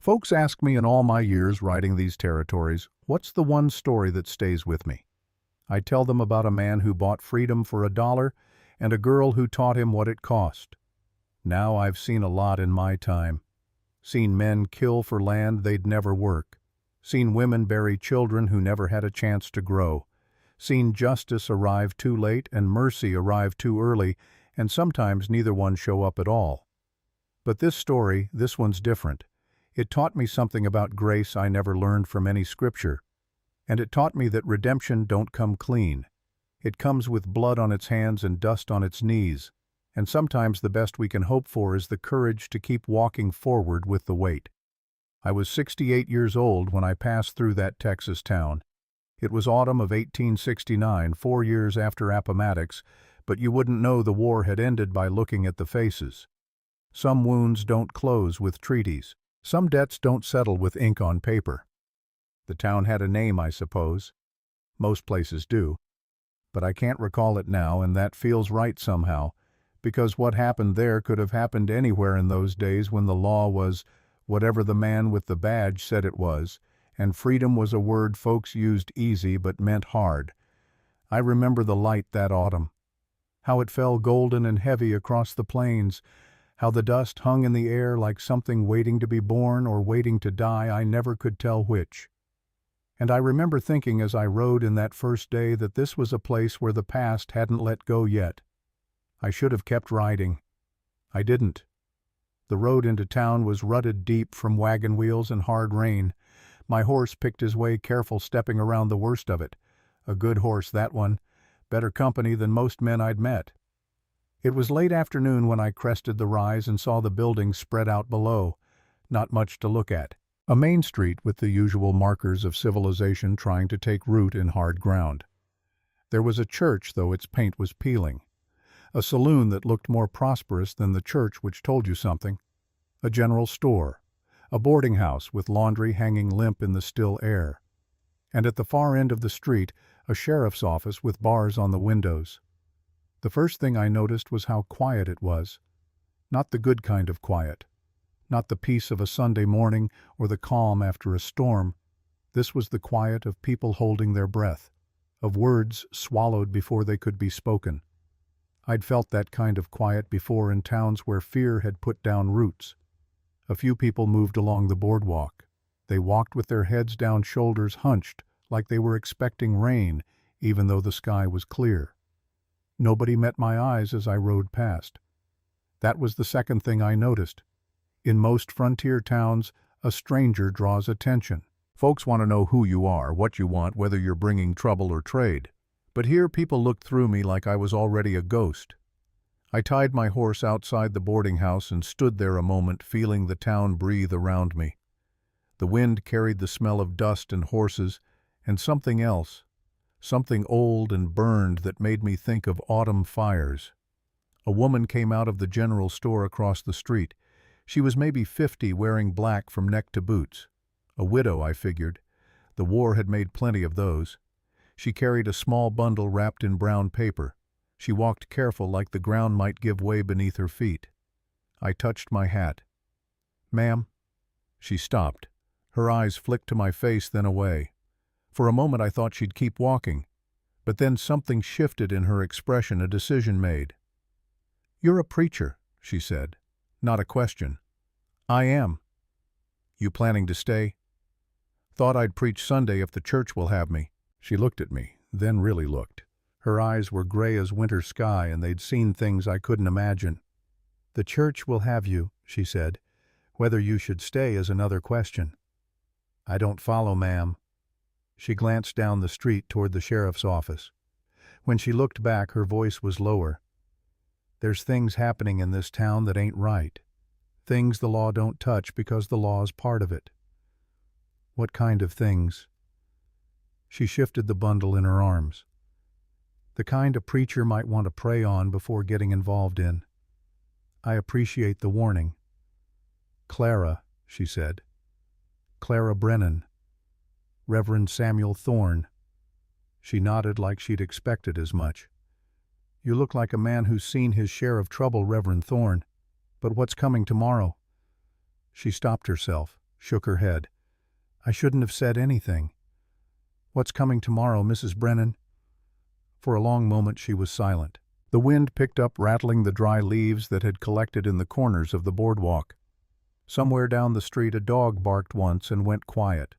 Folks ask me in all my years writing these territories, what's the one story that stays with me? I tell them about a man who bought freedom for $1 and a girl who taught him what it cost. Now I've seen a lot in my time. Seen men kill for land they'd never work. Seen women bury children who never had a chance to grow. Seen justice arrive too late and mercy arrive too early, and sometimes neither one show up at all. But this story, this one's different. It taught me something about grace I never learned from any scripture. And it taught me that redemption don't come clean. It comes with blood on its hands and dust on its knees. And sometimes the best we can hope for is the courage to keep walking forward with the weight. I was 68 years old when I passed through that Texas town. It was autumn of 1869, 4 years after Appomattox, but you wouldn't know the war had ended by looking at the faces. Some wounds don't close with treaties. Some debts don't settle with ink on paper. The town had a name, I suppose. Most places do. But I can't recall it now, and that feels right somehow, because what happened there could have happened anywhere in those days when the law was whatever the man with the badge said it was, and freedom was a word folks used easy but meant hard. I remember the light that autumn, how it fell golden and heavy across the plains, how the dust hung in the air like something waiting to be born or waiting to die, I never could tell which. And I remember thinking as I rode in that first day that this was a place where the past hadn't let go yet. I should have kept riding. I didn't. The road into town was rutted deep from wagon wheels and hard rain. My horse picked his way careful, stepping around the worst of it. A good horse, that one. Better company than most men I'd met. It was late afternoon when I crested the rise and saw the buildings spread out below. Not much to look at. A main street with the usual markers of civilization trying to take root in hard ground. There was a church, though its paint was peeling. A saloon that looked more prosperous than the church, which told you something. A general store. A boarding house with laundry hanging limp in the still air. And at the far end of the street, a sheriff's office with bars on the windows. The first thing I noticed was how quiet it was. Not the good kind of quiet. Not the peace of a Sunday morning or the calm after a storm. This was the quiet of people holding their breath, of words swallowed before they could be spoken. I'd felt that kind of quiet before in towns where fear had put down roots. A few people moved along the boardwalk. They walked with their heads down, shoulders hunched, like they were expecting rain, even though the sky was clear. Nobody met my eyes as I rode past. That was the second thing I noticed. In most frontier towns, a stranger draws attention. Folks want to know who you are, what you want, whether you're bringing trouble or trade. But here people looked through me like I was already a ghost. I tied my horse outside the boarding house and stood there a moment, feeling the town breathe around me. The wind carried the smell of dust and horses, and something else. Something old and burned that made me think of autumn fires. A woman came out of the general store across the street. She was maybe 50, wearing black from neck to boots. A widow, I figured. The war had made plenty of those. She carried a small bundle wrapped in brown paper. She walked careful, like the ground might give way beneath her feet. I touched my hat. "Ma'am?" She stopped. Her eyes flicked to my face, then away. For a moment I thought she'd keep walking, but then something shifted in her expression, a decision made. "You're a preacher," she said. Not a question. "I am." "You planning to stay?" "Thought I'd preach Sunday if the church will have me." She looked at me, then really looked. Her eyes were gray as winter sky, and they'd seen things I couldn't imagine. "The church will have you," she said. "Whether you should stay is another question." "I don't follow, ma'am." She glanced down the street toward the sheriff's office. When she looked back, her voice was lower. "There's things happening in this town that ain't right. Things the law don't touch because the law's part of it." "What kind of things?" She shifted the bundle in her arms. "The kind a preacher might want to pray on before getting involved in." "I appreciate the warning." "Clara," she said. "Clara Brennan. Reverend Samuel Thorne." She nodded like she'd expected as much. "You look like a man who's seen his share of trouble, Reverend Thorne. But what's coming tomorrow?" She stopped herself. shook her head. I shouldn't have said anything. What's coming tomorrow, Mrs. Brennan? For a long moment she was silent. The wind picked up, rattling the dry leaves that had collected in the corners of the boardwalk. Somewhere down the street a dog barked once and went quiet.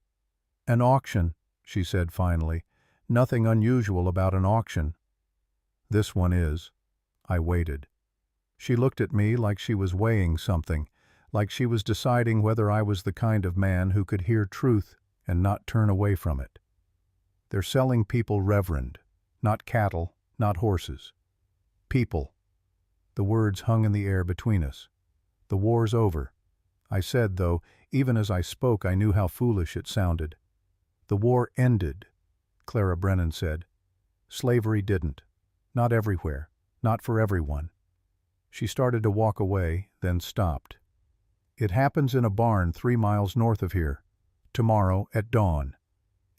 An auction, she said finally. Nothing unusual about an auction. This one is. I waited. She looked at me like she was weighing something, like she was deciding whether I was the kind of man who could hear truth and not turn away from it. They're selling people, Reverend. Not cattle, not horses. People. The words hung in the air between us. The war's over. I said, though, even as I spoke I knew how foolish it sounded. The war ended, Clara Brennan said. Slavery didn't. Not everywhere. Not for everyone. She started to walk away, then stopped. It happens in a barn 3 miles north of here. Tomorrow at dawn.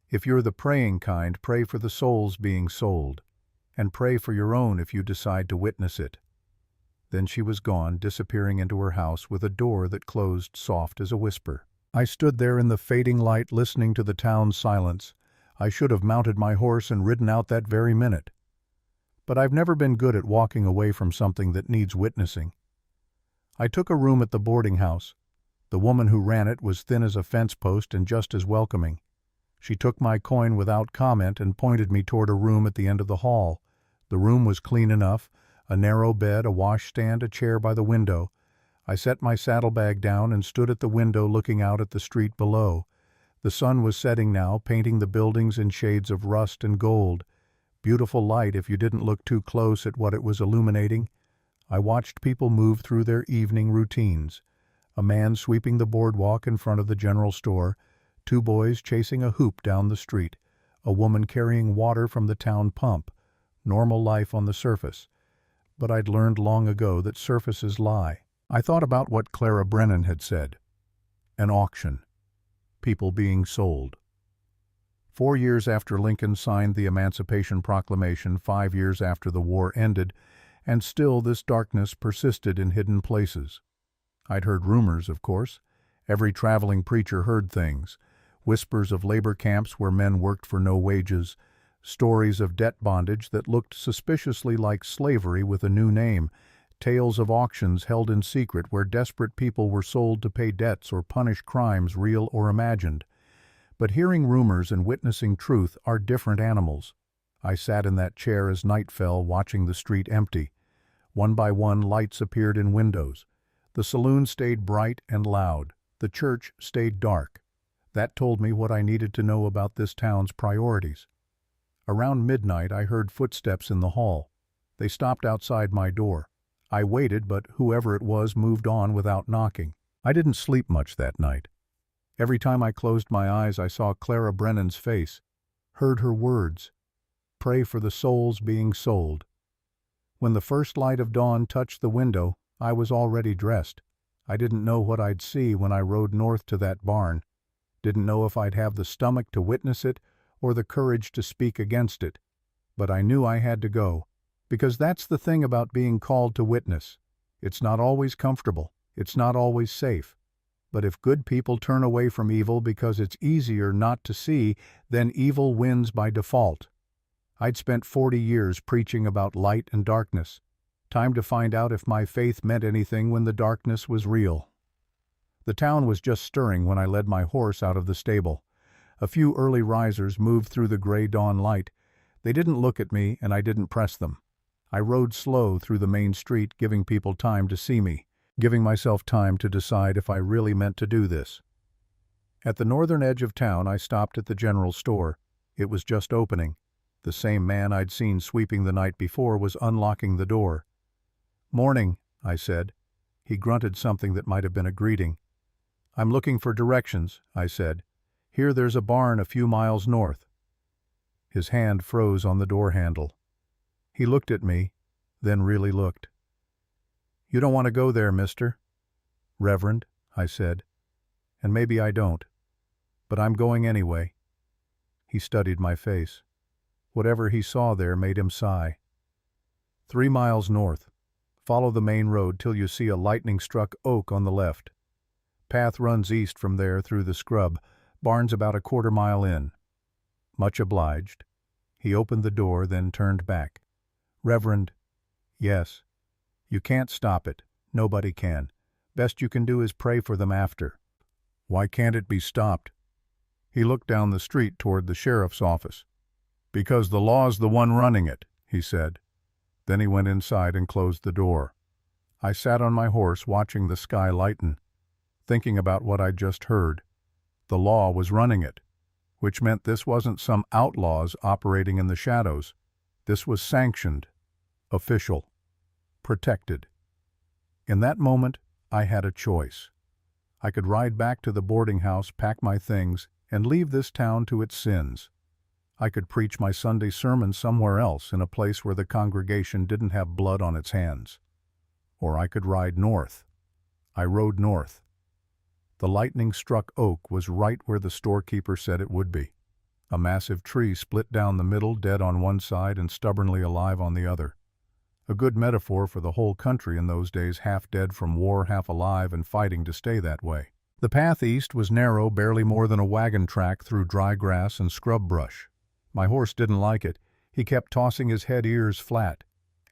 If you're the praying kind, pray for the souls being sold. And pray for your own if you decide to witness it. Then she was gone, disappearing into her house with a door that closed soft as a whisper. I stood there in the fading light, listening to the town's silence. I should have mounted my horse and ridden out that very minute. But I've never been good at walking away from something that needs witnessing. I took a room at the boarding house. The woman who ran it was thin as a fence post and just as welcoming. She took my coin without comment and pointed me toward a room at the end of the hall. The room was clean enough, a narrow bed, a washstand, a chair by the window. I set my saddlebag down and stood at the window looking out at the street below. The sun was setting now, painting the buildings in shades of rust and gold. Beautiful light if you didn't look too close at what it was illuminating. I watched people move through their evening routines. A man sweeping the boardwalk in front of the general store, 2 boys chasing a hoop down the street, a woman carrying water from the town pump. Normal life on the surface. But I'd learned long ago that surfaces lie. I thought about what Clara Brennan had said. An auction. People being sold. 4 years after Lincoln signed the Emancipation Proclamation, 5 years after the war ended, and still this darkness persisted in hidden places. I'd heard rumors, of course. Every traveling preacher heard things. Whispers of labor camps where men worked for no wages. Stories of debt bondage that looked suspiciously like slavery with a new name. Tales of auctions held in secret where desperate people were sold to pay debts or punish crimes real or imagined. But hearing rumors and witnessing truth are different animals. I sat in that chair as night fell, watching the street empty. One by one, lights appeared in windows. The saloon stayed bright and loud. The church stayed dark. That told me what I needed to know about this town's priorities. Around midnight, I heard footsteps in the hall. They stopped outside my door. I waited, but whoever it was moved on without knocking. I didn't sleep much that night. Every time I closed my eyes, I saw Clara Brennan's face, heard her words. Pray for the souls being sold. When the first light of dawn touched the window, I was already dressed. I didn't know what I'd see when I rode north to that barn. Didn't know if I'd have the stomach to witness it or the courage to speak against it. But I knew I had to go, because that's the thing about being called to witness. It's not always comfortable. It's not always safe. But if good people turn away from evil because it's easier not to see, then evil wins by default. I'd spent 40 years preaching about light and darkness. Time to find out if my faith meant anything when the darkness was real. The town was just stirring when I led my horse out of the stable. A few early risers moved through the gray dawn light. They didn't look at me, and I didn't press them. I rode slow through the main street, giving people time to see me, giving myself time to decide if I really meant to do this. At the northern edge of town, I stopped at the general store. It was just opening. The same man I'd seen sweeping the night before was unlocking the door. "Morning," I said. He grunted something that might have been a greeting. "I'm looking for directions," I said. "Here there's a barn a few miles north." His hand froze on the door handle. He looked at me, then really looked. "You don't want to go there, mister." "Reverend," I said. "And maybe I don't. But I'm going anyway." He studied my face. Whatever he saw there made him sigh. 3 miles north. Follow the main road till you see a lightning-struck oak on the left. Path runs east from there through the scrub. Barn's about a quarter-mile in." "Much obliged." He opened the door, then turned back. "Reverend." "Yes." "You can't stop it. Nobody can. Best you can do is pray for them after." "Why can't it be stopped?" He looked down the street toward the sheriff's office. "Because the law's the one running it," he said. Then he went inside and closed the door. I sat on my horse watching the sky lighten, thinking about what I'd just heard. The law was running it, which meant this wasn't some outlaws operating in the shadows. This was sanctioned, official, protected. In that moment, I had a choice. I could ride back to the boarding house, pack my things, and leave this town to its sins. I could preach my Sunday sermon somewhere else in a place where the congregation didn't have blood on its hands. Or I could ride north. I rode north. The lightning-struck oak was right where the storekeeper said it would be. A massive tree split down the middle, dead on one side and stubbornly alive on the other. A good metaphor for the whole country in those days, half dead from war, half alive and fighting to stay that way. The path east was narrow, barely more than a wagon track through dry grass and scrub brush. My horse didn't like it. He kept tossing his head ears flat.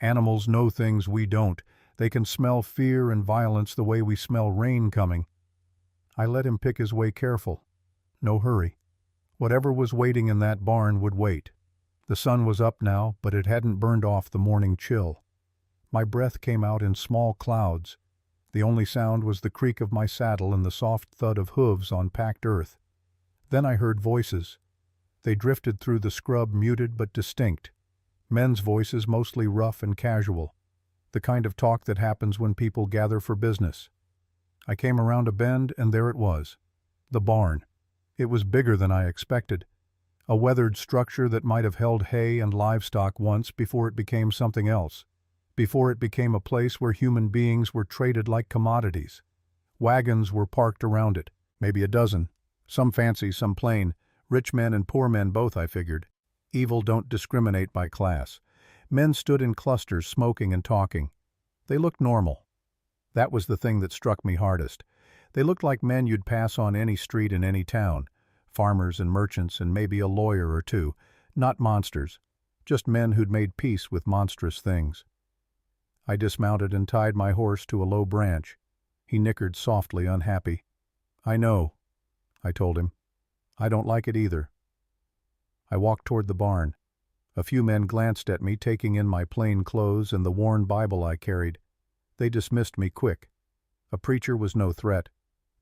Animals know things we don't. They can smell fear and violence the way we smell rain coming. I let him pick his way careful. No hurry. Whatever was waiting in that barn would wait. The sun was up now, but it hadn't burned off the morning chill. My breath came out in small clouds. The only sound was the creak of my saddle and the soft thud of hooves on packed earth. Then I heard voices. They drifted through the scrub, muted but distinct. Men's voices, mostly rough and casual. The kind of talk that happens when people gather for business. I came around a bend, and there it was. The barn. It was bigger than I expected. A weathered structure that might have held hay and livestock once before it became something else. Before it became a place where human beings were traded like commodities. Wagons were parked around it, maybe a dozen. Some fancy, some plain. Rich men and poor men both, I figured. Evil don't discriminate by class. Men stood in clusters, smoking and talking. They looked normal. That was the thing that struck me hardest. They looked like men you'd pass on any street in any town. Farmers and merchants and maybe a lawyer or two. Not monsters. Just men who'd made peace with monstrous things. I dismounted and tied my horse to a low branch. He nickered softly, unhappy. "I know," I told him. "I don't like it either." I walked toward the barn. A few men glanced at me, taking in my plain clothes and the worn Bible I carried. They dismissed me quick. A preacher was no threat,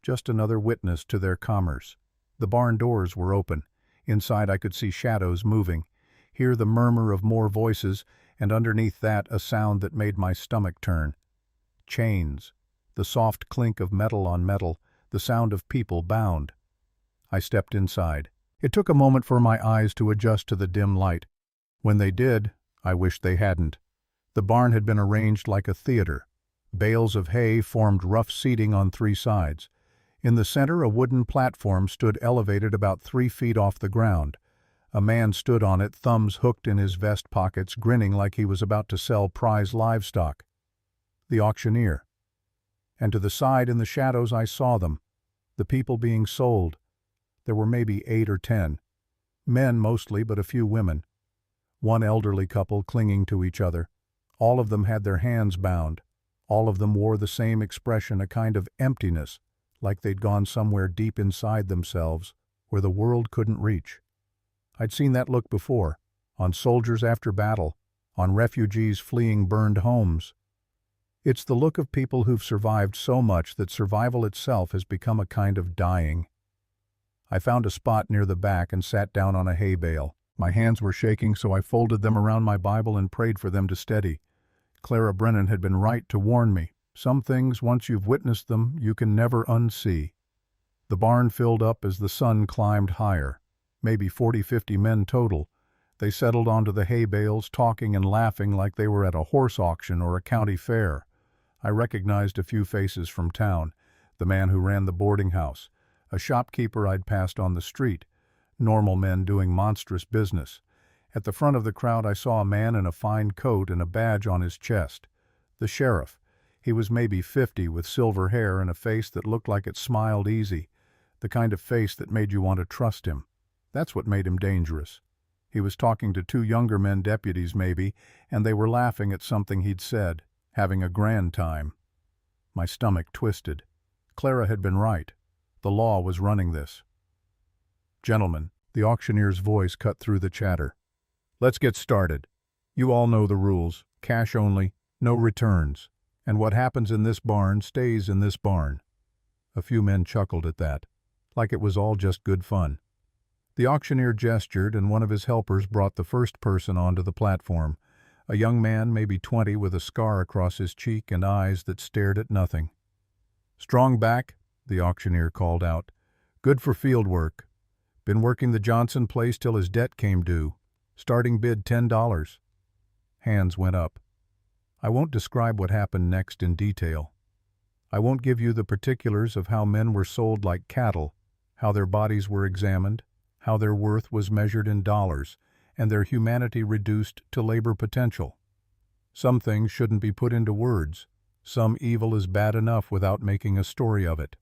just another witness to their commerce. The barn doors were open. Inside I could see shadows moving, hear the murmur of more voices, and underneath that a sound that made my stomach turn. Chains, the soft clink of metal on metal, the sound of people bound. I stepped inside. It took a moment for my eyes to adjust to the dim light. When they did, I wished they hadn't. The barn had been arranged like a theater. Bales of hay formed rough seating on three sides. In the center, a wooden platform stood elevated about 3 feet off the ground. A man stood on it, thumbs hooked in his vest pockets, grinning like he was about to sell prize livestock. The auctioneer. And to the side in the shadows I saw them, the people being sold. There were maybe 8 or 10. Men mostly, but a few women. One elderly couple clinging to each other. All of them had their hands bound. All of them wore the same expression, a kind of emptiness, like they'd gone somewhere deep inside themselves, where the world couldn't reach. I'd seen that look before, on soldiers after battle, on refugees fleeing burned homes. It's the look of people who've survived so much that survival itself has become a kind of dying. I found a spot near the back and sat down on a hay bale. My hands were shaking, so I folded them around my Bible and prayed for them to steady. Clara Brennan had been right to warn me. Some things, once you've witnessed them, you can never unsee. The barn filled up as the sun climbed higher. Maybe 40-50 men total. They settled onto the hay bales, talking and laughing like they were at a horse auction or a county fair. I recognized a few faces from town. The man who ran the boarding house. A shopkeeper I'd passed on the street. Normal men doing monstrous business. At the front of the crowd I saw a man in a fine coat and a badge on his chest. The sheriff. He was maybe 50 with silver hair and a face that looked like it smiled easy, the kind of face that made you want to trust him. That's what made him dangerous. He was talking to two younger men deputies maybe, and they were laughing at something he'd said, having a grand time. My stomach twisted. Clara had been right. The law was running this. "Gentlemen," the auctioneer's voice cut through the chatter. "Let's get started. You all know the rules. Cash only, no returns. And what happens in this barn stays in this barn." A few men chuckled at that, like it was all just good fun. The auctioneer gestured, and one of his helpers brought the first person onto the platform, a young man maybe 20 with a scar across his cheek and eyes that stared at nothing. "Strong back," the auctioneer called out. "Good for field work. Been working the Johnson place till his debt came due. Starting bid $10. Hands went up. I won't describe what happened next in detail. I won't give you the particulars of how men were sold like cattle, how their bodies were examined, how their worth was measured in dollars, and their humanity reduced to labor potential. Some things shouldn't be put into words. Some evil is bad enough without making a story of it.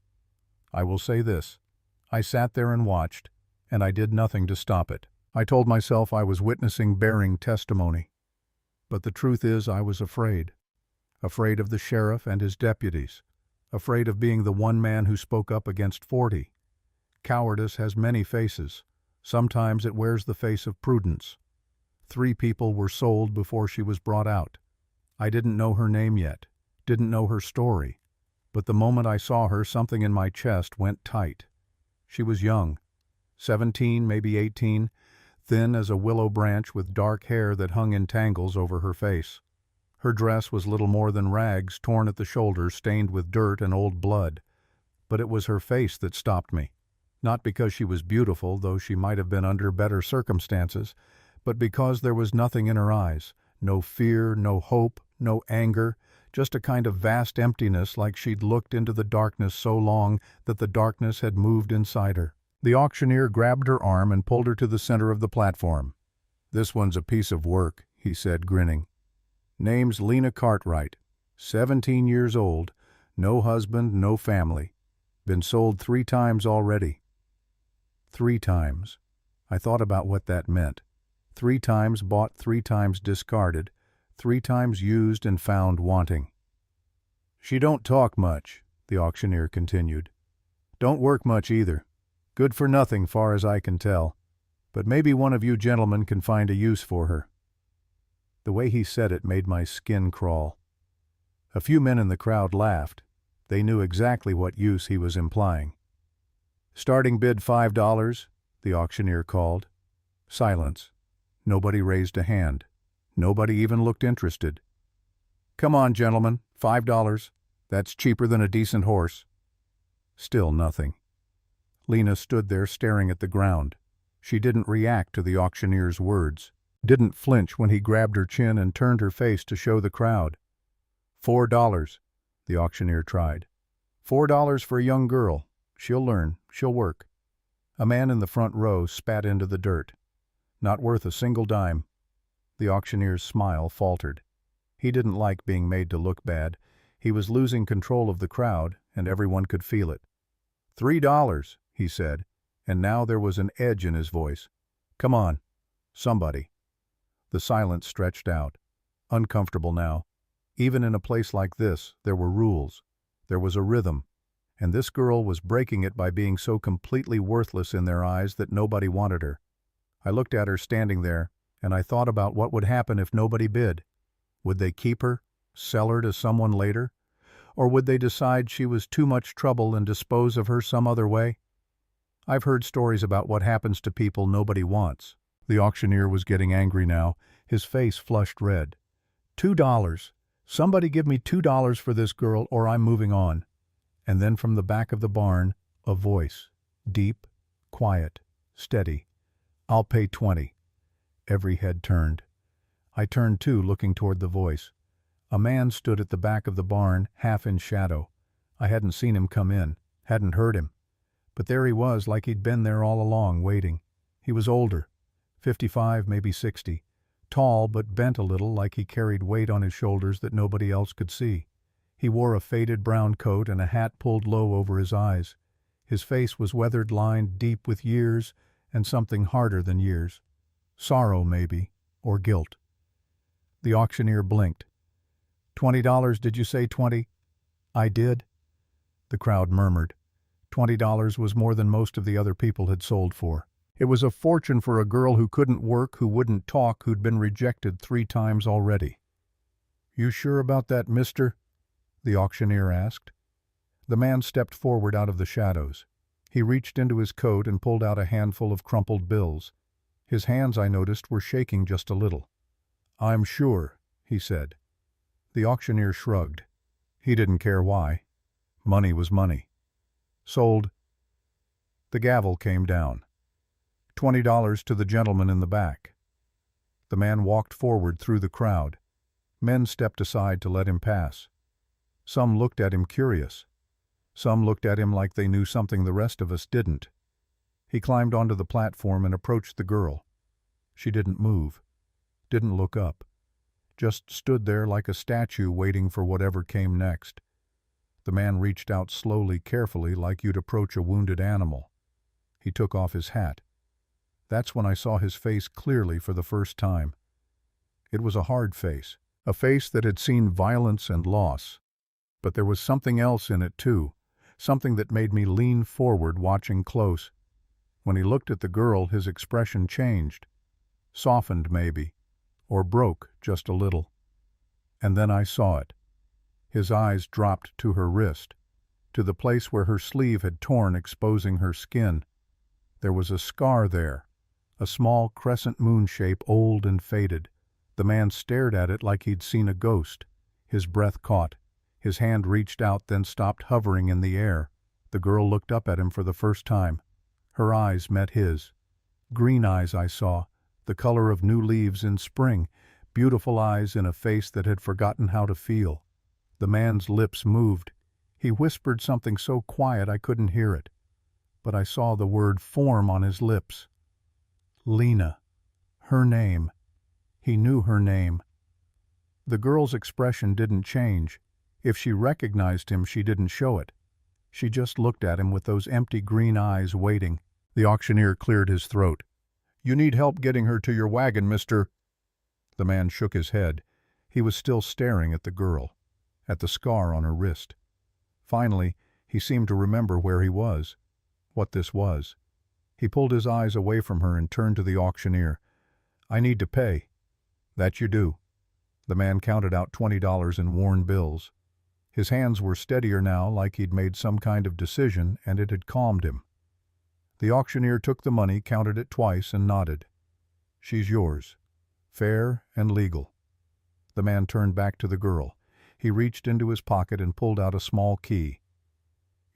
I will say this. I sat there and watched, and I did nothing to stop it. I told myself I was witnessing bearing testimony. But the truth is I was afraid. Afraid of the sheriff and his deputies. Afraid of being the one man who spoke up against 40. Cowardice has many faces. Sometimes it wears the face of prudence. 3 people were sold before she was brought out. I didn't know her name yet, didn't know her story, but the moment I saw her, something in my chest went tight. She was young, 17, maybe 18, thin as a willow branch with dark hair that hung in tangles over her face. Her dress was little more than rags, torn at the shoulders, stained with dirt and old blood. But it was her face that stopped me. Not because she was beautiful, though she might have been under better circumstances, but because there was nothing in her eyes. No fear, no hope, no anger, just a kind of vast emptiness, like she'd looked into the darkness so long that the darkness had moved inside her. The auctioneer grabbed her arm and pulled her to the center of the platform. "This one's a piece of work," he said, grinning. "Name's Lena Cartwright, 17 years old, no husband, no family. Been sold 3 times already." 3 times. I thought about what that meant. 3 times bought, 3 times discarded, 3 times used and found wanting. "She don't talk much," the auctioneer continued. "Don't work much either. Good for nothing far as I can tell. But maybe one of you gentlemen can find a use for her." The way he said it made my skin crawl. A few men in the crowd laughed. They knew exactly what use he was implying. "Starting bid $5, the auctioneer called. Silence. Nobody raised a hand. Nobody even looked interested. "Come on, gentlemen, $5. That's cheaper than a decent horse." Still nothing. Lena stood there staring at the ground. She didn't react to the auctioneer's words, didn't flinch when he grabbed her chin and turned her face to show the crowd. $4, the auctioneer tried. $4 for a young girl. She'll learn, she'll work. A man in the front row spat into the dirt. Not worth a single dime. The auctioneer's smile faltered. He didn't like being made to look bad. He was losing control of the crowd, and everyone could feel it. $3, he said, and now there was an edge in his voice. "Come on, somebody." The silence stretched out. Uncomfortable now. Even in a place like this, there were rules. There was a rhythm. And this girl was breaking it by being so completely worthless in their eyes that nobody wanted her. I looked at her standing there, and I thought about what would happen if nobody bid. Would they keep her, sell her to someone later? Or would they decide she was too much trouble and dispose of her some other way? I've heard stories about what happens to people nobody wants. The auctioneer was getting angry now. His face flushed red. $2. Somebody give me $2 for this girl or I'm moving on. And then from the back of the barn, a voice. Deep, quiet, steady. "I'll pay 20. Every head turned. I turned too, looking toward the voice. A man stood at the back of the barn, half in shadow. I hadn't seen him come in, hadn't heard him. But there he was, like he'd been there all along, waiting. He was older, 55, maybe 60. Tall, but bent a little, like he carried weight on his shoulders that nobody else could see. He wore a faded brown coat and a hat pulled low over his eyes. His face was weathered, lined deep with years and something harder than years. Sorrow, maybe, or guilt. The auctioneer blinked. $20, did you say 20? I did. The crowd murmured. $20 was more than most of the other people had sold for. It was a fortune for a girl who couldn't work, who wouldn't talk, who'd been rejected 3 times already. You sure about that, mister? The auctioneer asked. The man stepped forward out of the shadows. He reached into his coat and pulled out a handful of crumpled bills. His hands, I noticed, were shaking just a little. I'm sure, he said. The auctioneer shrugged. He didn't care why. Money was money. Sold. The gavel came down. $20 to the gentleman in the back. The man walked forward through the crowd. Men stepped aside to let him pass. Some looked at him curious. Some looked at him like they knew something the rest of us didn't. He climbed onto the platform and approached the girl. She didn't move, didn't look up, just stood there like a statue waiting for whatever came next. The man reached out slowly, carefully, like you'd approach a wounded animal. He took off his hat. That's when I saw his face clearly for the first time. It was a hard face, a face that had seen violence and loss. But there was something else in it too, something that made me lean forward, watching close. When he looked at the girl, his expression changed. Softened maybe, or broke just a little. And then I saw it. His eyes dropped to her wrist, to the place where her sleeve had torn, exposing her skin. There was a scar there, a small crescent moon shape, old and faded. The man stared at it like he'd seen a ghost. His breath caught. His hand reached out, then stopped, hovering in the air. The girl looked up at him for the first time. Her eyes met his. Green eyes, I saw, the color of new leaves in spring, beautiful eyes in a face that had forgotten how to feel. The man's lips moved. He whispered something so quiet I couldn't hear it. But I saw the word form on his lips. Lena. Her name. He knew her name. The girl's expression didn't change. If she recognized him, she didn't show it. She just looked at him with those empty green eyes, waiting. The auctioneer cleared his throat. You need help getting her to your wagon, mister. The man shook his head. He was still staring at the girl, at the scar on her wrist. Finally, he seemed to remember where he was, what this was. He pulled his eyes away from her and turned to the auctioneer. I need to pay. That you do. The man counted out $20 in worn bills. His hands were steadier now, like he'd made some kind of decision, and it had calmed him. The auctioneer took the money, counted it twice, and nodded. She's yours. Fair and legal. The man turned back to the girl. He reached into his pocket and pulled out a small key.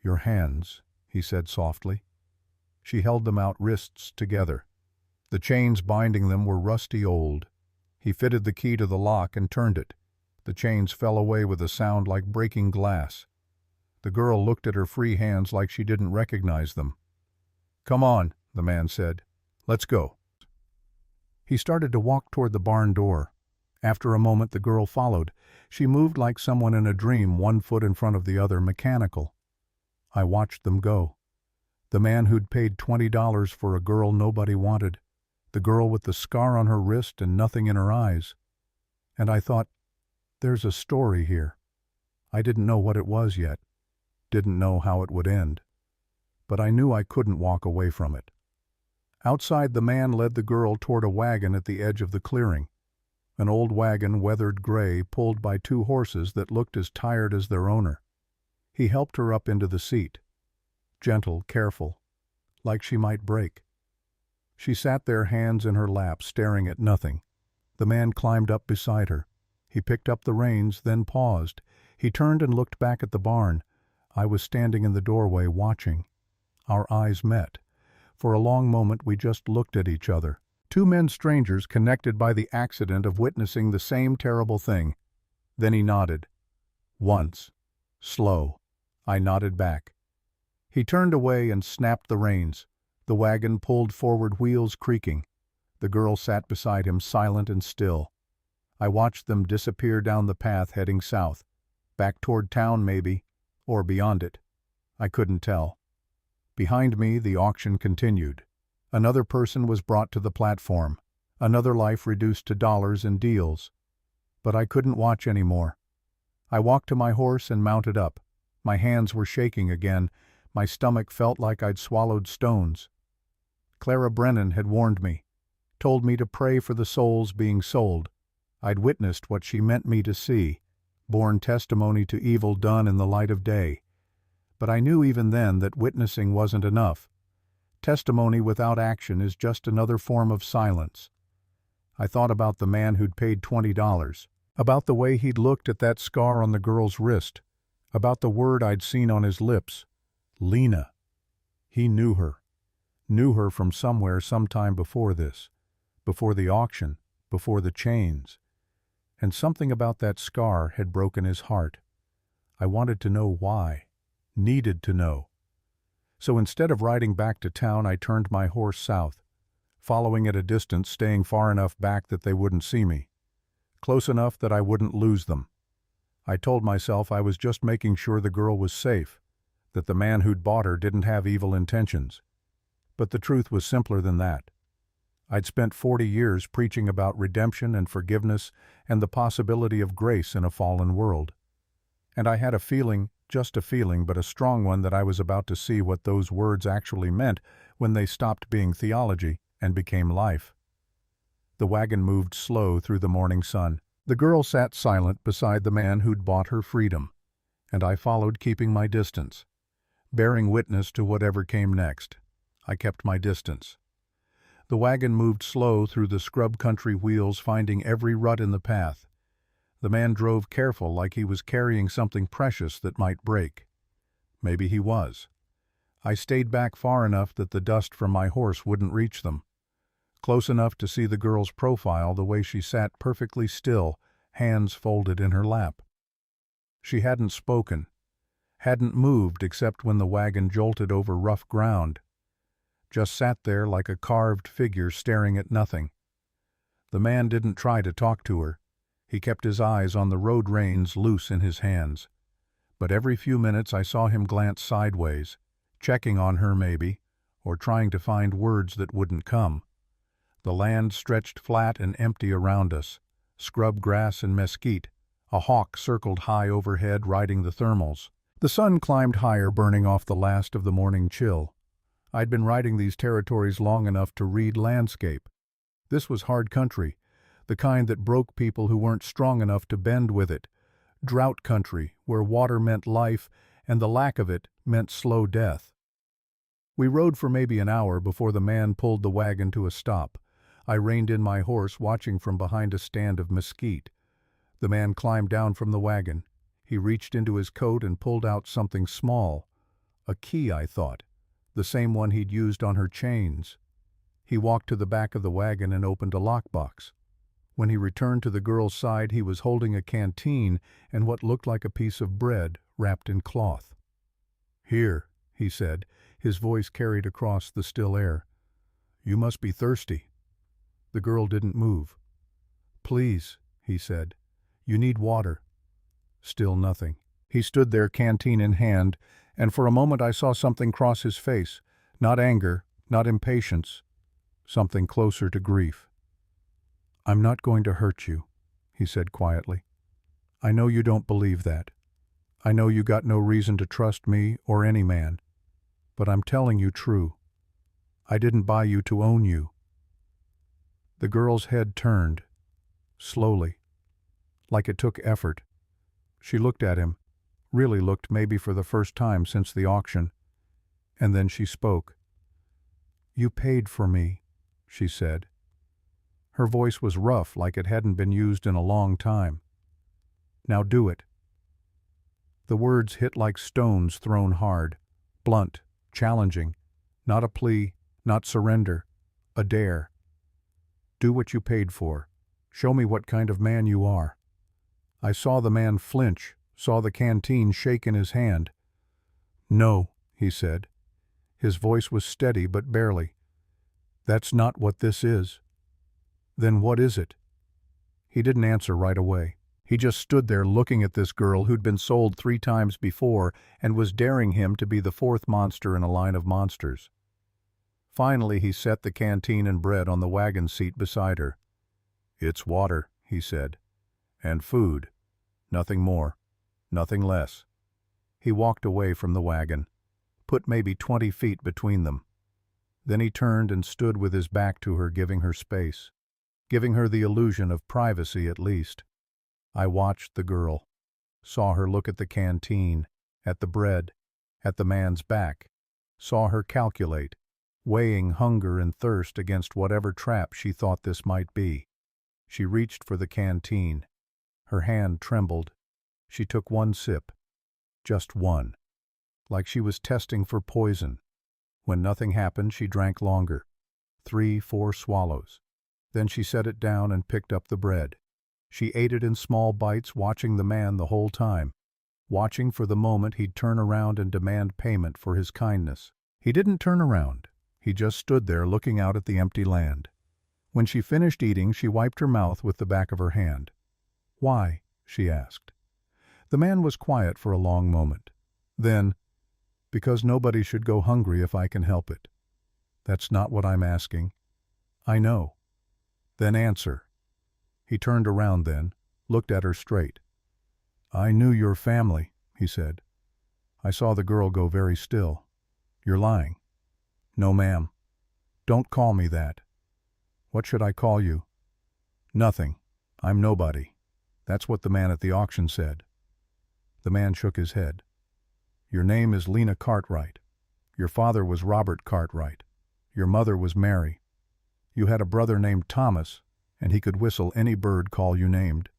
Your hands, he said softly. She held them out, wrists together. The chains binding them were rusty old. He fitted the key to the lock and turned it. The chains fell away with a sound like breaking glass. The girl looked at her free hands like she didn't recognize them. Come on, the man said. Let's go. He started to walk toward the barn door. After a moment, the girl followed. She moved like someone in a dream, one foot in front of the other, mechanical. I watched them go. The man who'd paid $20 for a girl nobody wanted. The girl with the scar on her wrist and nothing in her eyes. And I thought, there's a story here. I didn't know what it was yet. Didn't know how it would end. But I knew I couldn't walk away from it. Outside, the man led the girl toward a wagon at the edge of the clearing. An old wagon, weathered gray, pulled by 2 horses that looked as tired as their owner. He helped her up into the seat. Gentle, careful, like she might break. She sat there, hands in her lap, staring at nothing. The man climbed up beside her. He picked up the reins, then paused. He turned and looked back at the barn. I was standing in the doorway, watching. Our eyes met. For a long moment we just looked at each other. 2 men, strangers, connected by the accident of witnessing the same terrible thing. Then he nodded. Once. Slow. I nodded back. He turned away and snapped the reins. The wagon pulled forward, wheels creaking. The girl sat beside him, silent and still. I watched them disappear down the path heading south. Back toward town, maybe, or beyond it. I couldn't tell. Behind me, the auction continued. Another person was brought to the platform, another life reduced to dollars and deals. But I couldn't watch anymore. I walked to my horse and mounted up. My hands were shaking again. My stomach felt like I'd swallowed stones. Clara Brennan had warned me, told me to pray for the souls being sold. I'd witnessed what she meant me to see, borne testimony to evil done in the light of day. But I knew even then that witnessing wasn't enough. Testimony without action is just another form of silence. I thought about the man who'd paid $20, about the way he'd looked at that scar on the girl's wrist, about the word I'd seen on his lips, Lena. He knew her from somewhere sometime before this, before the auction, before the chains. And something about that scar had broken his heart. I wanted to know why, needed to know. So instead of riding back to town, I turned my horse south, following at a distance, staying far enough back that they wouldn't see me, close enough that I wouldn't lose them. I told myself I was just making sure the girl was safe, that the man who'd bought her didn't have evil intentions. But the truth was simpler than that. I'd spent 40 years preaching about redemption and forgiveness and the possibility of grace in a fallen world. And I had a feeling, just a feeling, but a strong one, that I was about to see what those words actually meant when they stopped being theology and became life. The wagon moved slow through the morning sun. The girl sat silent beside the man who'd bought her freedom, and I followed, keeping my distance, bearing witness to whatever came next. I kept my distance. The wagon moved slow through the scrub country wheels, finding every rut in the path. The man drove careful, like he was carrying something precious that might break. Maybe he was. I stayed back far enough that the dust from my horse wouldn't reach them, close enough to see the girl's profile, the way she sat perfectly still, hands folded in her lap. She hadn't spoken, hadn't moved except when the wagon jolted over rough ground, just sat there like a carved figure staring at nothing. The man didn't try to talk to her. He kept his eyes on the road reins loose in his hands. But every few minutes I saw him glance sideways, checking on her maybe, or trying to find words that wouldn't come. The land stretched flat and empty around us, scrub grass and mesquite. A hawk circled high overhead, riding the thermals. The sun climbed higher, burning off the last of the morning chill. I'd been riding these territories long enough to read landscape. This was hard country, the kind that broke people who weren't strong enough to bend with it. Drought country, where water meant life and the lack of it meant slow death. We rode for maybe an hour before the man pulled the wagon to a stop. I reined in my horse, watching from behind a stand of mesquite. The man climbed down from the wagon. He reached into his coat and pulled out something small. A key, I thought, the same one he'd used on her chains. He walked to the back of the wagon and opened a lockbox. When he returned to the girl's side, he was holding a canteen and what looked like a piece of bread wrapped in cloth. "Here," he said, his voice carried across the still air. "You must be thirsty." The girl didn't move. "Please," he said, "you need water." Still nothing. He stood there, canteen in hand, and for a moment I saw something cross his face. Not anger, not impatience, something closer to grief. "I'm not going to hurt you," he said quietly. "I know you don't believe that. I know you got no reason to trust me or any man. But I'm telling you true. I didn't buy you to own you." The girl's head turned, slowly, like it took effort. She looked at him, really looked, maybe for the first time since the auction. And then she spoke. "You paid for me," she said. Her voice was rough, like it hadn't been used in a long time. "Now do it." The words hit like stones thrown hard, blunt, challenging. Not a plea, not surrender, a dare. "Do what you paid for. Show me what kind of man you are." I saw the man flinch, saw the canteen shake in his hand. "No," he said. His voice was steady, but barely. "That's not what this is." "Then what is it?" He didn't answer right away. He just stood there looking at this girl who'd been sold 3 times before and was daring him to be the 4th monster in a line of monsters. Finally, he set the canteen and bread on the wagon seat beside her. "It's water," he said, "and food. Nothing more, nothing less." He walked away from the wagon, put maybe 20 feet between them. Then he turned and stood with his back to her, giving her space, giving her the illusion of privacy at least. I watched the girl, saw her look at the canteen, at the bread, at the man's back, saw her calculate, weighing hunger and thirst against whatever trap she thought this might be. She reached for the canteen. Her hand trembled. She took one sip. Just one. Like she was testing for poison. When nothing happened, she drank longer. 3, 4 swallows. Then she set it down and picked up the bread. She ate it in small bites, watching the man the whole time, watching for the moment he'd turn around and demand payment for his kindness. He didn't turn around. He just stood there looking out at the empty land. When she finished eating, she wiped her mouth with the back of her hand. "Why?" she asked. The man was quiet for a long moment. Then, "Because nobody should go hungry if I can help it." "That's not what I'm asking." "I know." "Then answer." He turned around then, looked at her straight. "I knew your family," he said. I saw the girl go very still. "You're lying." "No, ma'am." "Don't call me that." "What should I call you?" "Nothing. I'm nobody." That's what the man at the auction said. The man shook his head. "Your name is Lena Cartwright. Your father was Robert Cartwright. Your mother was Mary. You had a brother named Thomas, and he could whistle any bird call you named."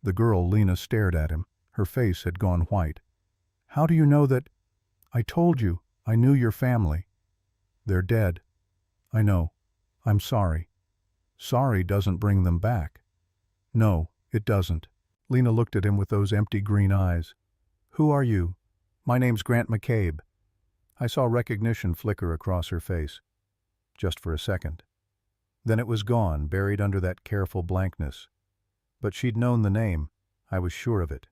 The girl, Lena, stared at him. Her face had gone white. "How do you know that—" "I told you. I knew your family." "They're dead." "I know. I'm sorry." "Sorry doesn't bring them back." "No, it doesn't." Lena looked at him with those empty green eyes. "Who are you?" "My name's Grant McCabe." I saw recognition flicker across her face. Just for a second. Then it was gone, buried under that careful blankness. But she'd known the name. I was sure of it.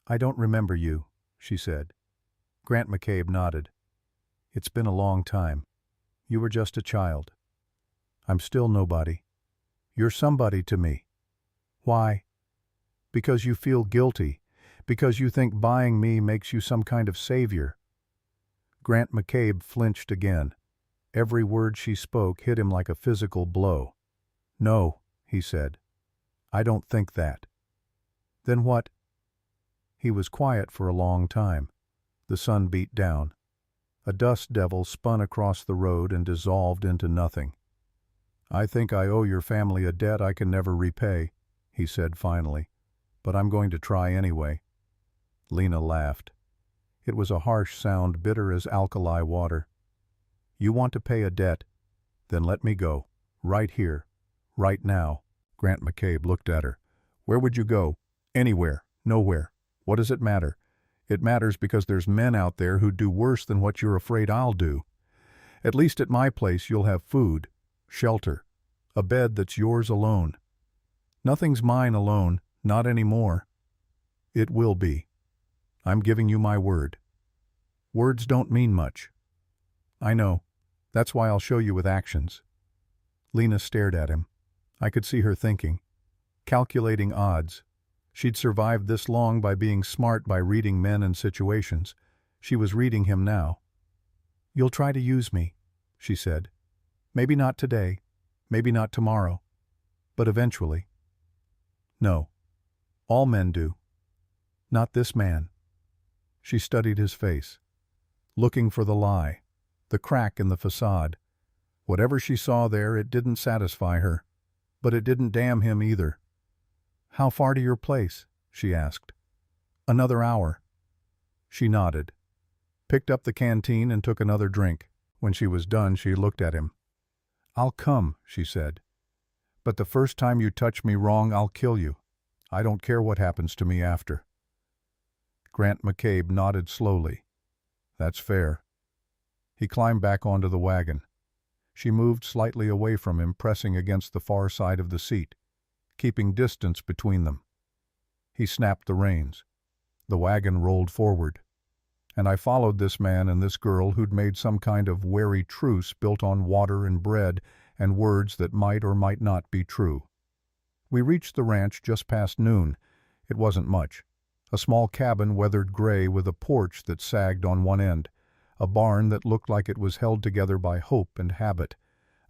"I don't remember you," she said. Grant McCabe nodded. "It's been a long time. You were just a child." "I'm still nobody." "You're somebody to me." "Why?" "Because you feel guilty. Because you think buying me makes you some kind of savior." Grant McCabe flinched again. Every word she spoke hit him like a physical blow. "No," he said. "I don't think that." "Then what?" He was quiet for a long time. The sun beat down. A dust devil spun across the road and dissolved into nothing. "I think I owe your family a debt I can never repay," he said finally. "But I'm going to try anyway." Lena laughed. It was a harsh sound, bitter as alkali water. "You want to pay a debt? Then let me go. Right here. Right now." Grant McCabe looked at her. "Where would you go?" "Anywhere. Nowhere. What does it matter?" "It matters because there's men out there who'd do worse than what you're afraid I'll do. At least at my place you'll have food, shelter, a bed that's yours alone." "Nothing's mine alone. Not anymore." "It will be. I'm giving you my word." "Words don't mean much." "I know. That's why I'll show you with actions." Lena stared at him. I could see her thinking. Calculating odds. She'd survived this long by being smart, by reading men and situations. She was reading him now. "You'll try to use me," she said. "Maybe not today. Maybe not tomorrow. But eventually." "No. All men do. Not this man." She studied his face, looking for the lie, the crack in the facade. Whatever she saw there, it didn't satisfy her. But it didn't damn him either. "How far to your place?" she asked. "Another hour." She nodded, picked up the canteen and took another drink. When she was done, she looked at him. "I'll come," she said. "But the first time you touch me wrong, I'll kill you. I don't care what happens to me after." Grant McCabe nodded slowly. "That's fair." He climbed back onto the wagon. She moved slightly away from him, pressing against the far side of the seat, keeping distance between them. He snapped the reins. The wagon rolled forward, and I followed this man and this girl who'd made some kind of wary truce built on water and bread and words that might or might not be true. We reached the ranch just past noon. It wasn't much. A small cabin weathered gray with a porch that sagged on one end, a barn that looked like it was held together by hope and habit,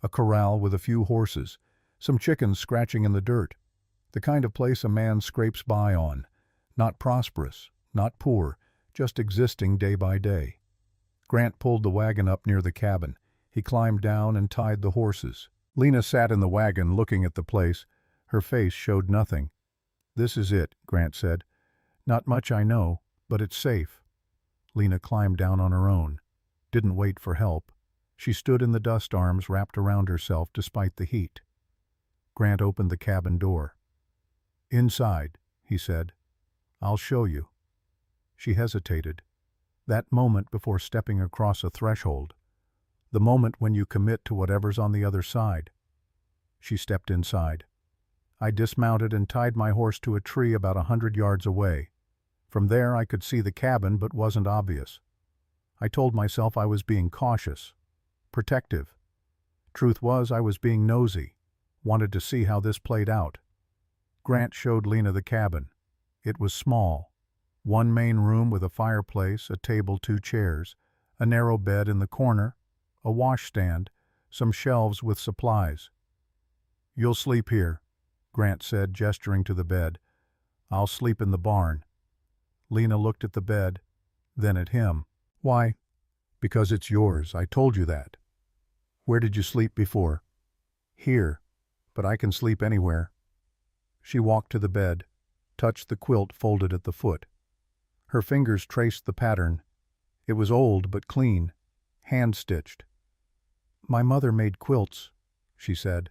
a corral with a few horses, some chickens scratching in the dirt, the kind of place a man scrapes by on, not prosperous, not poor, just existing day by day. Grant pulled the wagon up near the cabin. He climbed down and tied the horses. Lena sat in the wagon looking at the place. Her face showed nothing. "This is it," Grant said. "Not much I know, but it's safe." Lena climbed down on her own. Didn't wait for help. She stood in the dust, arms wrapped around herself despite the heat. Grant opened the cabin door. "Inside," he said. "I'll show you." She hesitated. That moment before stepping across a threshold. The moment when you commit to whatever's on the other side. She stepped inside. I dismounted and tied my horse to a tree about 100 yards away. From there I could see the cabin but wasn't obvious. I told myself I was being cautious, protective. Truth was I was being nosy, wanted to see how this played out. Grant showed Lena the cabin. It was small. One main room with a fireplace, a table, 2 chairs, a narrow bed in the corner, a washstand, some shelves with supplies. "You'll sleep here," Grant said, gesturing to the bed. "I'll sleep in the barn." Lena looked at the bed, then at him. "Why?" "Because it's yours. I told you that." "Where did you sleep before?" "Here, but I can sleep anywhere." She walked to the bed, touched the quilt folded at the foot. Her fingers traced the pattern. It was old but clean, hand-stitched. "My mother made quilts," she said.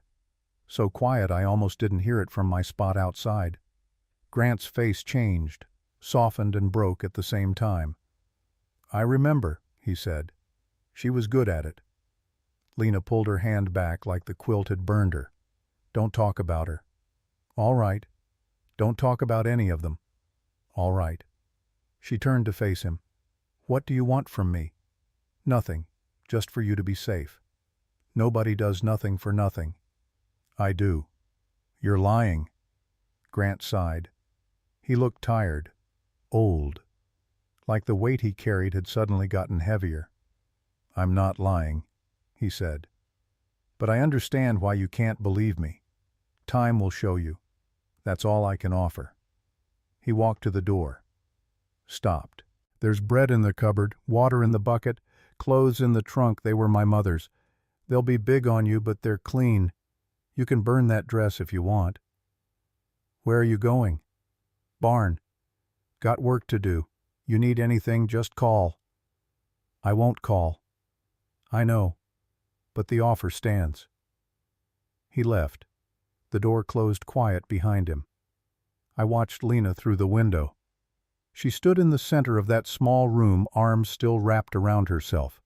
So quiet I almost didn't hear it from my spot outside. Grant's face changed, softened and broke at the same time. "I remember," he said. "She was good at it." Lena pulled her hand back like the quilt had burned her. "Don't talk about her." "All right. Don't talk about any of them." "All right." She turned to face him. "What do you want from me?" "Nothing. Just for you to be safe." "Nobody does nothing for nothing." "I do." "You're lying." Grant sighed. He looked tired, old, like the weight he carried had suddenly gotten heavier. "I'm not lying," he said. "But I understand why you can't believe me. Time will show you. That's all I can offer." He walked to the door. Stopped. "There's bread in the cupboard, water in the bucket, clothes in the trunk. They were my mother's. They'll be big on you, but they're clean. You can burn that dress if you want." "Where are you going?" "Barn. Got work to do. You need anything, just call." "I won't call." "I know. But the offer stands." He left. The door closed quiet behind him. I watched Lena through the window. She stood in the center of that small room, arms still wrapped around herself.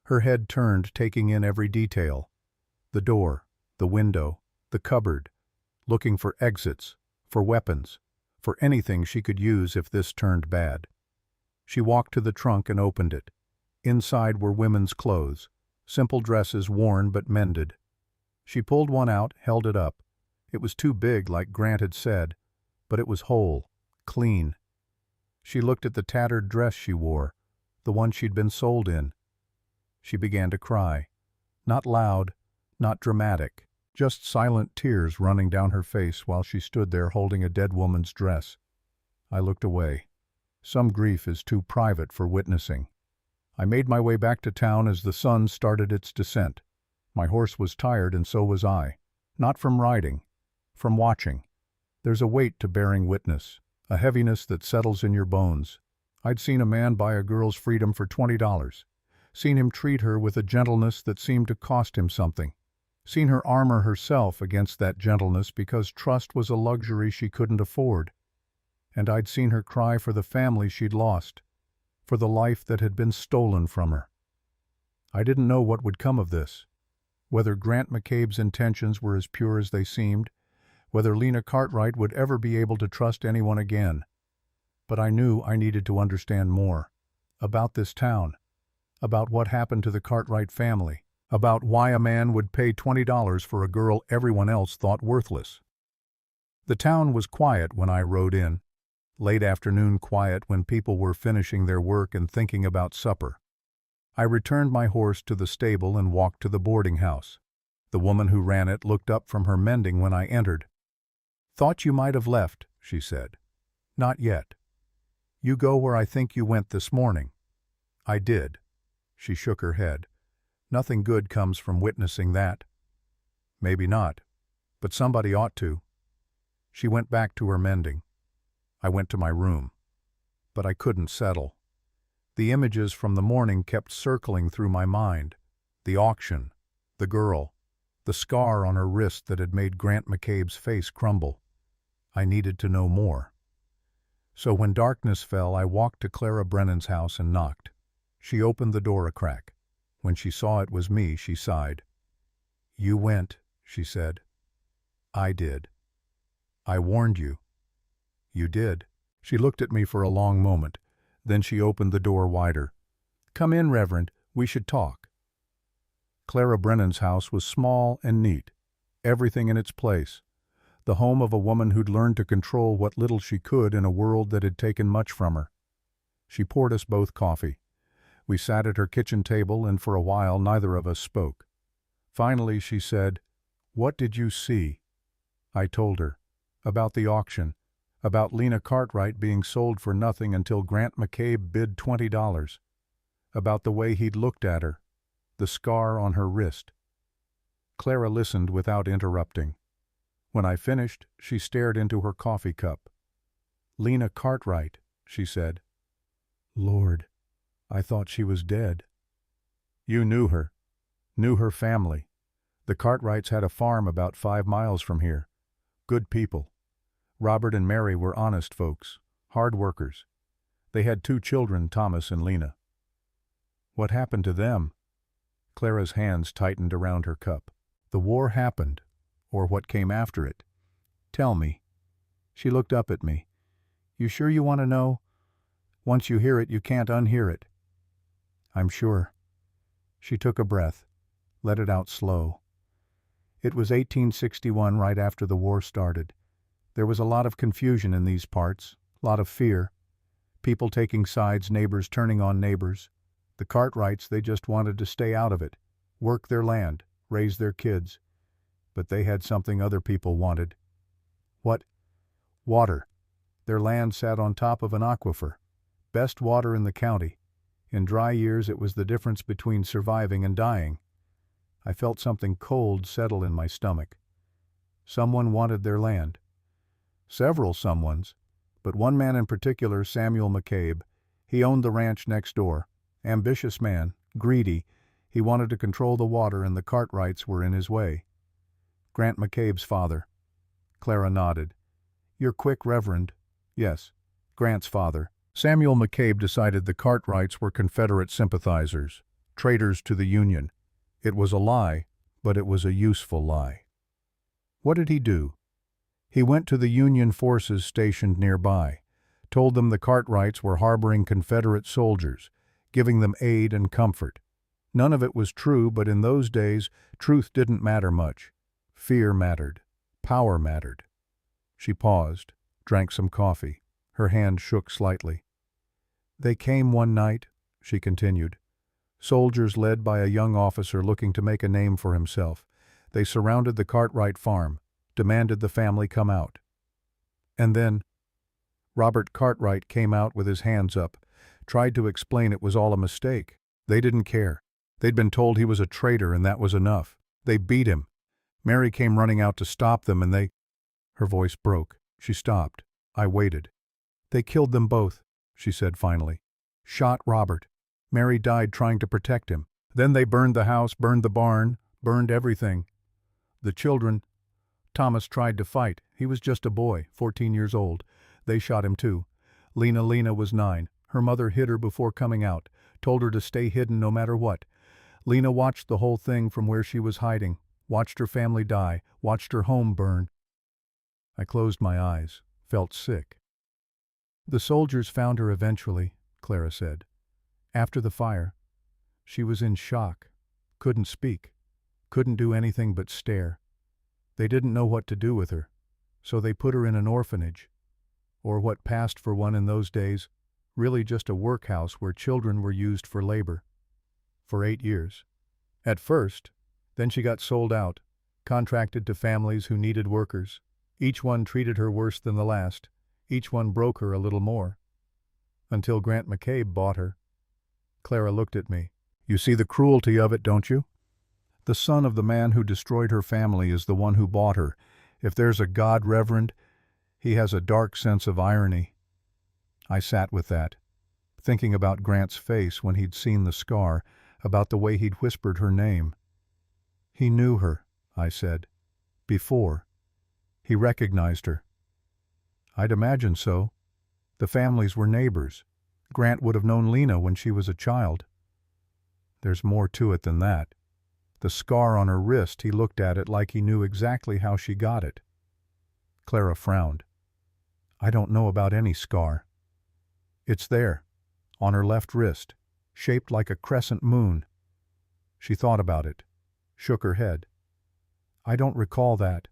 Her head turned, taking in every detail. The door, the window, the cupboard, looking for exits, for weapons, for anything she could use if this turned bad. She walked to the trunk and opened it. Inside were women's clothes, simple dresses worn but mended. She pulled one out, held it up. It was too big, like Grant had said, but it was whole, clean. She looked at the tattered dress she wore, the one she'd been sold in. She began to cry. Not loud, not dramatic, just silent tears running down her face while she stood there holding a dead woman's dress. I looked away. Some grief is too private for witnessing. I made my way back to town as the sun started its descent. My horse was tired and so was I. Not from riding, from watching. There's a weight to bearing witness, a heaviness that settles in your bones. I'd seen a man buy a girl's freedom for $20. Seen him treat her with a gentleness that seemed to cost him something. Seen her armor herself against that gentleness because trust was a luxury she couldn't afford. And I'd seen her cry for the family she'd lost, for the life that had been stolen from her. I didn't know what would come of this, whether Grant McCabe's intentions were as pure as they seemed, whether Lena Cartwright would ever be able to trust anyone again. But I knew I needed to understand more. About this town. About what happened to the Cartwright family. About why a man would pay $20 for a girl everyone else thought worthless. The town was quiet when I rode in. Late afternoon quiet when people were finishing their work and thinking about supper. I returned my horse to the stable and walked to the boarding house. The woman who ran it looked up from her mending when I entered. "Thought you might have left," she said. "Not yet. You go where I think you went this morning." "I did." She shook her head. "Nothing good comes from witnessing that." "Maybe not, but somebody ought to." She went back to her mending. I went to my room. But I couldn't settle. The images from the morning kept circling through my mind. The auction, the girl, the scar on her wrist that had made Grant McCabe's face crumble. I needed to know more. So when darkness fell, I walked to Clara Brennan's house and knocked. She opened the door a crack. When she saw it was me, she sighed. "You went," she said. "I did." "I warned you." "You did." She looked at me for a long moment. Then she opened the door wider. "Come in, Reverend. We should talk." Clara Brennan's house was small and neat. Everything in its place. The home of a woman who'd learned to control what little she could in a world that had taken much from her. She poured us both coffee. We sat at her kitchen table, and for a while neither of us spoke. Finally she said, "What did you see?" I told her. About the auction. About Lena Cartwright being sold for nothing until Grant McCabe bid $20. About the way he'd looked at her. The scar on her wrist. Clara listened without interrupting. When I finished, she stared into her coffee cup. "Lena Cartwright," she said. "Lord, I thought she was dead." "You knew her. Knew her family. The Cartwrights had a farm about 5 miles from here. Good people. Robert and Mary were honest folks, hard workers. They had 2 children, Thomas and Lena." "What happened to them?" Clara's hands tightened around her cup. "The war happened, or what came after it. Tell me." She looked up at me. "You sure you want to know? Once you hear it, you can't unhear it." "I'm sure." She took a breath, let it out slow. "It was 1861, right after the war started. There was a lot of confusion in these parts, lot of fear. People taking sides, neighbors turning on neighbors. The Cartwrights, they just wanted to stay out of it, work their land, raise their kids. But they had something other people wanted." "What?" "Water. Their land sat on top of an aquifer. Best water in the county. In dry years it was the difference between surviving and dying." I felt something cold settle in my stomach. Someone wanted their land. Several someones, but one man in particular, Samuel McCabe. He owned the ranch next door. Ambitious man, greedy. He wanted to control the water, and the Cartwrights were in his way. "Grant McCabe's father." Clara nodded. "You're quick, Reverend." "Yes, Grant's father." Samuel McCabe decided the Cartwrights were Confederate sympathizers, traitors to the Union. It was a lie, but it was a useful lie. What did he do? He went to the Union forces stationed nearby, told them the Cartwrights were harboring Confederate soldiers, giving them aid and comfort. None of it was true, but in those days, truth didn't matter much. Fear mattered. Power mattered. She paused, drank some coffee. Her hand shook slightly. "They came one night," she continued. "Soldiers led by a young officer looking to make a name for himself. They surrounded the Cartwright farm, demanded the family come out. And then Robert Cartwright came out with his hands up, tried to explain it was all a mistake. They didn't care. They'd been told he was a traitor, and that was enough. They beat him. Mary came running out to stop them, and they—" Her voice broke. She stopped. I waited. "They killed them both," she said finally. "Shot Robert. Mary died trying to protect him. Then they burned the house, burned the barn, burned everything. The children— Thomas tried to fight. He was just a boy, 14 years old. They shot him too. Lena was 9. Her mother hid her before coming out, told her to stay hidden no matter what. Lena watched the whole thing from where she was hiding, watched her family die, watched her home burn. I closed my eyes, felt sick. The soldiers found her eventually, Clara said. After the fire. She was in shock, couldn't speak, couldn't do anything but stare. They didn't know what to do with her, so they put her in an orphanage, or what passed for one in those days, really just a workhouse where children were used for labor. For 8 years. At first, then she got sold out, contracted to families who needed workers. Each one treated her worse than the last, each one broke her a little more. Until Grant McCabe bought her. Clara looked at me. You see the cruelty of it, don't you? The son of the man who destroyed her family is the one who bought her. If there's a God, Reverend, he has a dark sense of irony. I sat with that, thinking about Grant's face when he'd seen the scar, about the way he'd whispered her name. He knew her, I said. Before. He recognized her. I'd imagine so. The families were neighbors. Grant would have known Lena when she was a child. There's more to it than that. The scar on her wrist, he looked at it like he knew exactly how she got it. Clara frowned. I don't know about any scar. It's there, on her left wrist, shaped like a crescent moon. She thought about it, shook her head. I don't recall that,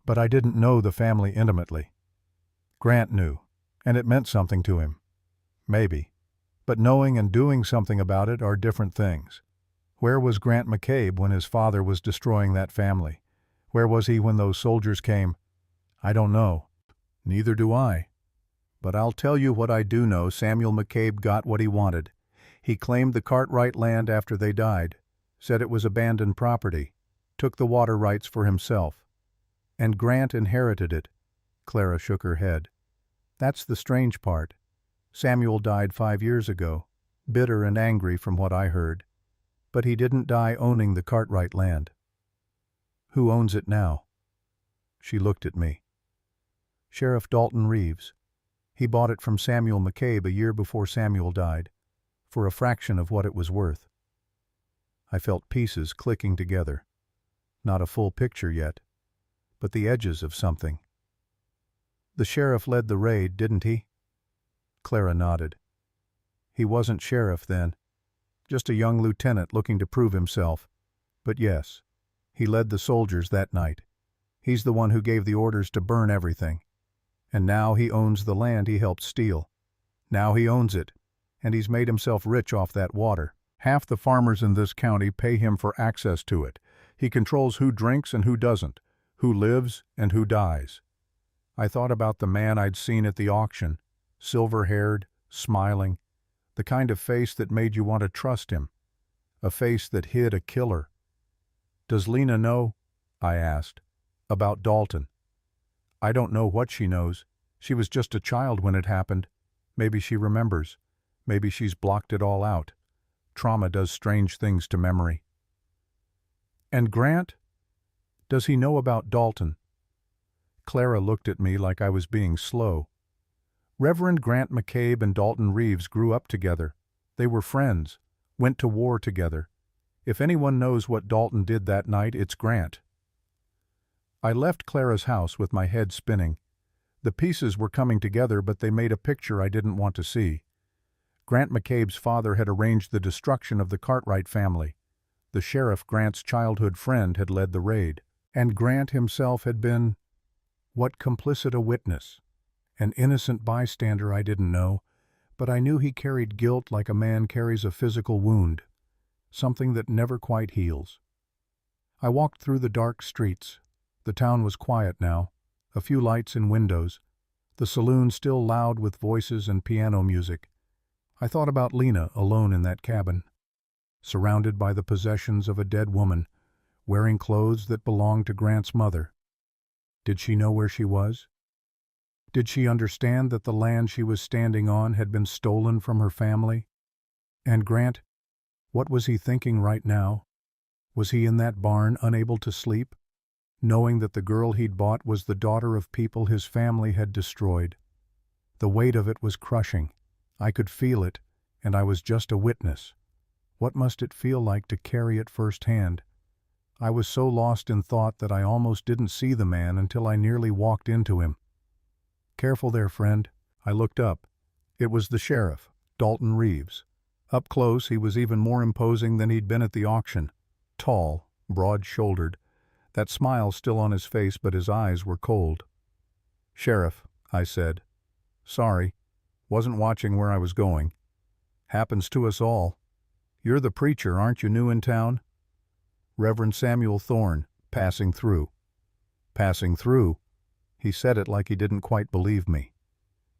but I didn't know the family intimately. Grant knew, and it meant something to him. Maybe. But knowing and doing something about it are different things. Where was Grant McCabe when his father was destroying that family? Where was he when those soldiers came? I don't know. Neither do I. But I'll tell you what I do know. Samuel McCabe got what he wanted. He claimed the Cartwright land after they died, said it was abandoned property, took the water rights for himself. And Grant inherited it. Clara shook her head. That's the strange part. Samuel died 5 years ago, bitter and angry from what I heard. But he didn't die owning the Cartwright land. Who owns it now? She looked at me. Sheriff Dalton Reeves. He bought it from Samuel McCabe a year before Samuel died, for a fraction of what it was worth. I felt pieces clicking together. Not a full picture yet, but the edges of something. The sheriff led the raid, didn't he? Clara nodded. He wasn't sheriff then, just a young lieutenant looking to prove himself. But yes, he led the soldiers that night. He's the one who gave the orders to burn everything. And now he owns the land he helped steal. Now he owns it, and he's made himself rich off that water. Half the farmers in this county pay him for access to it. He controls who drinks and who doesn't, who lives and who dies. I thought about the man I'd seen at the auction, silver-haired, smiling, the kind of face that made you want to trust him, a face that hid a killer. Does Lena know? I asked. About Dalton. I don't know what she knows. She was just a child when it happened. Maybe she remembers. Maybe she's blocked it all out. Trauma does strange things to memory. And Grant? Does he know about Dalton? Clara looked at me like I was being slow. Reverend Grant McCabe and Dalton Reeves grew up together. They were friends, went to war together. If anyone knows what Dalton did that night, it's Grant. I left Clara's house with my head spinning. The pieces were coming together, but they made a picture I didn't want to see. Grant McCabe's father had arranged the destruction of the Cartwright family. The sheriff, Grant's childhood friend, had led the raid. And Grant himself had been, what, complicit a witness. An innocent bystander I didn't know, but I knew he carried guilt like a man carries a physical wound, something that never quite heals. I walked through the dark streets. The town was quiet now, a few lights in windows, the saloon still loud with voices and piano music. I thought about Lena alone in that cabin, surrounded by the possessions of a dead woman, wearing clothes that belonged to Grant's mother. Did she know where she was? Did she understand that the land she was standing on had been stolen from her family? And Grant, what was he thinking right now? Was he in that barn, unable to sleep, knowing that the girl he'd bought was the daughter of people his family had destroyed? The weight of it was crushing. I could feel it, and I was just a witness. What must it feel like to carry it firsthand? I was so lost in thought that I almost didn't see the man until I nearly walked into him. "Careful there, friend." I looked up. It was the sheriff, Dalton Reeves. Up close, he was even more imposing than he'd been at the auction. Tall, broad-shouldered, that smile still on his face, but his eyes were cold. "Sheriff," I said. "Sorry. Wasn't watching where I was going. Happens to us all. You're the preacher, aren't you, new in town?" "Reverend Samuel Thorne, passing through." "Passing through?" He said it like he didn't quite believe me.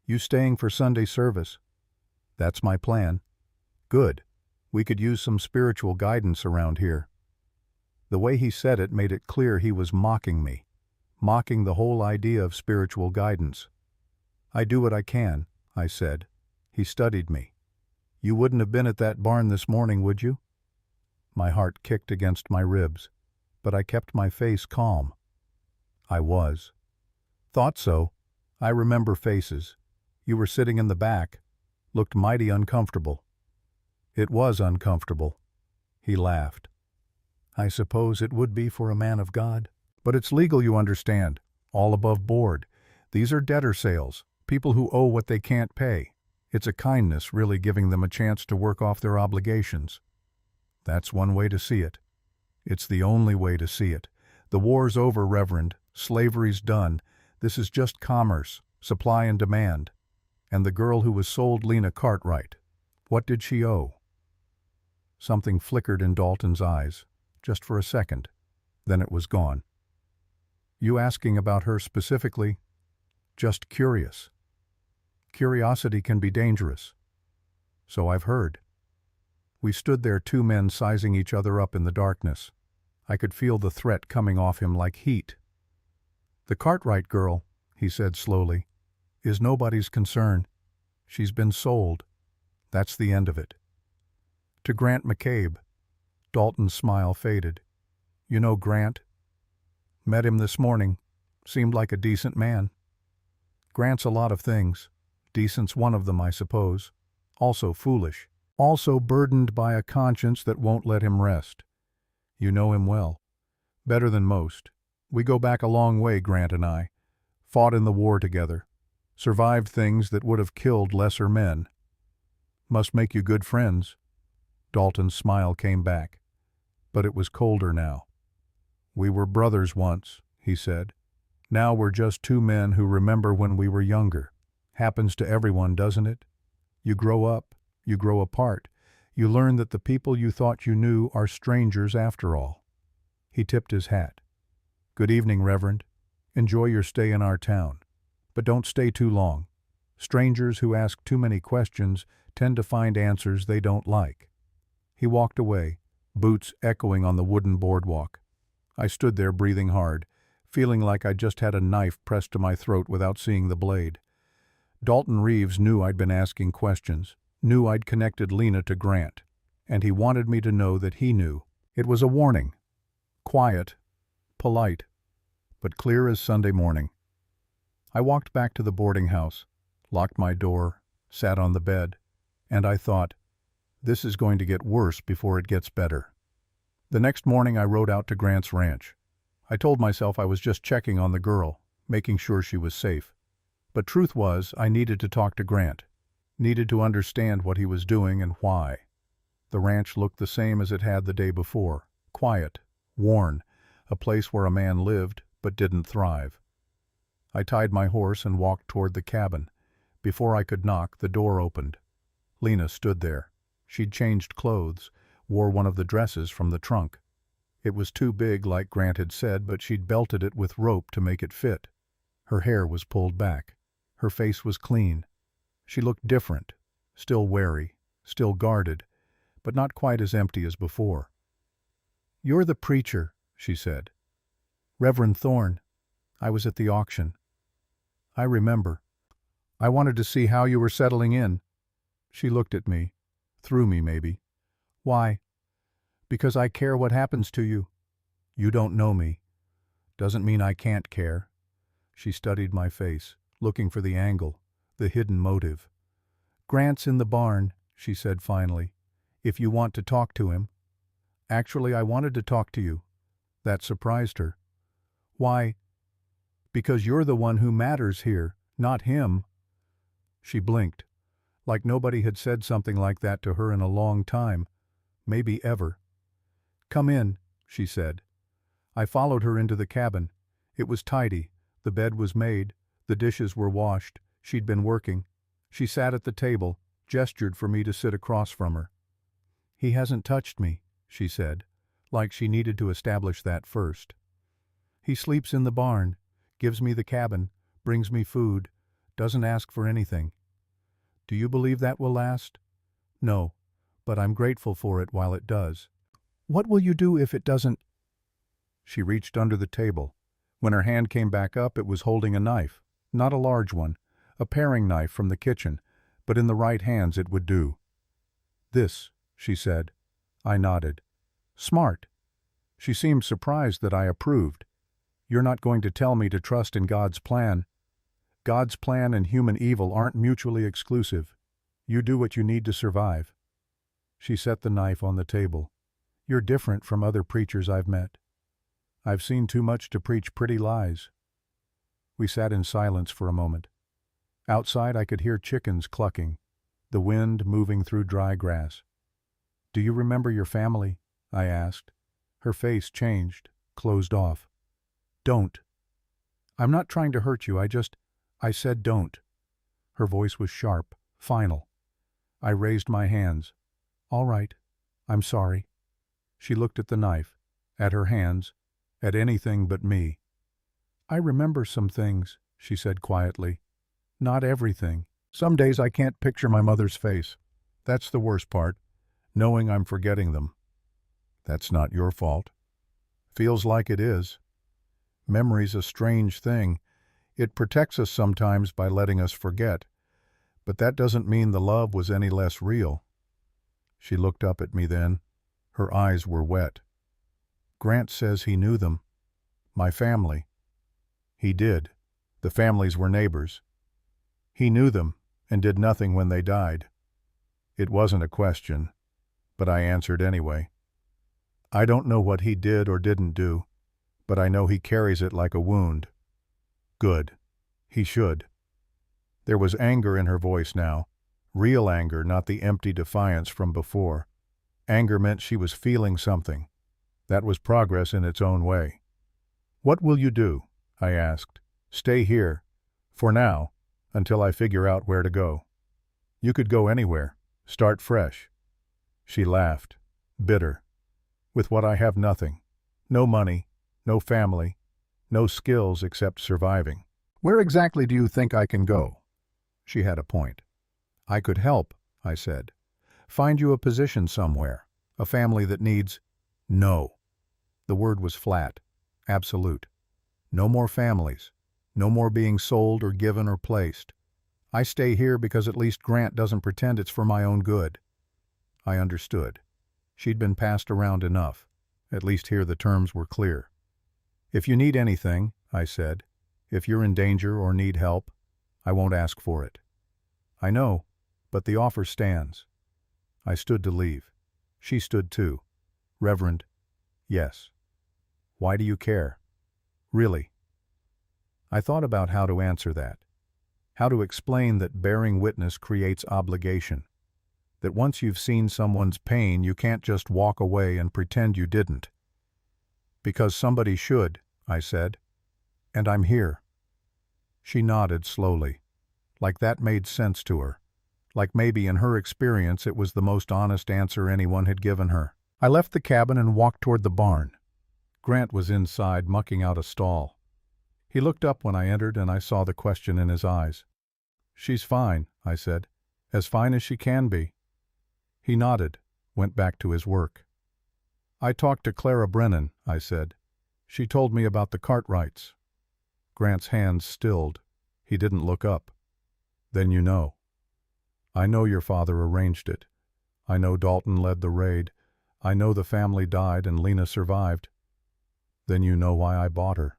"You staying for Sunday service?" "That's my plan." "Good. We could use some spiritual guidance around here." The way he said it made it clear he was mocking me, mocking the whole idea of spiritual guidance. "I do what I can," I said. He studied me. "You wouldn't have been at that barn this morning, would you?" My heart kicked against my ribs, but I kept my face calm. "I was." "Thought so. I remember faces. You were sitting in the back. Looked mighty uncomfortable." "It was uncomfortable." He laughed. "I suppose it would be for a man of God. But it's legal, you understand. All above board. These are debtor sales, people who owe what they can't pay. It's a kindness, really, giving them a chance to work off their obligations." "That's one way to see it." "It's the only way to see it. The war's over, Reverend. Slavery's done. This is just commerce, supply and demand. And the girl who was sold Lena Cartwright, what did she owe?" Something flickered in Dalton's eyes, just for a second. Then it was gone. "You asking about her specifically?" "Just curious." "Curiosity can be dangerous." "So I've heard." We stood there, two men sizing each other up in the darkness. I could feel the threat coming off him like heat. "The Cartwright girl," he said slowly, "is nobody's concern. She's been sold. That's the end of it." "To Grant McCabe." Dalton's smile faded. "You know Grant?" "Met him this morning. Seemed like a decent man." "Grant's a lot of things. Decent's one of them, I suppose. Also foolish. Also burdened by a conscience that won't let him rest." "You know him well." "Better than most. We go back a long way, Grant and I. Fought in the war together. Survived things that would have killed lesser men." "Must make you good friends." Dalton's smile came back, but it was colder now. "We were brothers once," he said. "Now we're just two men who remember when we were younger. Happens to everyone, doesn't it? You grow up, you grow apart. You learn that the people you thought you knew are strangers after all." He tipped his hat. "Good evening, Reverend. Enjoy your stay in our town. But don't stay too long. Strangers who ask too many questions tend to find answers they don't like." He walked away, boots echoing on the wooden boardwalk. I stood there breathing hard, feeling like I'd just had a knife pressed to my throat without seeing the blade. Dalton Reeves knew I'd been asking questions, knew I'd connected Lena to Grant, and he wanted me to know that he knew. It was a warning. Quiet, polite, but clear as Sunday morning. I walked back to the boarding house, locked my door, sat on the bed, and I thought, this is going to get worse before it gets better. The next morning I rode out to Grant's ranch. I told myself I was just checking on the girl, making sure she was safe. But truth was, I needed to talk to Grant, needed to understand what he was doing and why. The ranch looked the same as it had the day before, quiet, worn, a place where a man lived but didn't thrive. I tied my horse and walked toward the cabin. Before I could knock, the door opened. Lena stood there. She'd changed clothes, wore one of the dresses from the trunk. It was too big, like Grant had said, but she'd belted it with rope to make it fit. Her hair was pulled back. Her face was clean. She looked different, still wary, still guarded, but not quite as empty as before. "You're the preacher," she said. "Reverend Thorne. I was at the auction." "I remember. I wanted to see how you were settling in." She looked at me, through me maybe. "Why?" "Because I care what happens to you." "You don't know me. Doesn't mean I can't care." She studied my face, looking for the angle, the hidden motive. "Grant's in the barn," she said finally, "if you want to talk to him." "Actually, I wanted to talk to you." That surprised her. Why? Because you're the one who matters here, not him. She blinked, like nobody had said something like that to her in a long time, maybe ever. Come in, she said. I followed her into the cabin. It was tidy. The bed was made. The dishes were washed. She'd been working. She sat at the table, gestured for me to sit across from her. He hasn't touched me, she said, like she needed to establish that first. He sleeps in the barn, gives me the cabin, brings me food, doesn't ask for anything. Do you believe that will last? No, but I'm grateful for it while it does. What will you do if it doesn't? She reached under the table. When her hand came back up, it was holding a knife, not a large one, a paring knife from the kitchen, but in the right hands it would do. This, she said. I nodded. Smart. She seemed surprised that I approved. You're not going to tell me to trust in God's plan. God's plan and human evil aren't mutually exclusive. You do what you need to survive. She set the knife on the table. You're different from other preachers I've met. I've seen too much to preach pretty lies. We sat in silence for a moment. Outside I could hear chickens clucking, the wind moving through dry grass. Do you remember your family? I asked. Her face changed, closed off. Don't. I'm not trying to hurt you, I said don't. Her voice was sharp, final. I raised my hands. All right, I'm sorry. She looked at the knife, at her hands, at anything but me. I remember some things, she said quietly. Not everything. Some days I can't picture my mother's face. That's the worst part, knowing I'm forgetting them. That's not your fault. Feels like it is. Memory's a strange thing. It protects us sometimes by letting us forget, but that doesn't mean the love was any less real. She looked up at me then. Her eyes were wet. Grant says he knew them. My family. He did. The families were neighbors. He knew them and did nothing when they died. It wasn't a question, but I answered anyway. I don't know what he did or didn't do, but I know he carries it like a wound. Good. He should. There was anger in her voice now. Real anger, not the empty defiance from before. Anger meant she was feeling something. That was progress in its own way. What will you do? I asked. Stay here. For now, until I figure out where to go. You could go anywhere. Start fresh. She laughed. Bitter. With what I have nothing. No money. No family. No skills except surviving. Where exactly do you think I can go? She had a point. I could help, I said. Find you a position somewhere. A family that needs... No. The word was flat. Absolute. No more families. No more being sold or given or placed. I stay here because at least Grant doesn't pretend it's for my own good. I understood. She'd been passed around enough. At least here the terms were clear. If you need anything, I said, if you're in danger or need help, I won't ask for it. I know, but the offer stands. I stood to leave. She stood too. Reverend, yes. Why do you care? Really? I thought about how to answer that. How to explain that bearing witness creates obligation. That once you've seen someone's pain, you can't just walk away and pretend you didn't. Because somebody should, I said. And I'm here. She nodded slowly, like that made sense to her. Like maybe in her experience it was the most honest answer anyone had given her. I left the cabin and walked toward the barn. Grant was inside mucking out a stall. He looked up when I entered and I saw the question in his eyes. She's fine, I said. As fine as she can be. He nodded, went back to his work. I talked to Clara Brennan, I said. She told me about the Cartwrights. Grant's hands stilled. He didn't look up. Then you know. I know your father arranged it. I know Dalton led the raid. I know the family died and Lena survived. Then you know why I bought her.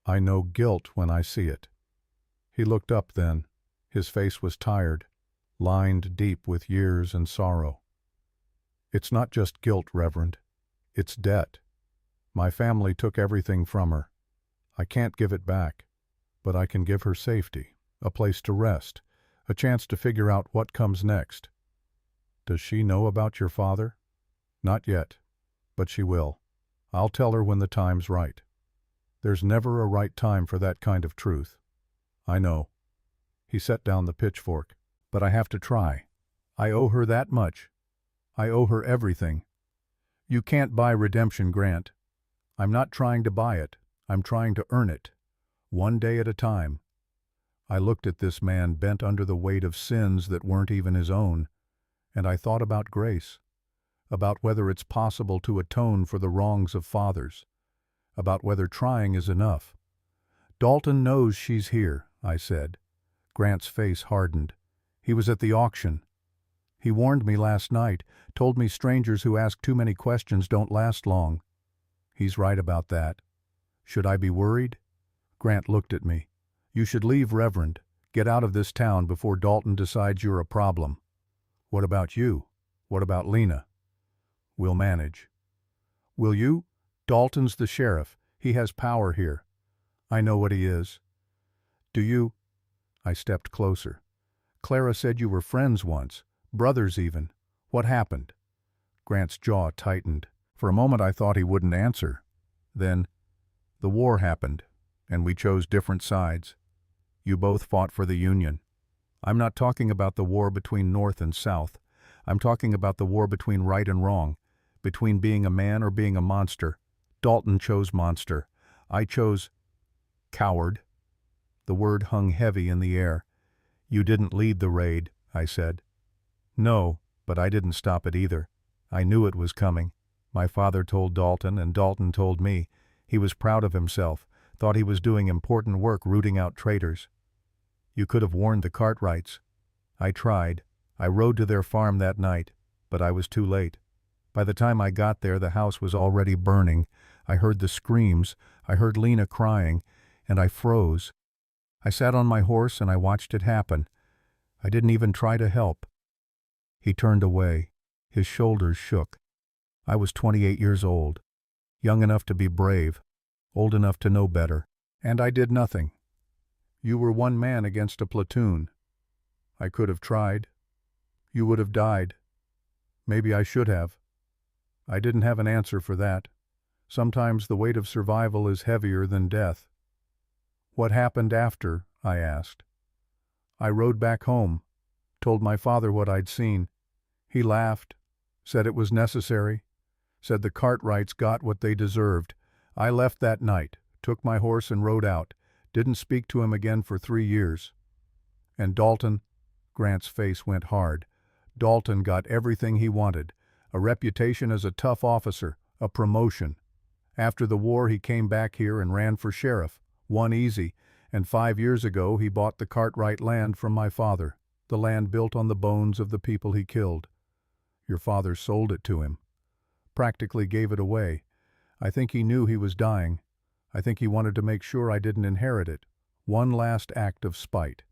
I know guilt when I see it. He looked up then. His face was tired, lined deep with years and sorrow. It's not just guilt, Reverend. It's debt. My family took everything from her. I can't give it back, but I can give her safety, a place to rest, a chance to figure out what comes next. Does she know about your father? Not yet, but she will. I'll tell her when the time's right. There's never a right time for that kind of truth. I know. He set down the pitchfork. But I have to try. I owe her that much. I owe her everything. You can't buy redemption, Grant. I'm not trying to buy it. I'm trying to earn it. One day at a time. I looked at this man bent under the weight of sins that weren't even his own, and I thought about grace, about whether it's possible to atone for the wrongs of fathers, about whether trying is enough. Dalton knows she's here, I said. Grant's face hardened. He was at the auction. He warned me last night, told me strangers who ask too many questions don't last long. He's right about that. Should I be worried? Grant looked at me. You should leave, Reverend. Get out of this town before Dalton decides you're a problem. What about you? What about Lena? We'll manage. Will you? Dalton's the sheriff. He has power here. I know what he is. Do you? I stepped closer. Clara said you were friends once, brothers even. What happened? Grant's jaw tightened. For a moment I thought he wouldn't answer. Then, the war happened, and we chose different sides. You both fought for the Union. I'm not talking about the war between North and South. I'm talking about the war between right and wrong, between being a man or being a monster. Dalton chose monster. I chose coward. The word hung heavy in the air. You didn't lead the raid, I said. No, but I didn't stop it either. I knew it was coming. My father told Dalton, and Dalton told me. He was proud of himself, thought he was doing important work rooting out traitors. You could have warned the Cartwrights. I tried. I rode to their farm that night, but I was too late. By the time I got there, the house was already burning. I heard the screams, I heard Lena crying, and I froze. I sat on my horse and I watched it happen. I didn't even try to help. He turned away. His shoulders shook. I was 28 years old, young enough to be brave, old enough to know better, and I did nothing. You were one man against a platoon. I could have tried. You would have died. Maybe I should have. I didn't have an answer for that. Sometimes the weight of survival is heavier than death. What happened after? I asked. I rode back home, told my father what I'd seen. He laughed, said it was necessary, said the Cartwrights got what they deserved. I left that night, took my horse and rode out, didn't speak to him again for 3 years. And Dalton, Grant's face went hard. Dalton got everything he wanted, a reputation as a tough officer, a promotion. After the war he came back here and ran for sheriff, won easy, and 5 years ago he bought the Cartwright land from my father, the land built on the bones of the people he killed. Your father sold it to him, practically gave it away. I think he knew he was dying. I think he wanted to make sure I didn't inherit it. One last act of spite.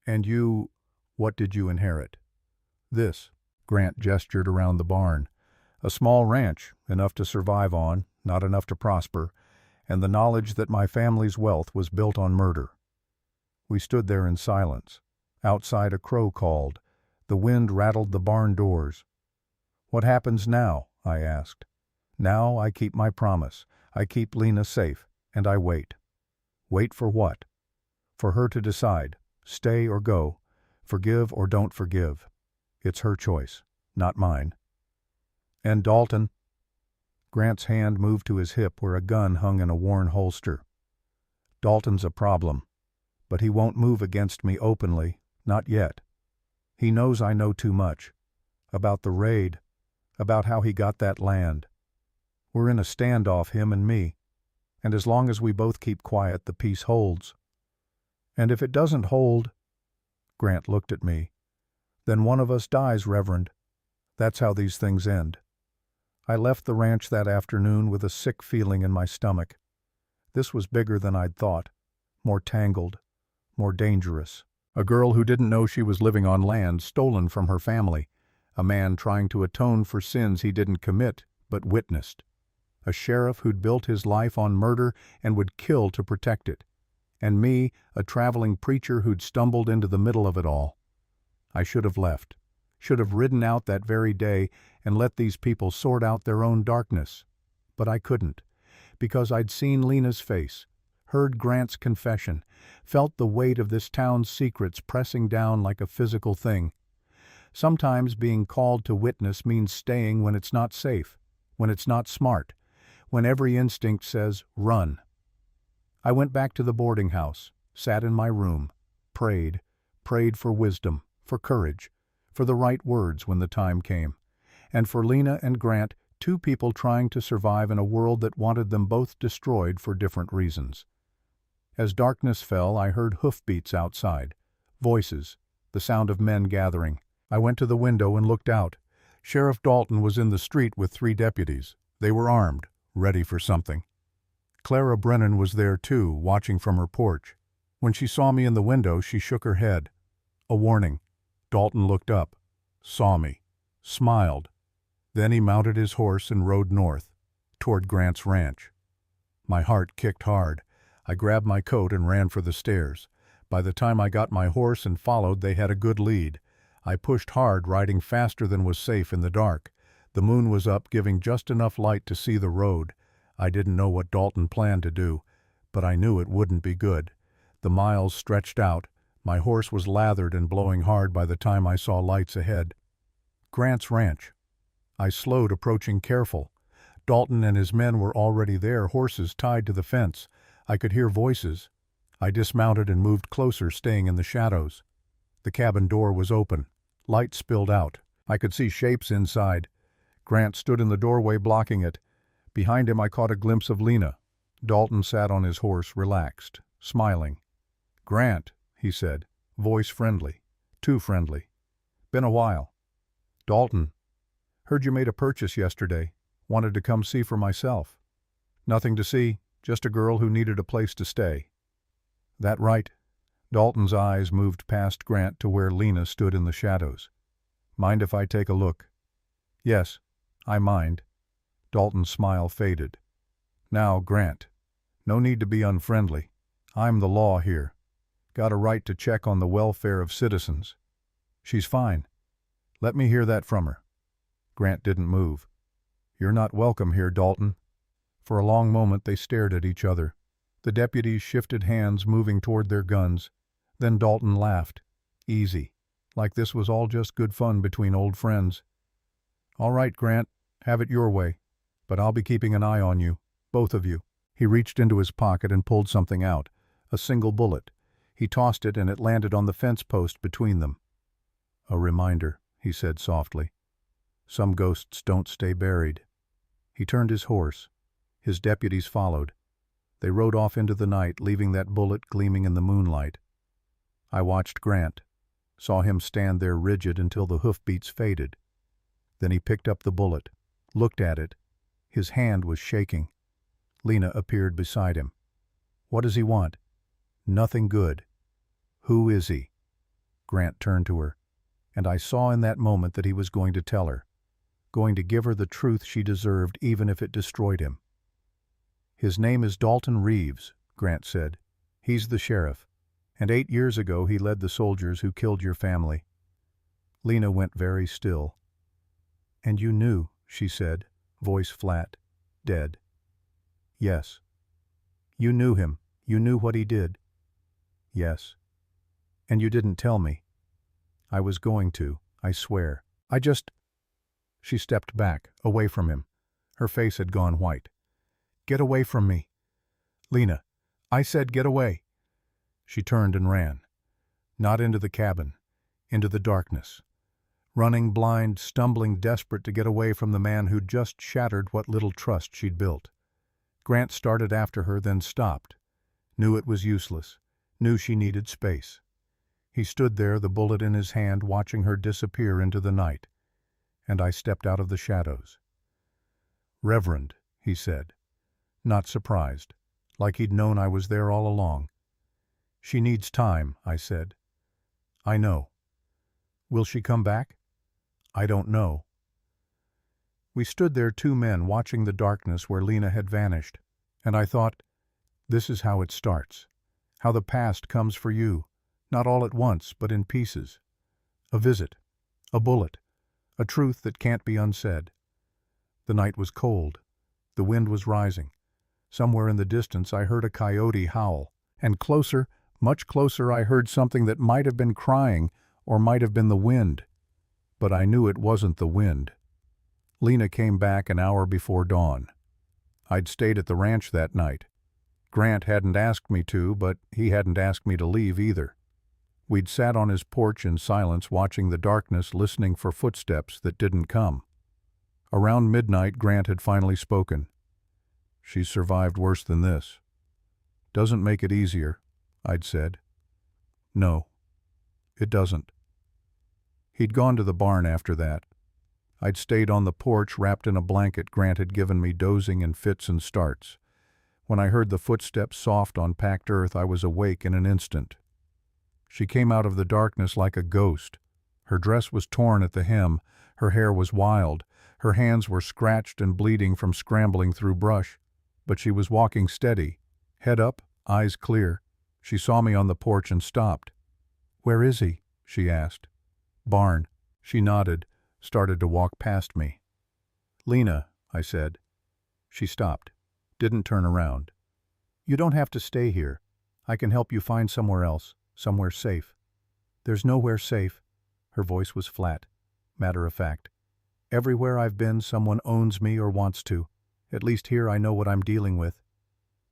And you, what did you inherit? This, Grant gestured around the barn. A small ranch, enough to survive on, not enough to prosper, and the knowledge that my family's wealth was built on murder. We stood there in silence. Outside a crow called. The wind rattled the barn doors. What happens now? I asked. Now I keep my promise. I keep Lena safe, and I wait. Wait for what? For her to decide, stay or go, forgive or don't forgive. It's her choice, not mine. And Dalton? Grant's hand moved to his hip where a gun hung in a worn holster. Dalton's a problem, but he won't move against me openly, not yet. He knows I know too much. About the raid, about how he got that land. We're in a standoff, him and me, and as long as we both keep quiet, the peace holds. And if it doesn't hold, Grant looked at me, then one of us dies, Reverend. That's how these things end. I left the ranch that afternoon with a sick feeling in my stomach. This was bigger than I'd thought, more tangled, more dangerous. A girl who didn't know she was living on land stolen from her family, a man trying to atone for sins he didn't commit but witnessed. A sheriff who'd built his life on murder and would kill to protect it. And me, a traveling preacher who'd stumbled into the middle of it all. I should have left. Should have ridden out that very day and let these people sort out their own darkness. But I couldn't, because I'd seen Lena's face, heard Grant's confession, felt the weight of this town's secrets pressing down like a physical thing. Sometimes being called to witness means staying when it's not safe, when it's not smart, when every instinct says, run. I went back to the boarding house, sat in my room, prayed for wisdom, for courage, for the right words when the time came, and for Lena and Grant, two people trying to survive in a world that wanted them both destroyed for different reasons. As darkness fell, I heard hoofbeats outside, voices, the sound of men gathering. I went to the window and looked out. Sheriff Dalton was in the street with 3 deputies. They were armed, ready for something. Clara Brennan was there too, watching from her porch. When she saw me in the window, she shook her head. A warning. Dalton looked up, saw me, smiled. Then he mounted his horse and rode north, toward Grant's ranch. My heart kicked hard. I grabbed my coat and ran for the stairs. By the time I got my horse and followed, they had a good lead. I pushed hard, riding faster than was safe in the dark. The moon was up, giving just enough light to see the road. I didn't know what Dalton planned to do, but I knew it wouldn't be good. The miles stretched out. My horse was lathered and blowing hard by the time I saw lights ahead. Grant's ranch. I slowed, approaching careful. Dalton and his men were already there, horses tied to the fence. I could hear voices. I dismounted and moved closer, staying in the shadows. The cabin door was open. Light spilled out. I could see shapes inside. Grant stood in the doorway, blocking it. Behind him I caught a glimpse of Lena. Dalton sat on his horse, relaxed, smiling. "Grant," he said, voice friendly, too friendly. "Been a while." "Dalton, heard you made a purchase yesterday. Wanted to come see for myself." "Nothing to see, just a girl who needed a place to stay." "That right?" Dalton's eyes moved past Grant to where Lena stood in the shadows. "Mind if I take a look?" "Yes, I mind." Dalton's smile faded. "Now, Grant, no need to be unfriendly. I'm the law here. Got a right to check on the welfare of citizens." "She's fine." "Let me hear that from her." Grant didn't move. "You're not welcome here, Dalton." For a long moment they stared at each other. The deputies shifted hands, moving toward their guns. Then Dalton laughed. Easy. Like this was all just good fun between old friends. "All right, Grant, have it your way. But I'll be keeping an eye on you, both of you." He reached into his pocket and pulled something out. A single bullet. He tossed it and it landed on the fence post between them. "A reminder," he said softly. "Some ghosts don't stay buried." He turned his horse. His deputies followed. They rode off into the night, leaving that bullet gleaming in the moonlight. I watched Grant, saw him stand there rigid until the hoofbeats faded. Then he picked up the bullet, looked at it. His hand was shaking. Lena appeared beside him. "What does he want?" "Nothing good." "Who is he?" Grant turned to her, and I saw in that moment that he was going to tell her, going to give her the truth she deserved even if it destroyed him. "His name is Dalton Reeves," Grant said. "He's the sheriff, and 8 years ago he led the soldiers who killed your family." Lena went very still. "And you knew," she said, voice flat, dead. "Yes." "You knew him. You knew what he did." "Yes." "And you didn't tell me." "I was going to, I swear. I just—" She stepped back, away from him. Her face had gone white. "Get away from me." "Lena, I said get away." She turned and ran. Not into the cabin, into the darkness. Running blind, stumbling, desperate to get away from the man who'd just shattered what little trust she'd built. Grant started after her, then stopped. Knew it was useless. Knew she needed space. He stood there, the bullet in his hand, watching her disappear into the night. And I stepped out of the shadows. "Reverend," he said. Not surprised, like he'd known I was there all along. "She needs time," I said. "I know." "Will she come back?" "I don't know." We stood there, two men, watching the darkness where Lena had vanished. And I thought, this is how it starts. How the past comes for you, not all at once, but in pieces. A visit, a bullet, a truth that can't be unsaid. The night was cold. The wind was rising. Somewhere in the distance I heard a coyote howl, and closer, much closer, I heard something that might have been crying or might have been the wind. But I knew it wasn't the wind. Lena came back an hour before dawn. I'd stayed at the ranch that night. Grant hadn't asked me to, but he hadn't asked me to leave either. We'd sat on his porch in silence, watching the darkness, listening for footsteps that didn't come. Around midnight, Grant had finally spoken. "She's survived worse than this." "Doesn't make it easier," I'd said. "No, it doesn't." He'd gone to the barn after that. I'd stayed on the porch, wrapped in a blanket Grant had given me, dozing in fits and starts. When I heard the footsteps soft on packed earth, I was awake in an instant. She came out of the darkness like a ghost. Her dress was torn at the hem, her hair was wild, her hands were scratched and bleeding from scrambling through brush. But she was walking steady, head up, eyes clear. She saw me on the porch and stopped. "Where is he?" she asked. "Barn." She nodded, started to walk past me. "Lena," I said. She stopped, didn't turn around. "You don't have to stay here. I can help you find somewhere else, somewhere safe." "There's nowhere safe." Her voice was flat, matter of fact. "Everywhere I've been, someone owns me or wants to. At least here I know what I'm dealing with."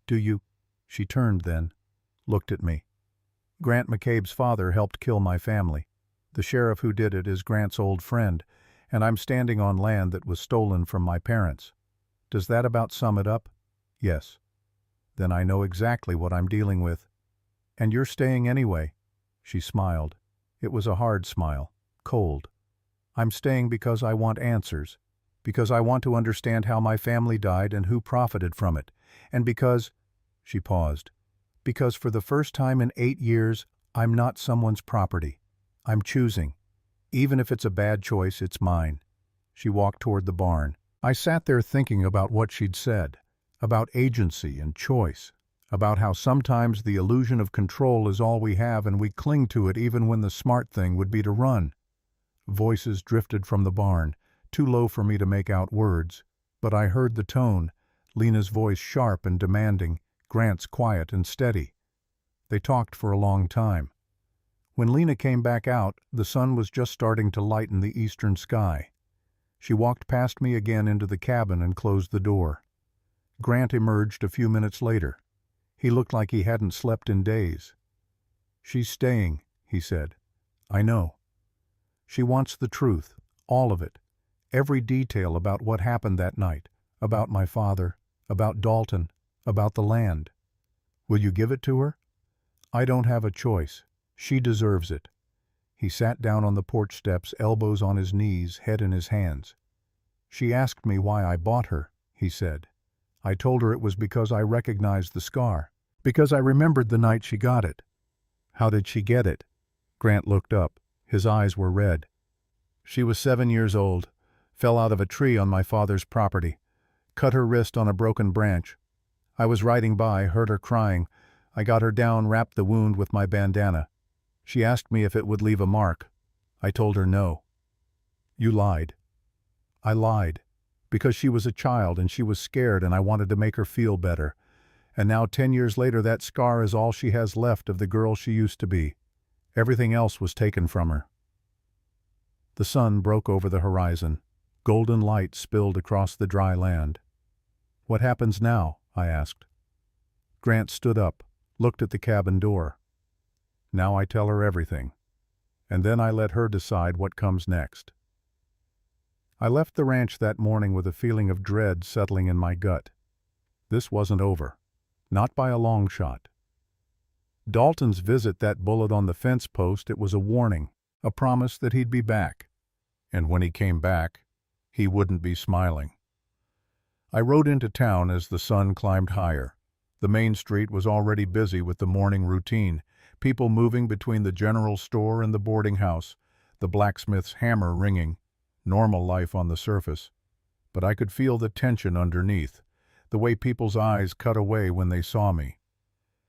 "Do you?" She turned then, looked at me. "Grant McCabe's father helped kill my family. The sheriff who did it is Grant's old friend, and I'm standing on land that was stolen from my parents. Does that about sum it up?" "Yes." "Then I know exactly what I'm dealing with." "And you're staying anyway?" She smiled. It was a hard smile, cold. "I'm staying because I want answers. Because I want to understand how my family died and who profited from it. And because—" She paused. "Because for the first time in 8 years, I'm not someone's property. I'm choosing. Even if it's a bad choice, it's mine." She walked toward the barn. I sat there thinking about what she'd said, about agency and choice, about how sometimes the illusion of control is all we have and we cling to it even when the smart thing would be to run. Voices drifted from the barn, too low for me to make out words, but I heard the tone, Lena's voice sharp and demanding, Grant's quiet and steady. They talked for a long time. When Lena came back out, the sun was just starting to lighten the eastern sky. She walked past me again into the cabin and closed the door. Grant emerged a few minutes later. He looked like he hadn't slept in days. "She's staying," he said. "I know. She wants the truth, all of it. Every detail about what happened that night, about my father, about Dalton, about the land. Will you give it to her?" "I don't have a choice. She deserves it." He sat down on the porch steps, elbows on his knees, head in his hands. "She asked me why I bought her," he said. "I told her it was because I recognized the scar, because I remembered the night she got it." "How did she get it?" Grant looked up. His eyes were red. "She was 7 years old. Fell out of a tree on my father's property. Cut her wrist on a broken branch. I was riding by, heard her crying. I got her down, wrapped the wound with my bandana. She asked me if it would leave a mark. I told her no." "You lied." "I lied. Because she was a child and she was scared and I wanted to make her feel better. And now 10 years later that scar is all she has left of the girl she used to be. Everything else was taken from her." The sun broke over the horizon. Golden light spilled across the dry land. "What happens now?" I asked. Grant stood up, looked at the cabin door. "Now I tell her everything. And then I let her decide what comes next." I left the ranch that morning with a feeling of dread settling in my gut. This wasn't over. Not by a long shot. Dalton's visit, that bullet on the fence post, it was a warning, a promise that he'd be back. And when he came back, he wouldn't be smiling. I rode into town as the sun climbed higher. The main street was already busy with the morning routine, people moving between the general store and the boarding house, the blacksmith's hammer ringing, normal life on the surface. but I could feel the tension underneath, the way people's eyes cut away when they saw me,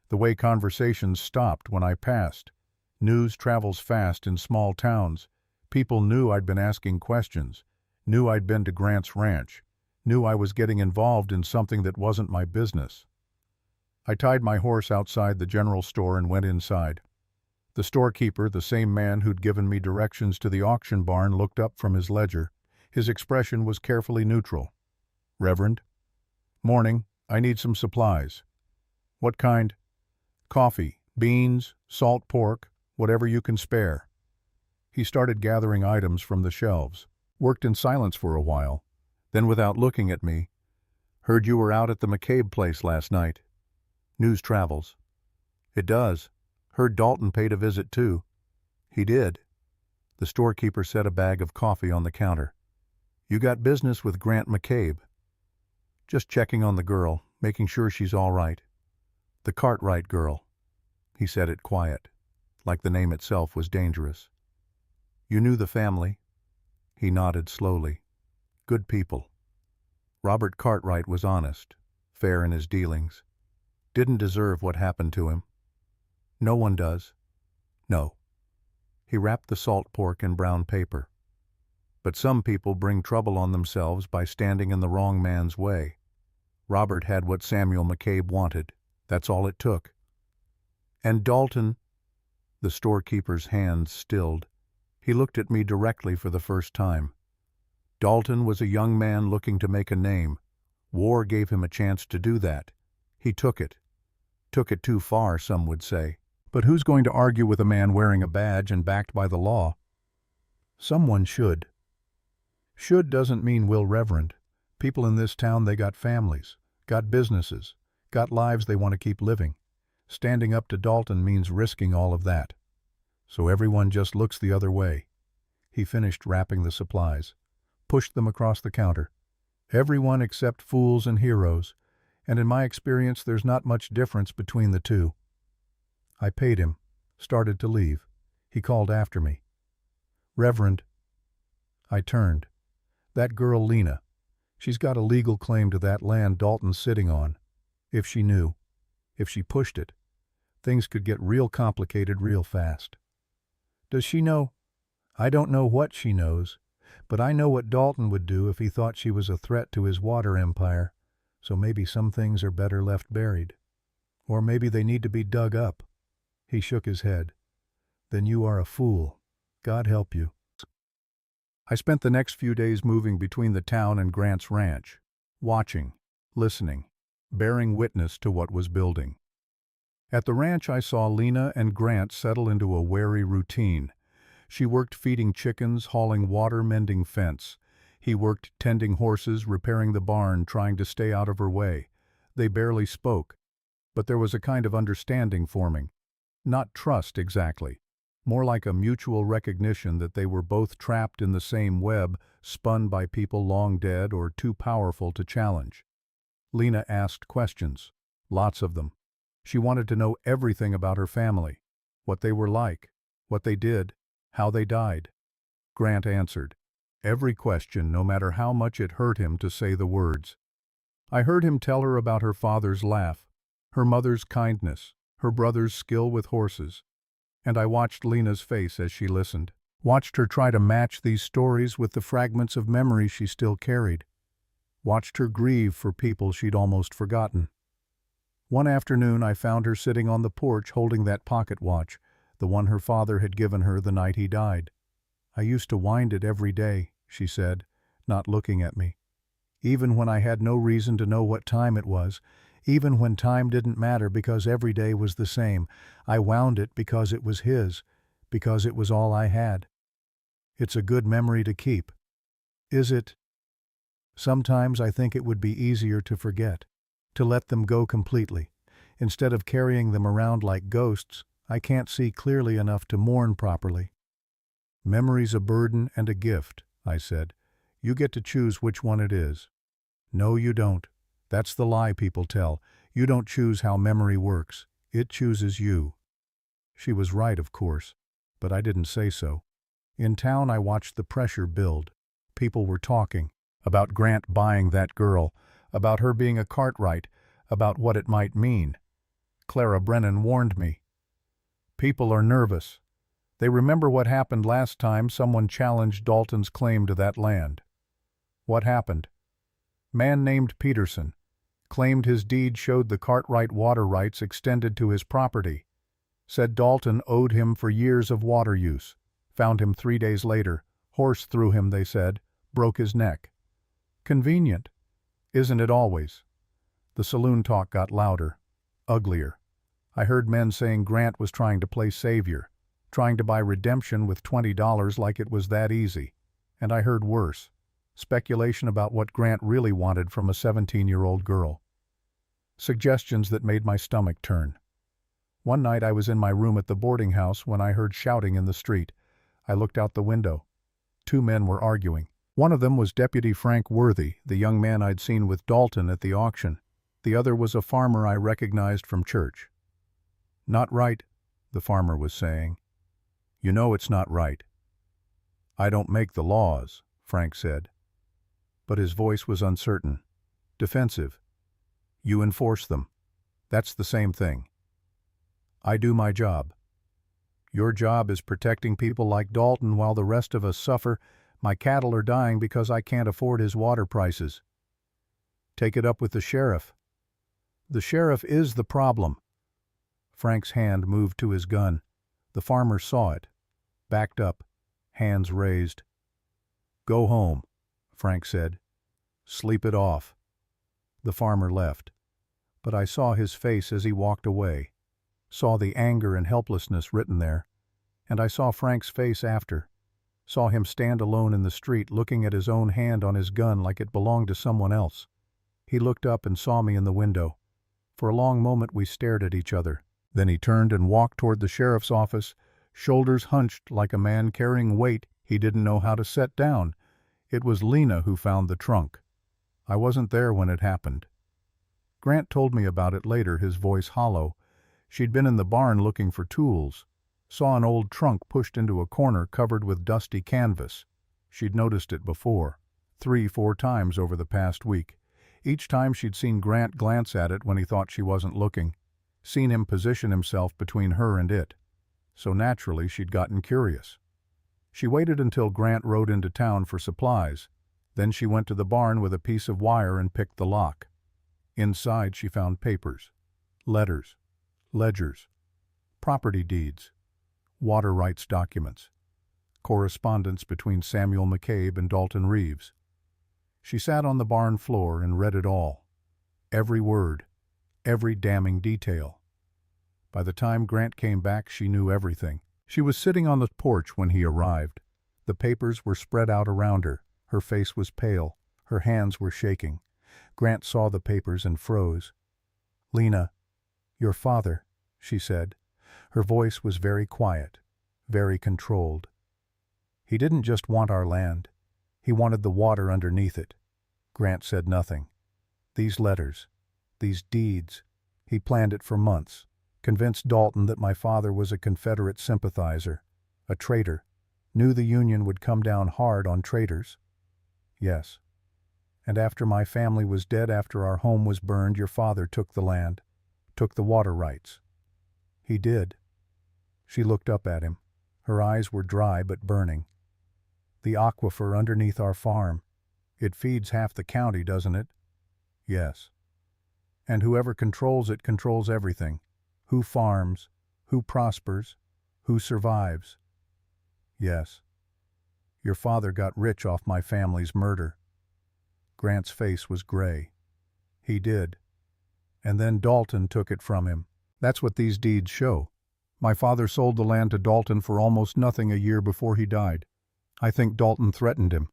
the way conversations stopped when I passed. News travels fast in small towns. People knew I'd been asking questions, knew I'd been to Grant's ranch, knew I was getting involved in something that wasn't my business. I tied my horse outside the general store and went inside. The storekeeper, the same man who'd given me directions to the auction barn, looked up from his ledger. His expression was carefully neutral. "Reverend?" "Morning. I need some supplies." "What kind?" "Coffee, beans, salt pork, whatever you can spare." He started gathering items from the shelves, worked in silence for a while, then without looking at me, "Heard you were out at the McCabe place last night." "News travels." "It does. Heard Dalton paid a visit too." "He did." The storekeeper set a bag of coffee on the counter. "You got business with Grant McCabe?" "Just checking on the girl, making sure she's all right." "The Cartwright girl." He said it quiet, like the name itself was dangerous. "You knew the family?" He nodded slowly. "Good people. Robert Cartwright was honest, fair in his dealings. Didn't deserve what happened to him." "No one does." "No." He wrapped the salt pork in brown paper. "But some people bring trouble on themselves by standing in the wrong man's way. Robert had what Samuel McCabe wanted. That's all it took." "And Dalton—" The storekeeper's hands stilled. He looked at me directly for the first time. "Dalton was a young man looking to make a name. War gave him a chance to do that. He took it. Took it too far, some would say. But who's going to argue with a man wearing a badge and backed by the law? Someone should. Should doesn't mean will, Reverend. People in this town, they got families, got businesses, got lives they want to keep living. Standing up to Dalton means risking all of that. So everyone just looks the other way." He finished wrapping the supplies, pushed them across the counter. "Everyone except fools and heroes, and in my experience there's not much difference between the two." I paid him, started to leave. He called after me. "Reverend." I turned. "That girl Lena. She's got a legal claim to that land Dalton's sitting on. If she knew, if she pushed it, things could get real complicated real fast." "Does she know?" "I don't know what she knows, but I know what Dalton would do if he thought she was a threat to his water empire, so maybe some things are better left buried. Or maybe they need to be dug up." He shook his head. "Then you are a fool. God help you." I spent the next few days moving between the town and Grant's ranch, watching, listening, bearing witness to what was building. At the ranch I saw Lena and Grant settle into a wary routine. She worked feeding chickens, hauling water, mending fence. He worked tending horses, repairing the barn, trying to stay out of her way. They barely spoke, but there was a kind of understanding forming. Not trust exactly, more like a mutual recognition that they were both trapped in the same web, spun by people long dead or too powerful to challenge. Lena asked questions, lots of them. She wanted to know everything about her family, what they were like, what they did, how they died. Grant answered every question, no matter how much it hurt him to say the words. I heard him tell her about her father's laugh, her mother's kindness, her brother's skill with horses. And I watched Lena's face as she listened, watched her try to match these stories with the fragments of memory she still carried, watched her grieve for people she'd almost forgotten. One afternoon I found her sitting on the porch holding that pocket watch, the one her father had given her the night he died. "I used to wind it every day," she said, not looking at me. "Even when I had no reason to know what time it was, even when time didn't matter because every day was the same, I wound it because it was his, because it was all I had. It's a good memory to keep." "Is it?" "Sometimes I think it would be easier to forget, to let them go completely. Instead of carrying them around like ghosts, I can't see clearly enough to mourn properly." "Memory's a burden and a gift," I said. "You get to choose which one it is." "No, you don't. That's the lie people tell. You don't choose how memory works. It chooses you." She was right, of course, but I didn't say so. In town I watched the pressure build. People were talking, About Grant buying that girl, about her being a Cartwright, about what it might mean. Clara Brennan warned me. People are nervous. They remember what happened last time someone challenged Dalton's claim to that land. What happened? Man named Peterson claimed his deed showed the Cartwright water rights extended to his property. Said Dalton owed him for years of water use. Found him 3 days later. Horse through him, they said. Broke his neck. Convenient. Isn't it always? The saloon talk got louder, uglier. I heard men saying Grant was trying to play savior, trying to buy redemption with $20 like it was that easy. And I heard worse. Speculation about what Grant really wanted from a 17-year-old girl. Suggestions that made my stomach turn. One night I was in my room at the boarding house when I heard shouting in the street. I looked out the window. 2 men were arguing. One of them was Deputy Frank Worthy, the young man I'd seen with Dalton at the auction. The other was a farmer I recognized from church. "Not right," the farmer was saying. "You know it's not right." "I don't make the laws," Frank said. But his voice was uncertain, defensive. "You enforce them. That's the same thing." "I do my job." "Your job is protecting people like Dalton while the rest of us suffer. My cattle are dying because I can't afford his water prices." "Take it up with the sheriff." "The sheriff is the problem." Frank's hand moved to his gun. The farmer saw it, backed up, hands raised. "Go home," Frank said. "Sleep it off." The farmer left. But I saw his face as he walked away, saw the anger and helplessness written there, and I saw Frank's face after. Saw him stand alone in the street looking at his own hand on his gun like it belonged to someone else. He looked up and saw me in the window. For a long moment we stared at each other. Then he turned and walked toward the sheriff's office, shoulders hunched like a man carrying weight he didn't know how to set down. It was Lena who found the trunk. I wasn't there when it happened. Grant told me about it later, his voice hollow. She'd been in the barn looking for tools. Saw an old trunk pushed into a corner covered with dusty canvas. She'd noticed it before, 3-4 times over the past week. Each time she'd seen Grant glance at it when he thought she wasn't looking, seen him position himself between her and it. So naturally she'd gotten curious. She waited until Grant rode into town for supplies. Then she went to the barn with a piece of wire and picked the lock. Inside she found papers, letters, ledgers, property deeds, water rights documents, correspondence between Samuel McCabe and Dalton Reeves. She sat on the barn floor and read it all. Every word, every damning detail. By the time Grant came back, she knew everything. She was sitting on the porch when he arrived. The papers were spread out around her. Her face was pale. Her hands were shaking. Grant saw the papers and froze. "Lena, your father," she said. Her voice was very quiet, very controlled. "He didn't just want our land. He wanted the water underneath it." Grant said nothing. "These letters, these deeds, he planned it for months. Convinced Dalton that my father was a Confederate sympathizer, a traitor. Knew the Union would come down hard on traitors." "Yes. And after my family was dead, after our home was burned, your father took the land, took the water rights." "He did." She looked up at him. Her eyes were dry but burning. "The aquifer underneath our farm. It feeds half the county, doesn't it?" "Yes." "And whoever controls it controls everything. Who farms, who prospers, who survives." "Yes." "Your father got rich off my family's murder." Grant's face was gray. "He did. And then Dalton took it from him. That's what these deeds show. My father sold the land to Dalton for almost nothing a year before he died. I think Dalton threatened him.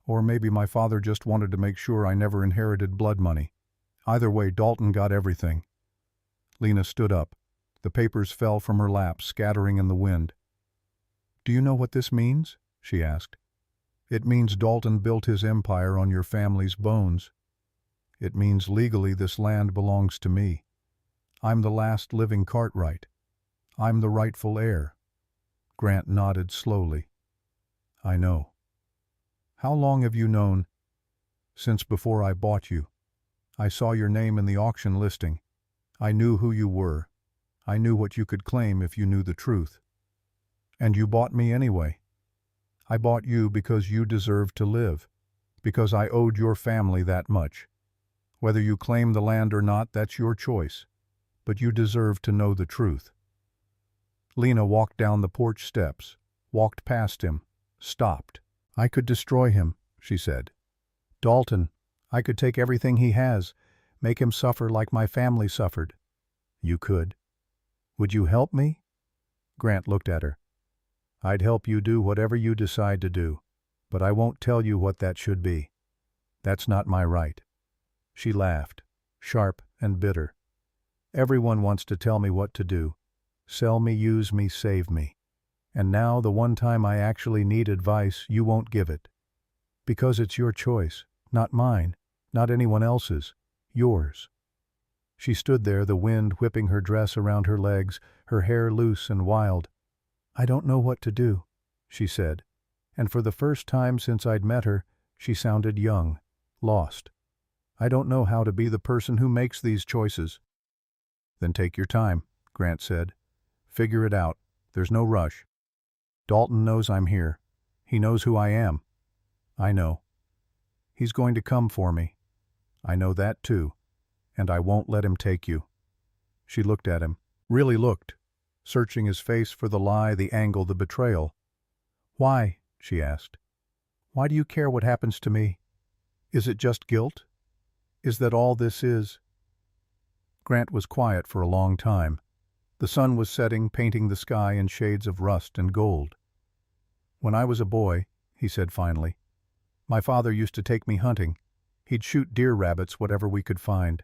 Or maybe my father just wanted to make sure I never inherited blood money. Either way, Dalton got everything." Lena stood up. The papers fell from her lap, scattering in the wind. "Do you know what this means?" she asked. "It means Dalton built his empire on your family's bones. It means legally this land belongs to me. I'm the last living Cartwright. I'm the rightful heir." Grant nodded slowly. "I know." "How long have you known?" Since before I bought you. I saw your name in the auction listing. I knew who you were. I knew what you could claim if you knew the truth. And you bought me anyway. I bought you because you deserved to live, because I owed your family that much. Whether you claim the land or not, that's your choice, but you deserve to know the truth. Lena walked down the porch steps, walked past him, stopped. I could destroy him, she said. Dalton, I could take everything he has, make him suffer like my family suffered. You could. Would you help me? Grant looked at her. I'd help you do whatever you decide to do, but I won't tell you what that should be. That's not my right. She laughed, sharp and bitter. Everyone wants to tell me what to do. Sell me, use me, save me. And now, the one time I actually need advice, you won't give it. Because it's your choice, not mine, not anyone else's, yours. She stood there, the wind whipping her dress around her legs, her hair loose and wild. I don't know what to do, she said, and for the first time since I'd met her, she sounded young, lost. I don't know how to be the person who makes these choices. Then take your time, Grant said. Figure it out. There's no rush. Dalton knows I'm here. He knows who I am. I know. He's going to come for me. I know that too, and I won't let him take you. She looked at him, really looked, searching his face for the lie, the angle, the betrayal. Why? She asked. Why do you care what happens to me? Is it just guilt? Is that all this is? Grant was quiet for a long time. The sun was setting, painting the sky in shades of rust and gold. When I was a boy, he said finally, my father used to take me hunting. He'd shoot deer, rabbits, whatever we could find.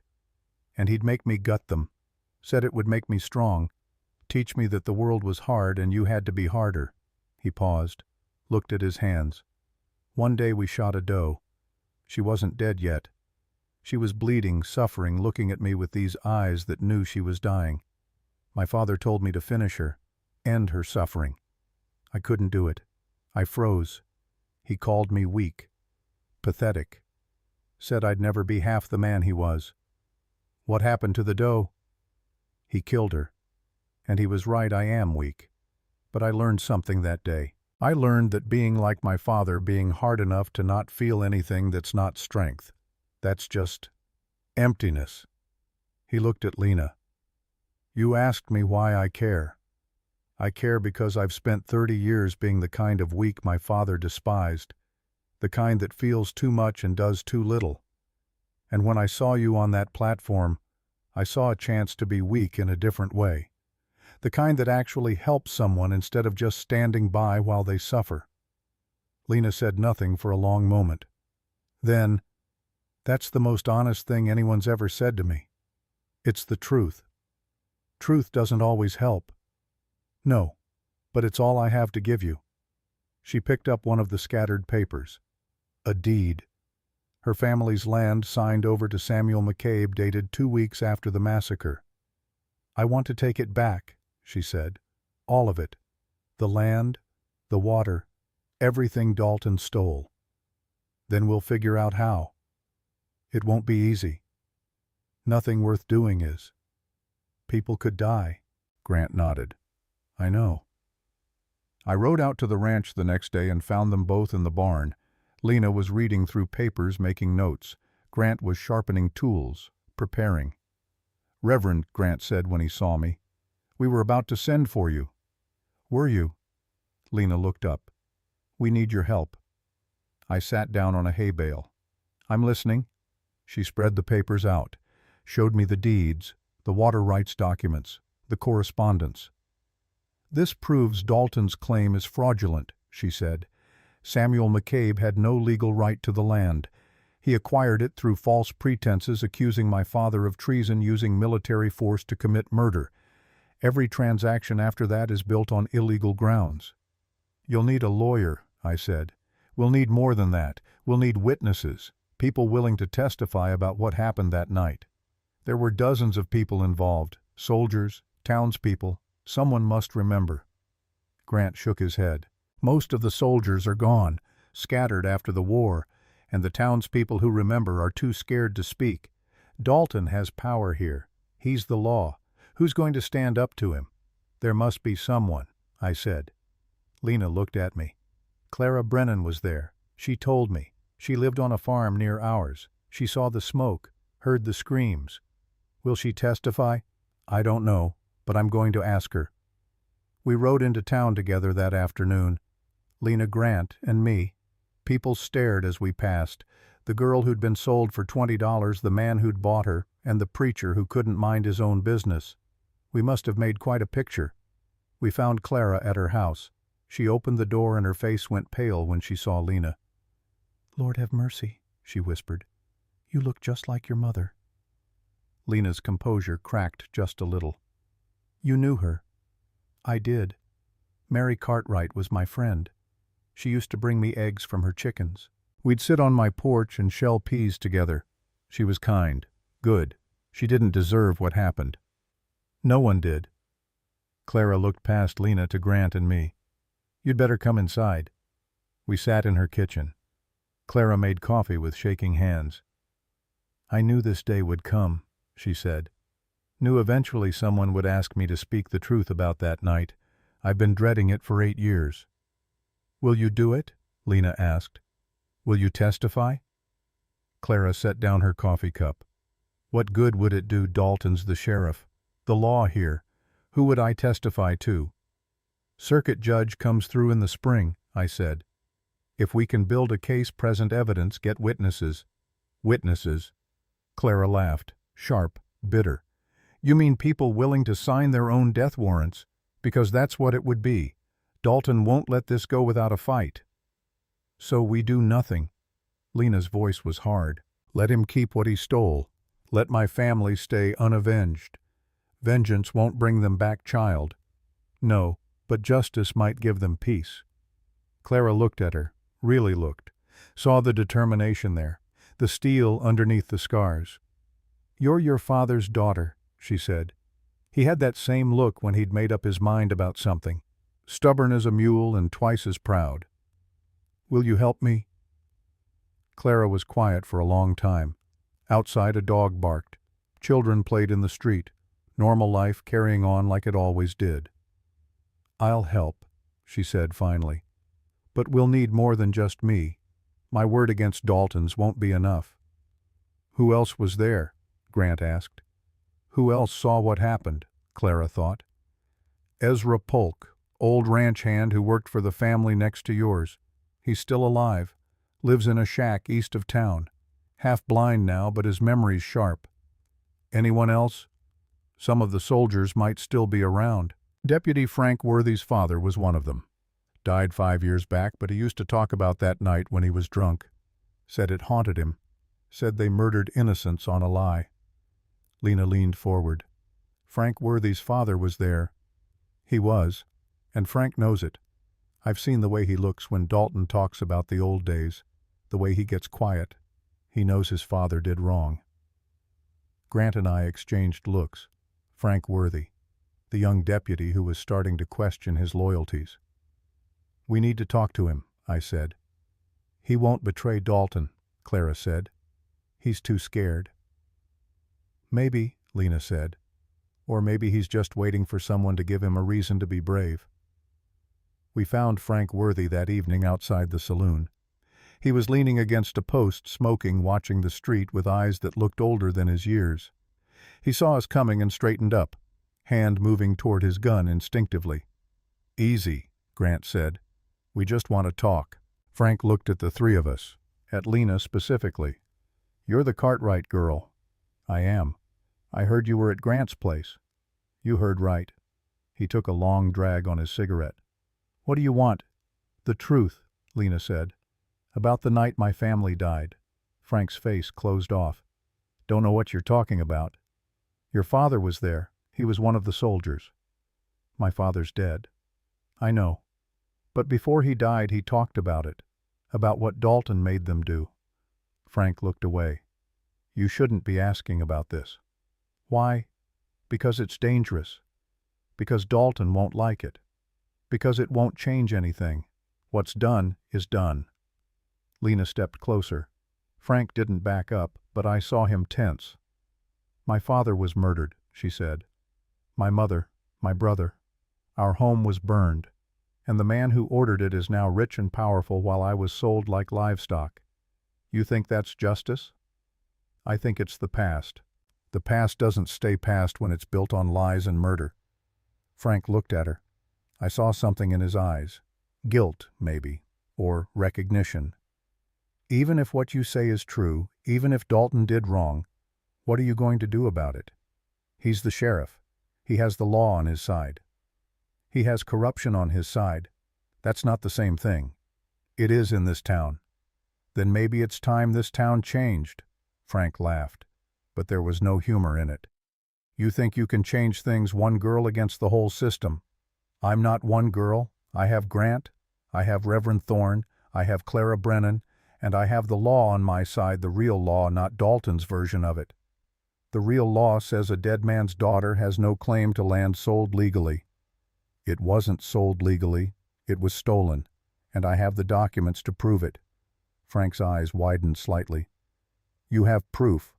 And he'd make me gut them. Said it would make me strong. Teach me that the world was hard and you had to be harder. He paused, looked at his hands. One day we shot a doe. She wasn't dead yet. She was bleeding, suffering, looking at me with these eyes that knew she was dying. My father told me to finish her, end her suffering. I couldn't do it. I froze. He called me weak, pathetic. Said I'd never be half the man he was. What happened to the doe? He killed her. And he was right, I am weak. But I learned something that day. I learned that being like my father, being hard enough to not feel anything, that's not strength. That's just emptiness. He looked at Lena. You asked me why I care. I care because I've spent 30 years being the kind of weak my father despised, the kind that feels too much and does too little. And when I saw you on that platform, I saw a chance to be weak in a different way. The kind that actually helps someone instead of just standing by while they suffer. Lena said nothing for a long moment. Then, that's the most honest thing anyone's ever said to me. It's the truth. Truth doesn't always help. No, but it's all I have to give you. She picked up one of the scattered papers. A deed. Her family's land signed over to Samuel McCabe, dated 2 weeks after the massacre. I want to take it back, she said. All of it. The land, the water, everything Dalton stole. Then we'll figure out how. It won't be easy. Nothing worth doing is. People could die. Grant nodded. I know. I rode out to the ranch the next day and found them both in the barn. Lena was reading through papers, making notes. Grant was sharpening tools, preparing. Reverend, Grant said when he saw me. We were about to send for you. Were you? Lena looked up. We need your help. I sat down on a hay bale. I'm listening. She spread the papers out, showed me the deeds, the water rights documents, the correspondence. This proves Dalton's claim is fraudulent, she said. Samuel McCabe had no legal right to the land. He acquired it through false pretenses, accusing my father of treason, using military force to commit murder. Every transaction after that is built on illegal grounds. You'll need a lawyer, I said. We'll need more than that. We'll need witnesses, people willing to testify about what happened that night. There were dozens of people involved, soldiers, townspeople. Someone must remember. Grant shook his head. Most of the soldiers are gone, scattered after the war, and the townspeople who remember are too scared to speak. Dalton has power here. He's the law. Who's going to stand up to him? There must be someone, I said. Lena looked at me. Clara Brennan was there. She told me. She lived on a farm near ours. She saw the smoke, heard the screams. Will she testify? I don't know, but I'm going to ask her. We rode into town together that afternoon. Lena Grant and me. People stared as we passed. The girl who'd been sold for $20, the man who'd bought her, and the preacher who couldn't mind his own business. We must have made quite a picture. We found Clara at her house. She opened the door and her face went pale when she saw Lena. "Lord have mercy," she whispered. "You look just like your mother." Lena's composure cracked just a little. "You knew her." "I did. Mary Cartwright was my friend. She used to bring me eggs from her chickens. We'd sit on my porch and shell peas together. She was kind, good. She didn't deserve what happened. No one did." Clara looked past Lena to Grant and me. "You'd better come inside." We sat in her kitchen. Clara made coffee with shaking hands. "I knew this day would come," she said. "Knew eventually someone would ask me to speak the truth about that night. I've been dreading it for 8 years." "Will you do it?" Lena asked. "Will you testify?" Clara set down her coffee cup. "What good would it do? Dalton's the sheriff. The law here. Who would I testify to?" "Circuit judge comes through in the spring," I said. "If we can build a case, present evidence, get witnesses." "Witnesses?" Clara laughed, sharp, bitter. "You mean people willing to sign their own death warrants? Because that's what it would be. Dalton won't let this go without a fight." "So we do nothing." Lena's voice was hard. "Let him keep what he stole. Let my family stay unavenged. Vengeance won't bring them back, child." "No, but justice might give them peace." Clara looked at her, really looked, saw the determination there, the steel underneath the scars. "You're your father's daughter," she said. He had that same look when he'd made up his mind about something, stubborn as a mule and twice as proud. "Will you help me?" Clara was quiet for a long time. Outside a dog barked. Children played in the street. Normal life carrying on like it always did. "I'll help," she said finally. "But we'll need more than just me. My word against Dalton's won't be enough." "Who else was there?" Grant asked. Who else saw what happened? Clara thought. "Ezra Polk, old ranch hand who worked for the family next to yours. He's still alive. Lives in a shack east of town. Half blind now, but his memory's sharp." "Anyone else?" "Some of the soldiers might still be around. Deputy Frank Worthy's father was one of them. Died 5 years back, but he used to talk about that night when he was drunk. Said it haunted him. Said they murdered innocents on a lie." Lena leaned forward. "Frank Worthy's father was there." "He was. And Frank knows it. I've seen the way he looks when Dalton talks about the old days, the way he gets quiet. He knows his father did wrong." Grant and I exchanged looks. Frank Worthy, the young deputy who was starting to question his loyalties. "We need to talk to him," I said. "He won't betray Dalton," Clara said. "He's too scared." "Maybe," Lena said. "Or maybe he's just waiting for someone to give him a reason to be brave." We found Frank Worthy that evening outside the saloon. He was leaning against a post, smoking, watching the street with eyes that looked older than his years. He saw us coming and straightened up, hand moving toward his gun instinctively. "Easy," Grant said. "We just want to talk." Frank looked at the three of us, at Lena specifically. "You're the Cartwright girl." "I am. I heard you were at Grant's place." "You heard right." He took a long drag on his cigarette. "What do you want?" "The truth," Lena said. "About the night my family died." Frank's face closed off. "Don't know what you're talking about." "Your father was there. He was one of the soldiers." "My father's dead." "I know. But before he died he talked about it. About what Dalton made them do." Frank looked away. "You shouldn't be asking about this." "Why?" "Because it's dangerous. Because Dalton won't like it. Because it won't change anything. What's done is done." Lena stepped closer. Frank didn't back up, but I saw him tense. "My father was murdered," she said. "My mother, my brother. Our home was burned. And the man who ordered it is now rich and powerful while I was sold like livestock. You think that's justice?" "I think it's the past. The past doesn't stay past when it's built on lies and murder." Frank looked at her. I saw something in his eyes. Guilt, maybe, or recognition. "Even if what you say is true, even if Dalton did wrong, what are you going to do about it? He's the sheriff. He has the law on his side. He has corruption on his side. That's not the same thing." "It is in this town." "Then maybe it's time this town changed." Frank laughed, but there was no humor in it. "You think you can change things one girl against the whole system? I'm not one girl. I have Grant, I have Reverend Thorne, I have Clara Brennan, and I have the law on my side, the real law, not Dalton's version of it. The real law says a dead man's daughter has no claim to land sold legally. It wasn't sold legally. It was stolen, and I have the documents to prove it." Frank's eyes widened slightly. "You have proof.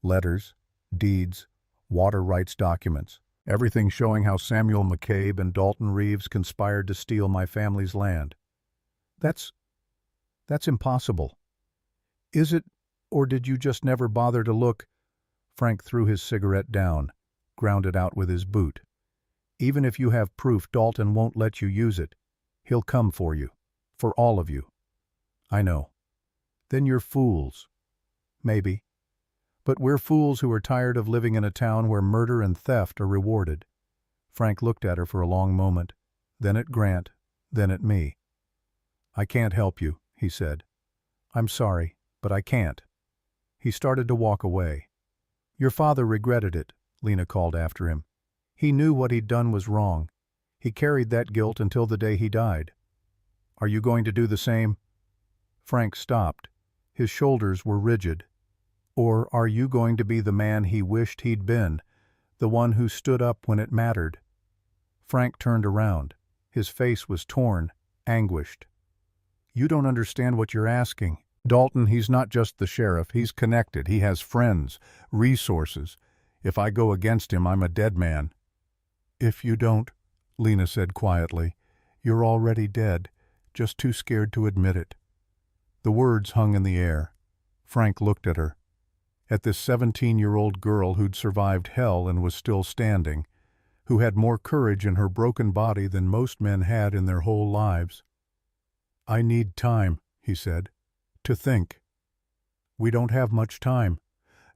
Letters, deeds, water rights documents. Everything showing how Samuel McCabe and Dalton Reeves conspired to steal my family's land." That's impossible." "Is it, or did you just never bother to look?" Frank threw his cigarette down, ground it out with his boot. "Even if you have proof, Dalton won't let you use it. He'll come for you. For all of you." "I know." "Then you're fools." "Maybe. But we're fools who are tired of living in a town where murder and theft are rewarded." Frank looked at her for a long moment, then at Grant, then at me. "I can't help you," he said. "I'm sorry, but I can't." He started to walk away. "Your father regretted it," Lena called after him. "He knew what he'd done was wrong. He carried that guilt until the day he died. Are you going to do the same?" Frank stopped. His shoulders were rigid. "Or are you going to be the man he wished he'd been, the one who stood up when it mattered?" Frank turned around. His face was torn, anguished. "You don't understand what you're asking. Dalton, he's not just the sheriff. He's connected. He has friends, resources. If I go against him, I'm a dead man." "If you don't," Lena said quietly, "you're already dead, just too scared to admit it." The words hung in the air. Frank looked at her. At this 17-year-old girl who'd survived hell and was still standing, who had more courage in her broken body than most men had in their whole lives. "I need time," he said, "to think. We don't have much time.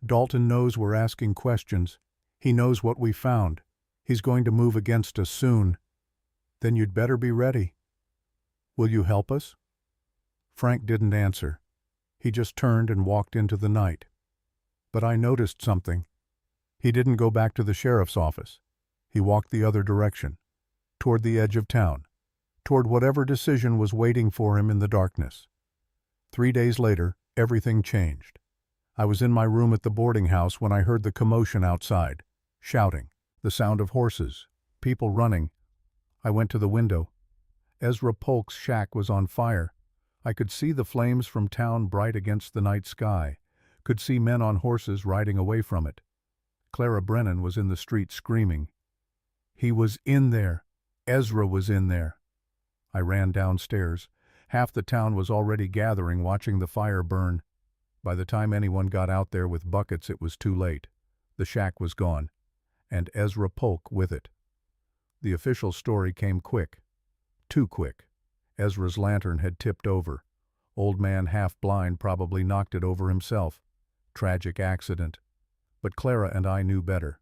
Dalton knows we're asking questions. He knows what we found. He's going to move against us soon. Then you'd better be ready. Will you help us?" Frank didn't answer. He just turned and walked into the night. But I noticed something. He didn't go back to the sheriff's office. He walked the other direction, toward the edge of town, toward whatever decision was waiting for him in the darkness. 3 days later, everything changed. I was in my room at the boarding house when I heard the commotion outside, shouting, the sound of horses, people running. I went to the window. Ezra Polk's shack was on fire. I could see the flames from town bright against the night sky, could see men on horses riding away from it. Clara Brennan was in the street screaming. He was in there. Ezra was in there. I ran downstairs. Half the town was already gathering, watching the fire burn. By the time anyone got out there with buckets, it was too late. The shack was gone, and Ezra Polk with it. The official story came quick. Too quick. Ezra's lantern had tipped over. Old man, half blind, probably knocked it over himself. Tragic accident. But Clara and I knew better.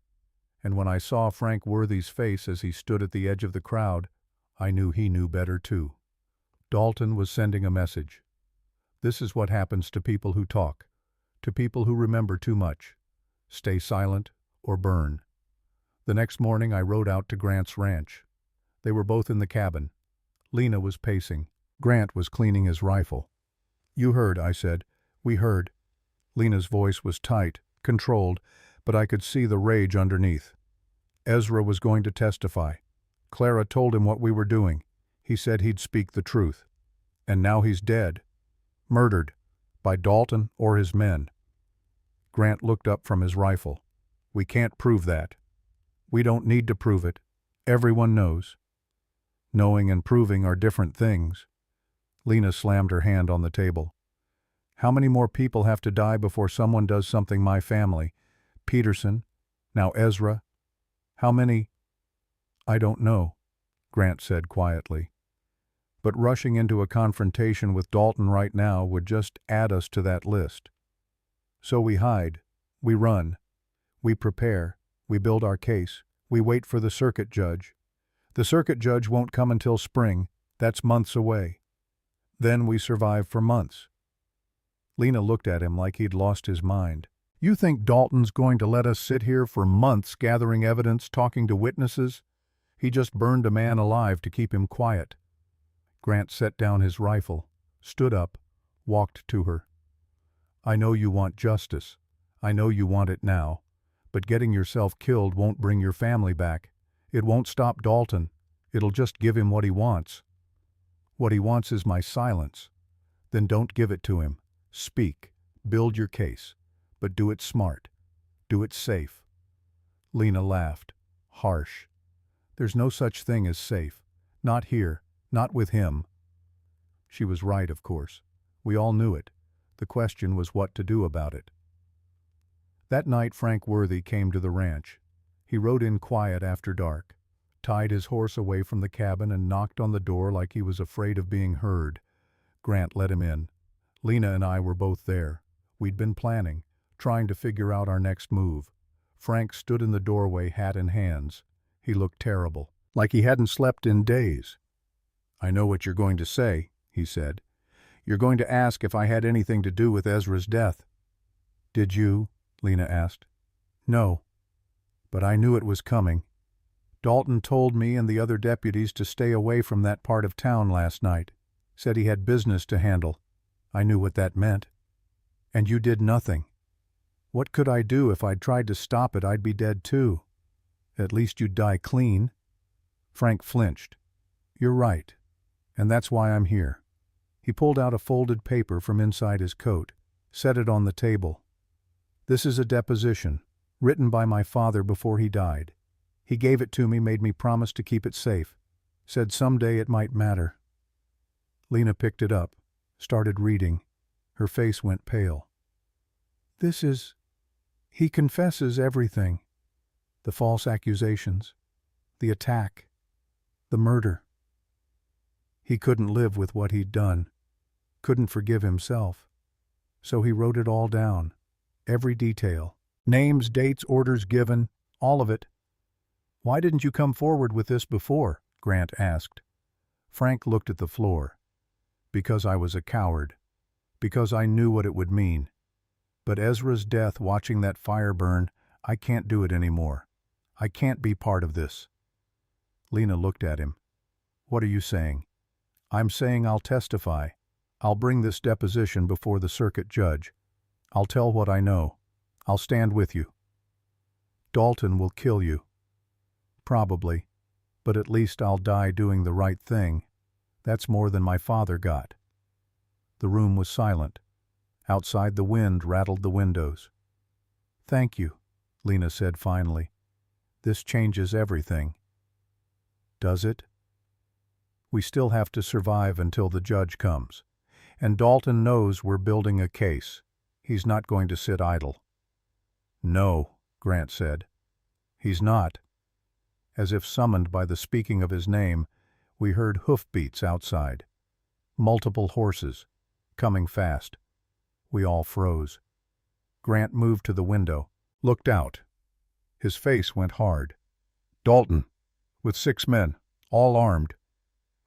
And when I saw Frank Worthy's face as he stood at the edge of the crowd, I knew he knew better too. Dalton was sending a message. This is what happens to people who talk, to people who remember too much. Stay silent or burn. The next morning I rode out to Grant's ranch. They were both in the cabin. Lena was pacing. Grant was cleaning his rifle. "You heard," I said. "We heard." Lena's voice was tight, controlled, but I could see the rage underneath. Ezra was going to testify. Clara told him what we were doing. He said he'd speak the truth. And now he's dead. Murdered. by Dalton or his men. Grant looked up from his rifle. We can't prove that. We don't need to prove it. Everyone knows. Knowing and proving are different things. Lena slammed her hand on the table. How many more people have to die before someone does something my family? Peterson, now Ezra. How many? I don't know, Grant said quietly. But rushing into a confrontation with Dalton right now would just add us to that list. So we hide, we run, we prepare, we build our case, we wait for the circuit judge. The circuit judge won't come until spring, that's months away. Then we survive for months. Lena looked at him like he'd lost his mind. You think Dalton's going to let us sit here for months gathering evidence, talking to witnesses? He just burned a man alive to keep him quiet. Grant set down his rifle, stood up, walked to her. I know you want justice. I know you want it now. But getting yourself killed won't bring your family back. It won't stop Dalton. It'll just give him what he wants. What he wants is my silence. Then don't give it to him. Speak. Build your case. But do it smart. Do it safe. Lena laughed. Harsh. There's no such thing as safe. Not here. Not with him. She was right, of course. We all knew it. The question was what to do about it. That night Frank Worthy came to the ranch. He rode in quiet after dark, tied his horse away from the cabin and knocked on the door like he was afraid of being heard. Grant let him in. Lena and I were both there. We'd been planning, trying to figure out our next move. Frank stood in the doorway, hat in hands. He looked terrible, like he hadn't slept in days. I know what you're going to say, he said. You're going to ask if I had anything to do with Ezra's death. Did you? Lena asked. No. But I knew it was coming. Dalton told me and the other deputies to stay away from that part of town last night. Said he had business to handle. I knew what that meant. And you did nothing. What could I do? If I'd tried to stop it, I'd be dead too. At least you'd die clean. Frank flinched. You're right. And that's why I'm here. He pulled out a folded paper from inside his coat, set it on the table. This is a deposition, written by my father before he died. He gave it to me, made me promise to keep it safe. Said someday it might matter. Lena picked it up, started reading. Her face went pale. This is... He confesses everything. The false accusations, the attack, the murder. He couldn't live with what he'd done, couldn't forgive himself. So he wrote it all down, every detail. Names, dates, orders given, all of it. Why didn't you come forward with this before? Grant asked. Frank looked at the floor. Because I was a coward. Because I knew what it would mean. But Ezra's death, watching that fire burn, I can't do it anymore. I can't be part of this. Lena looked at him. What are you saying? I'm saying I'll testify. I'll bring this deposition before the circuit judge. I'll tell what I know. I'll stand with you. Dalton will kill you. Probably. But at least I'll die doing the right thing. That's more than my father got. The room was silent. Outside the wind rattled the windows. Thank you, Lena said finally. This changes everything. Does it? We still have to survive until the judge comes. And Dalton knows we're building a case. He's not going to sit idle. No, Grant said. He's not. As if summoned by the speaking of his name, we heard hoofbeats outside. Multiple horses, coming fast. We all froze. Grant moved to the window, looked out. His face went hard. Dalton, with 6 men, all armed.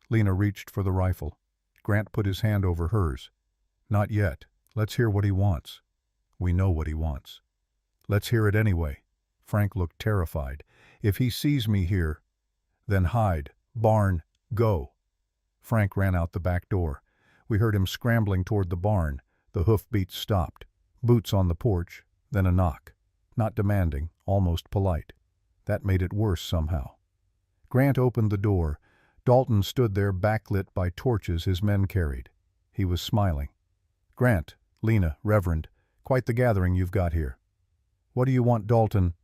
Lena reached for the rifle. Grant put his hand over hers. Not yet. Let's hear what he wants. We know what he wants. Let's hear it anyway. Frank looked terrified. If he sees me here, then hide. Barn, go. Frank ran out the back door. We heard him scrambling toward the barn. The hoofbeats stopped. Boots on the porch, then a knock. Not demanding, almost polite. That made it worse somehow. Grant opened the door. Dalton stood there backlit by torches his men carried. He was smiling. Grant, Lena, Reverend, quite the gathering you've got here. What do you want, Dalton?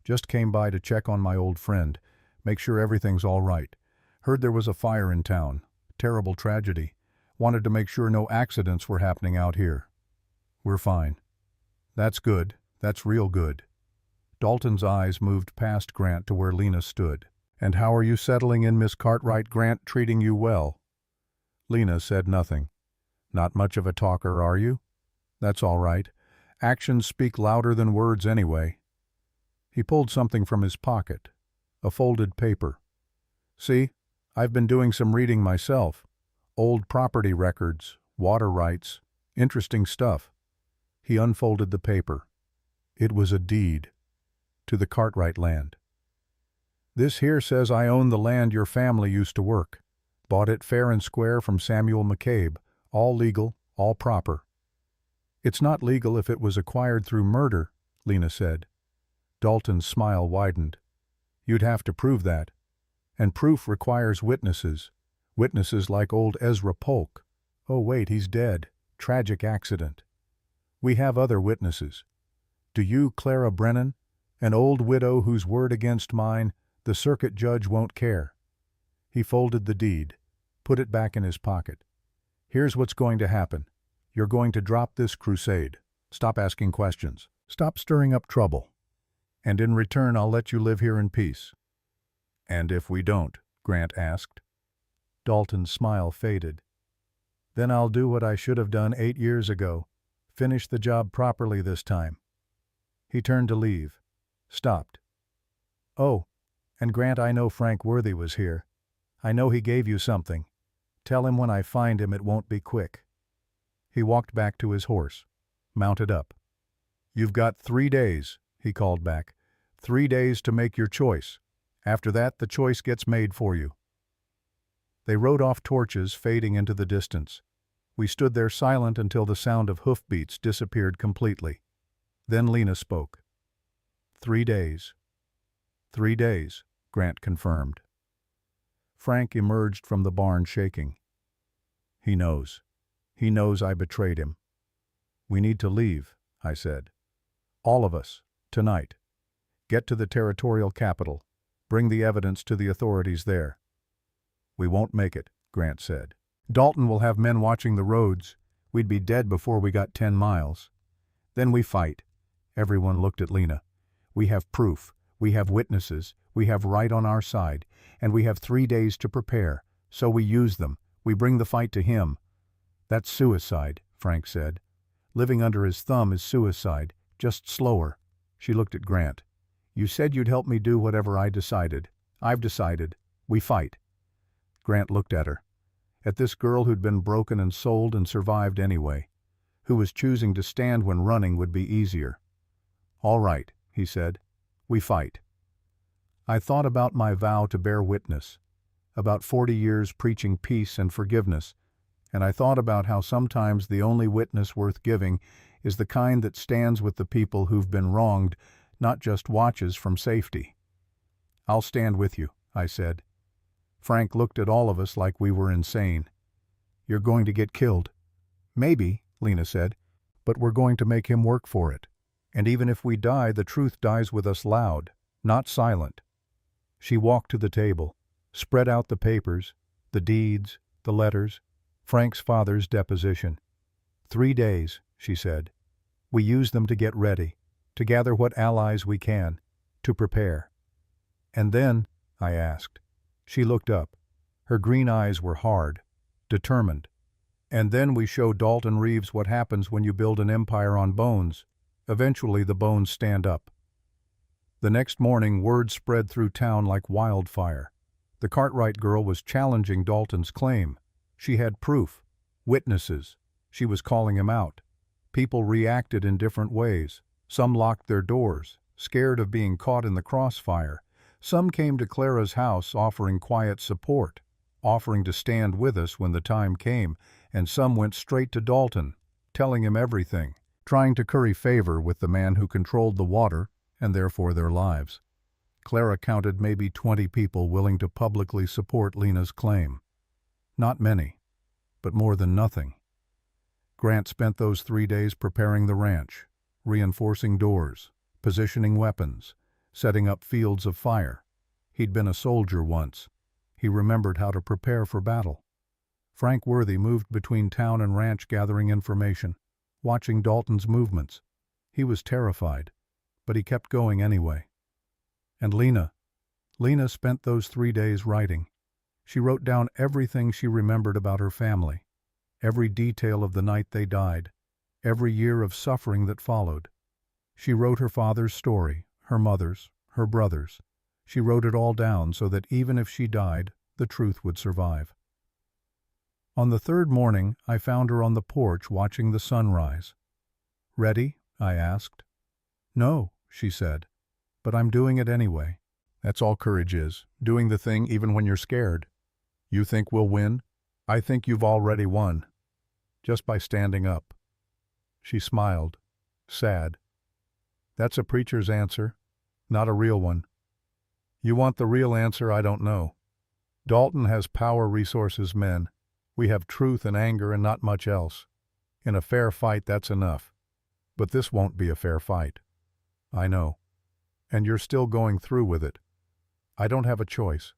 Just came by to check on my old friend, make sure everything's all right. Heard there was a fire in town. Terrible tragedy. Wanted to make sure no accidents were happening out here. We're fine. That's good. That's real good. Dalton's eyes moved past Grant to where Lena stood. And how are you settling in, Miss Cartwright? Grant treating you well? Lena said nothing. Not much of a talker, are you? That's all right. Actions speak louder than words anyway. He pulled something from his pocket. A folded paper. See, I've been doing some reading myself. Old property records, water rights, interesting stuff. He unfolded the paper. It was a deed. To the Cartwright land. This here says I own the land your family used to work. Bought it fair and square from Samuel McCabe. All legal, all proper. It's not legal if it was acquired through murder, Lena said. Dalton's smile widened. You'd have to prove that. And proof requires witnesses. Witnesses like old Ezra Polk. Oh wait, he's dead. Tragic accident. We have other witnesses. Do you, Clara Brennan? An old widow whose word against mine, the circuit judge won't care. He folded the deed, put it back in his pocket. Here's what's going to happen. You're going to drop this crusade. Stop asking questions. Stop stirring up trouble. And in return, I'll let you live here in peace. And if we don't? Grant asked. Dalton's smile faded. Then I'll do what I should have done 8 years ago. Finish the job properly this time. He turned to leave. Stopped. Oh, and Grant, I know Frank Worthy was here. I know he gave you something. Tell him when I find him it won't be quick. He walked back to his horse, mounted up. You've got 3 days, he called back. 3 days to make your choice. After that, the choice gets made for you. They rode off, torches fading into the distance. We stood there silent until the sound of hoofbeats disappeared completely. Then Lena spoke. 3 days. 3 days, Grant confirmed. Frank emerged from the barn shaking. He knows. He knows I betrayed him. We need to leave, I said. All of us, tonight. Get to the territorial capital. Bring the evidence to the authorities there. We won't make it, Grant said. Dalton will have men watching the roads. We'd be dead before we got 10 miles. Then we fight. Everyone looked at Lena. We have proof. We have witnesses. We have right on our side. And we have 3 days to prepare. So we use them. We bring the fight to him. That's suicide, Frank said. Living under his thumb is suicide, just slower. She looked at Grant. You said you'd help me do whatever I decided. I've decided. We fight. Grant looked at her. At this girl who'd been broken and sold and survived anyway. Who was choosing to stand when running would be easier. All right, he said. We fight. I thought about my vow to bear witness. About 40 years preaching peace and forgiveness. And I thought about how sometimes the only witness worth giving is the kind that stands with the people who've been wronged, not just watches from safety. I'll stand with you, I said. Frank looked at all of us like we were insane. You're going to get killed. Maybe, Lena said, but we're going to make him work for it. And even if we die, the truth dies with us loud, not silent. She walked to the table, spread out the papers, the deeds, the letters, Frank's father's deposition. 3 days, she said. We use them to get ready, to gather what allies we can, to prepare. And then, I asked. She looked up. Her green eyes were hard, determined. And then we show Dalton Reeves what happens when you build an empire on bones. Eventually the bones stand up. The next morning, word spread through town like wildfire. The Cartwright girl was challenging Dalton's claim. She had proof, witnesses. She was calling him out. People reacted in different ways. Some locked their doors, scared of being caught in the crossfire. Some came to Clara's house offering quiet support, offering to stand with us when the time came, and some went straight to Dalton, telling him everything, trying to curry favor with the man who controlled the water and therefore their lives. Clara counted maybe 20 people willing to publicly support Lena's claim. Not many, but more than nothing. Grant spent those 3 days preparing the ranch, reinforcing doors, positioning weapons, setting up fields of fire. He'd been a soldier once. He remembered how to prepare for battle. Frank Worthy moved between town and ranch gathering information, watching Dalton's movements. He was terrified, but he kept going anyway. And Lena spent those 3 days writing. She wrote down everything she remembered about her family, every detail of the night they died, every year of suffering that followed. She wrote her father's story, her mother's, her brother's. She wrote it all down so that even if she died, the truth would survive. On the third morning, I found her on the porch watching the sun rise. "Ready?" I asked. "No," she said, "but I'm doing it anyway." That's all courage is, doing the thing even when you're scared. You think we'll win? I think you've already won. Just by standing up. She smiled, sad. That's a preacher's answer, not a real one. You want the real answer? I don't know. Dalton has power, resources, men. We have truth and anger and not much else. In a fair fight, that's enough. But this won't be a fair fight. I know. And you're still going through with it. I don't have a choice.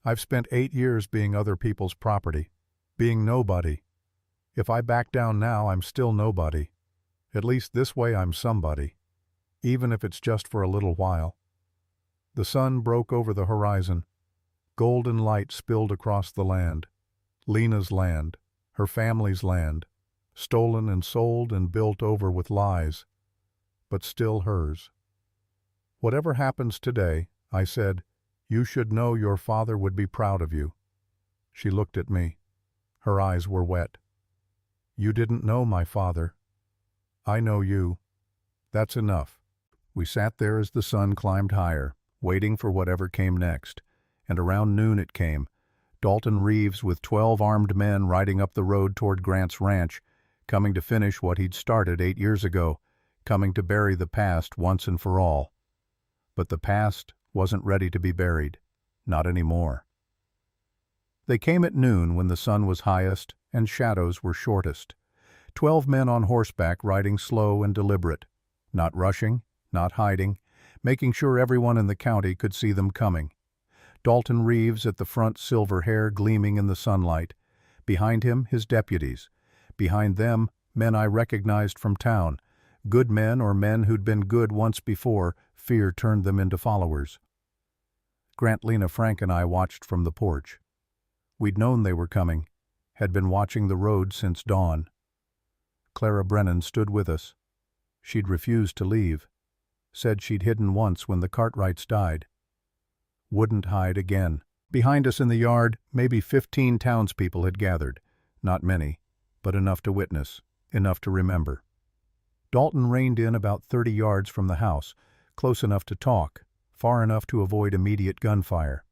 I've spent 8 years being other people's property, being nobody. If I back down now, I'm still nobody. At least this way I'm somebody, even if it's just for a little while. The sun broke over the horizon. Golden light spilled across the land. Lena's land, her family's land, stolen and sold and built over with lies, but still hers. Whatever happens today, I said, you should know your father would be proud of you. She looked at me. Her eyes were wet. You didn't know my father. I know you. That's enough. We sat there as the sun climbed higher, waiting for whatever came next, and around noon it came. Dalton Reeves with 12 armed men riding up the road toward Grant's ranch, coming to finish what he'd started 8 years ago, coming to bury the past once and for all. But the past wasn't ready to be buried. Not anymore. They came at noon when the sun was highest and shadows were shortest. 12 men on horseback riding slow and deliberate, not rushing, not hiding, making sure everyone in the county could see them coming. Dalton Reeves at the front, silver hair gleaming in the sunlight. Behind him, his deputies. Behind them, men I recognized from town. Good men or men who'd been good once before, fear turned them into followers. Grant, Lena, Frank, and I watched from the porch. We'd known they were coming, had been watching the road since dawn. Clara Brennan stood with us. She'd refused to leave. Said she'd hidden once when the Cartwrights died. Wouldn't hide again. Behind us in the yard, maybe 15 townspeople had gathered. Not many, but enough to witness, enough to remember. Dalton reined in about 30 yards from the house, close enough to talk, far enough to avoid immediate gunfire.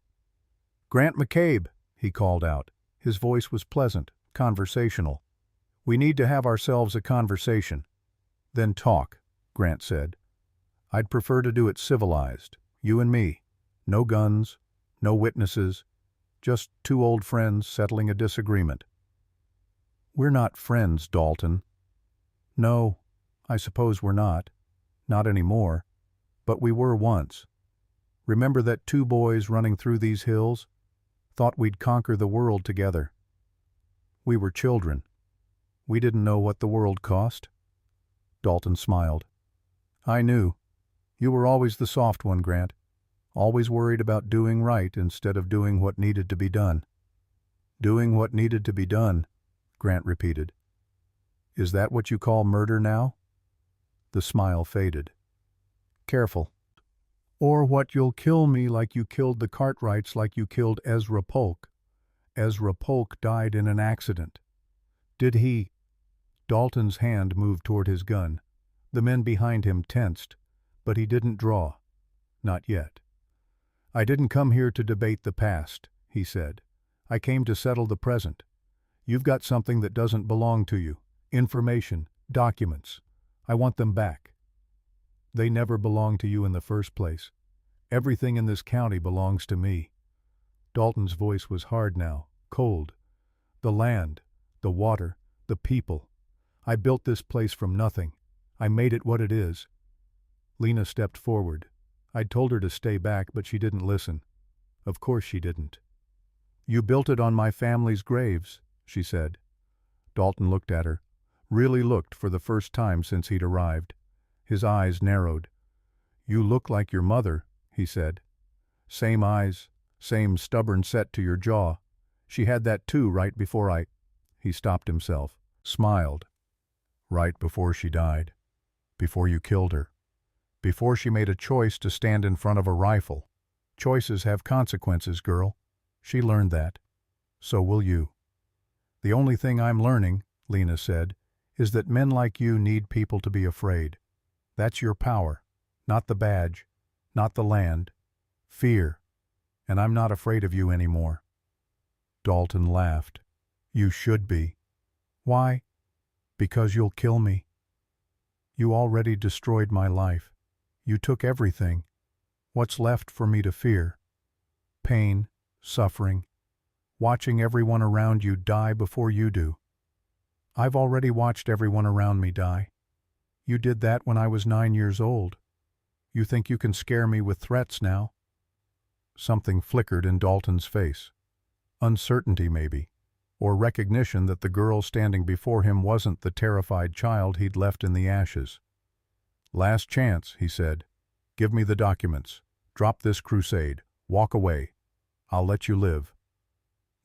"Grant McCabe," he called out. His voice was pleasant, conversational. "We need to have ourselves a conversation." "Then talk," Grant said. "I'd prefer to do it civilized, you and me. No guns, no witnesses, just 2 old friends settling a disagreement." "We're not friends, Dalton." "No, I suppose we're not. Not anymore. But we were once. Remember that 2 boys running through these hills? Thought we'd conquer the world together. We were children. We didn't know what the world cost." Dalton smiled. "I knew. You were always the soft one, Grant. Always worried about doing right instead of doing what needed to be done." "Doing what needed to be done," Grant repeated. "Is that what you call murder now?" The smile faded. "Careful. Or what you'll kill me like you killed the Cartwrights, like you killed Ezra Polk. Ezra Polk died in an accident." "Did he?" Dalton's hand moved toward his gun. The men behind him tensed, but he didn't draw. Not yet. "I didn't come here to debate the past," he said. "I came to settle the present. You've got something that doesn't belong to you. Information, documents. I want them back. They never belonged to you in the first place. Everything in this county belongs to me." Dalton's voice was hard now, cold. "The land, the water, the people. I built this place from nothing. I made it what it is." Lena stepped forward. I'd told her to stay back, but she didn't listen. Of course she didn't. "You built it on my family's graves," she said. Dalton looked at her, really looked for the first time since he'd arrived. His eyes narrowed. "You look like your mother," he said. "Same eyes, same stubborn set to your jaw. She had that too right before I—" He stopped himself, smiled. "Right before she died. Before you killed her. Before she made a choice to stand in front of a rifle. Choices have consequences, girl. She learned that. So will you." "The only thing I'm learning," Lena said, "is that men like you need people to be afraid. That's your power. Not the badge. Not the land. Fear. And I'm not afraid of you anymore." Dalton laughed. "You should be." "Why?" "Because you'll kill me. You already destroyed my life. You took everything. What's left for me to fear? Pain, suffering, watching everyone around you die before you do. I've already watched everyone around me die. You did that when I was 9 years old. You think you can scare me with threats now?" Something flickered in Dalton's face. Uncertainty, maybe, or recognition that the girl standing before him wasn't the terrified child he'd left in the ashes. "Last chance," he said. "Give me the documents. Drop this crusade. Walk away. I'll let you live."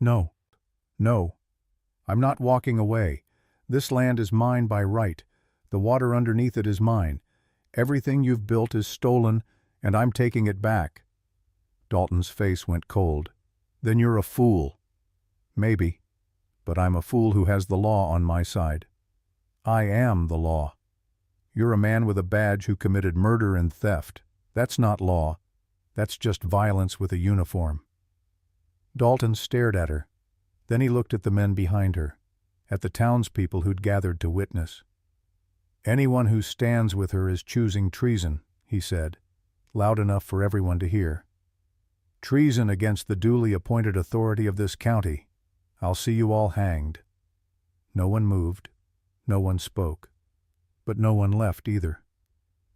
"No. No. I'm not walking away. This land is mine by right. The water underneath it is mine. Everything you've built is stolen, and I'm taking it back." Dalton's face went cold. "Then you're a fool." "Maybe. But I'm a fool who has the law on my side." "I am the law. You're a man with a badge who committed murder and theft. That's not law. That's just violence with a uniform." Dalton stared at her. Then he looked at the men behind her, at the townspeople who'd gathered to witness. "Anyone who stands with her is choosing treason," he said, loud enough for everyone to hear. "Treason against the duly appointed authority of this county. I'll see you all hanged." No one moved. No one spoke. But no one left either.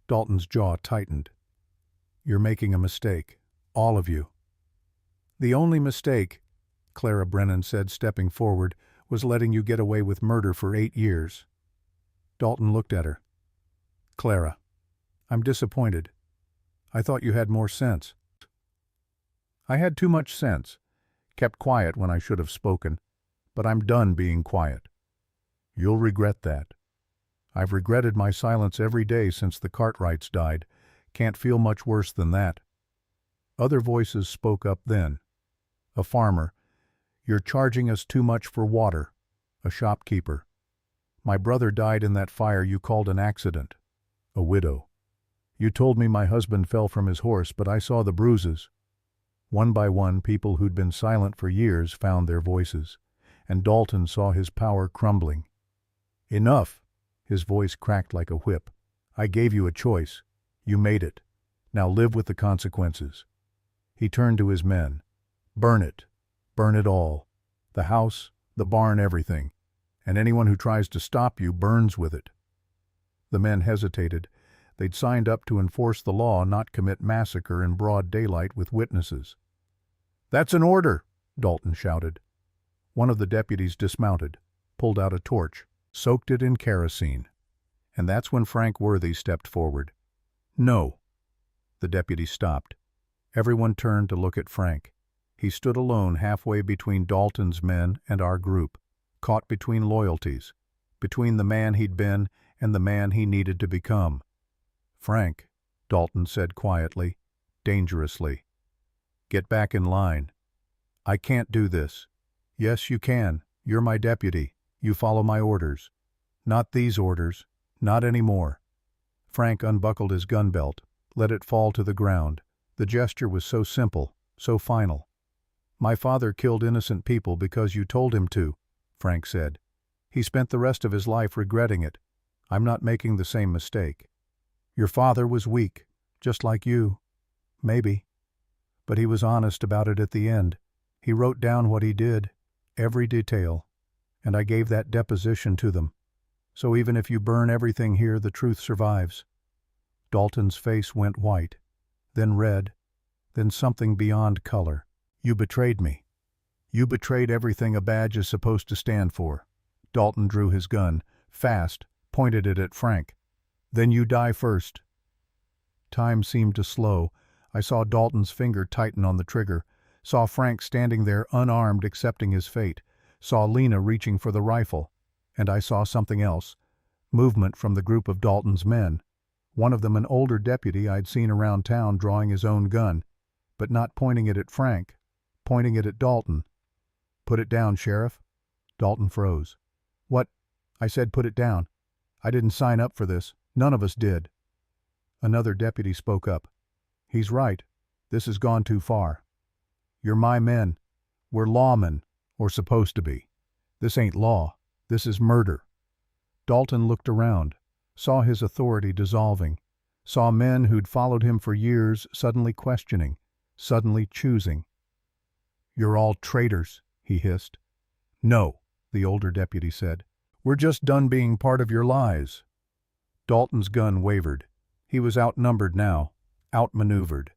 Dalton's jaw tightened. "You're making a mistake. All of you." "The only mistake," Clara Brennan said, stepping forward, "was letting you get away with murder for 8 years. Dalton looked at her. "Clara, I'm disappointed. I thought you had more sense." "I had too much sense. Kept quiet when I should have spoken. But I'm done being quiet." "You'll regret that." "I've regretted my silence every day since the Cartwrights died. Can't feel much worse than that." Other voices spoke up then. A farmer. "You're charging us too much for water." A shopkeeper. "My brother died in that fire you called an accident." A widow. "You told me my husband fell from his horse, but I saw the bruises." One by one, people who'd been silent for years found their voices, and Dalton saw his power crumbling. "Enough!" His voice cracked like a whip. "I gave you a choice. You made it. Now live with the consequences." He turned to his men. "Burn it. Burn it all. The house, the barn, everything. And anyone who tries to stop you burns with it." The men hesitated. They'd signed up to enforce the law, not commit massacre in broad daylight with witnesses. "That's an order!" Dalton shouted. One of the deputies dismounted, pulled out a torch, soaked it in kerosene. And that's when Frank Worthy stepped forward. "No." The deputy stopped. Everyone turned to look at Frank. He stood alone halfway between Dalton's men and our group, caught between loyalties, between the man he'd been and the man he needed to become. "Frank," Dalton said quietly, dangerously, "get back in line. I can't do this." "Yes, you can. You're my deputy. You follow my orders." "Not these orders. Not anymore." Frank unbuckled his gun belt, let it fall to the ground. The gesture was so simple, so final. "My father killed innocent people because you told him to," Frank said. "He spent the rest of his life regretting it. I'm not making the same mistake. Your father was weak, just like you. Maybe. But he was honest about it at the end. He wrote down what he did, every detail, and I gave that deposition to them. So even if you burn everything here, the truth survives. Dalton's face went white, then red, then something beyond color. You betrayed me. You betrayed everything a badge is supposed to stand for. Dalton drew his gun, fast, pointed it at Frank. Then you die first. Time seemed to slow. I saw Dalton's finger tighten on the trigger, saw Frank standing there unarmed accepting his fate, saw Lena reaching for the rifle, and I saw something else. Movement from the group of Dalton's men. One of them an older deputy I'd seen around town drawing his own gun, but not pointing it at Frank, pointing it at Dalton. Put it down, Sheriff. Dalton froze. What? I said put it down. I didn't sign up for this. None of us did. Another deputy spoke up. He's right. This has gone too far. You're my men. We're lawmen, or supposed to be. This ain't law. This is murder. Dalton looked around, saw his authority dissolving, saw men who'd followed him for years suddenly questioning, suddenly choosing. You're all traitors, he hissed. No, the older deputy said. We're just done being part of your lies. Dalton's gun wavered. He was outnumbered now, outmaneuvered.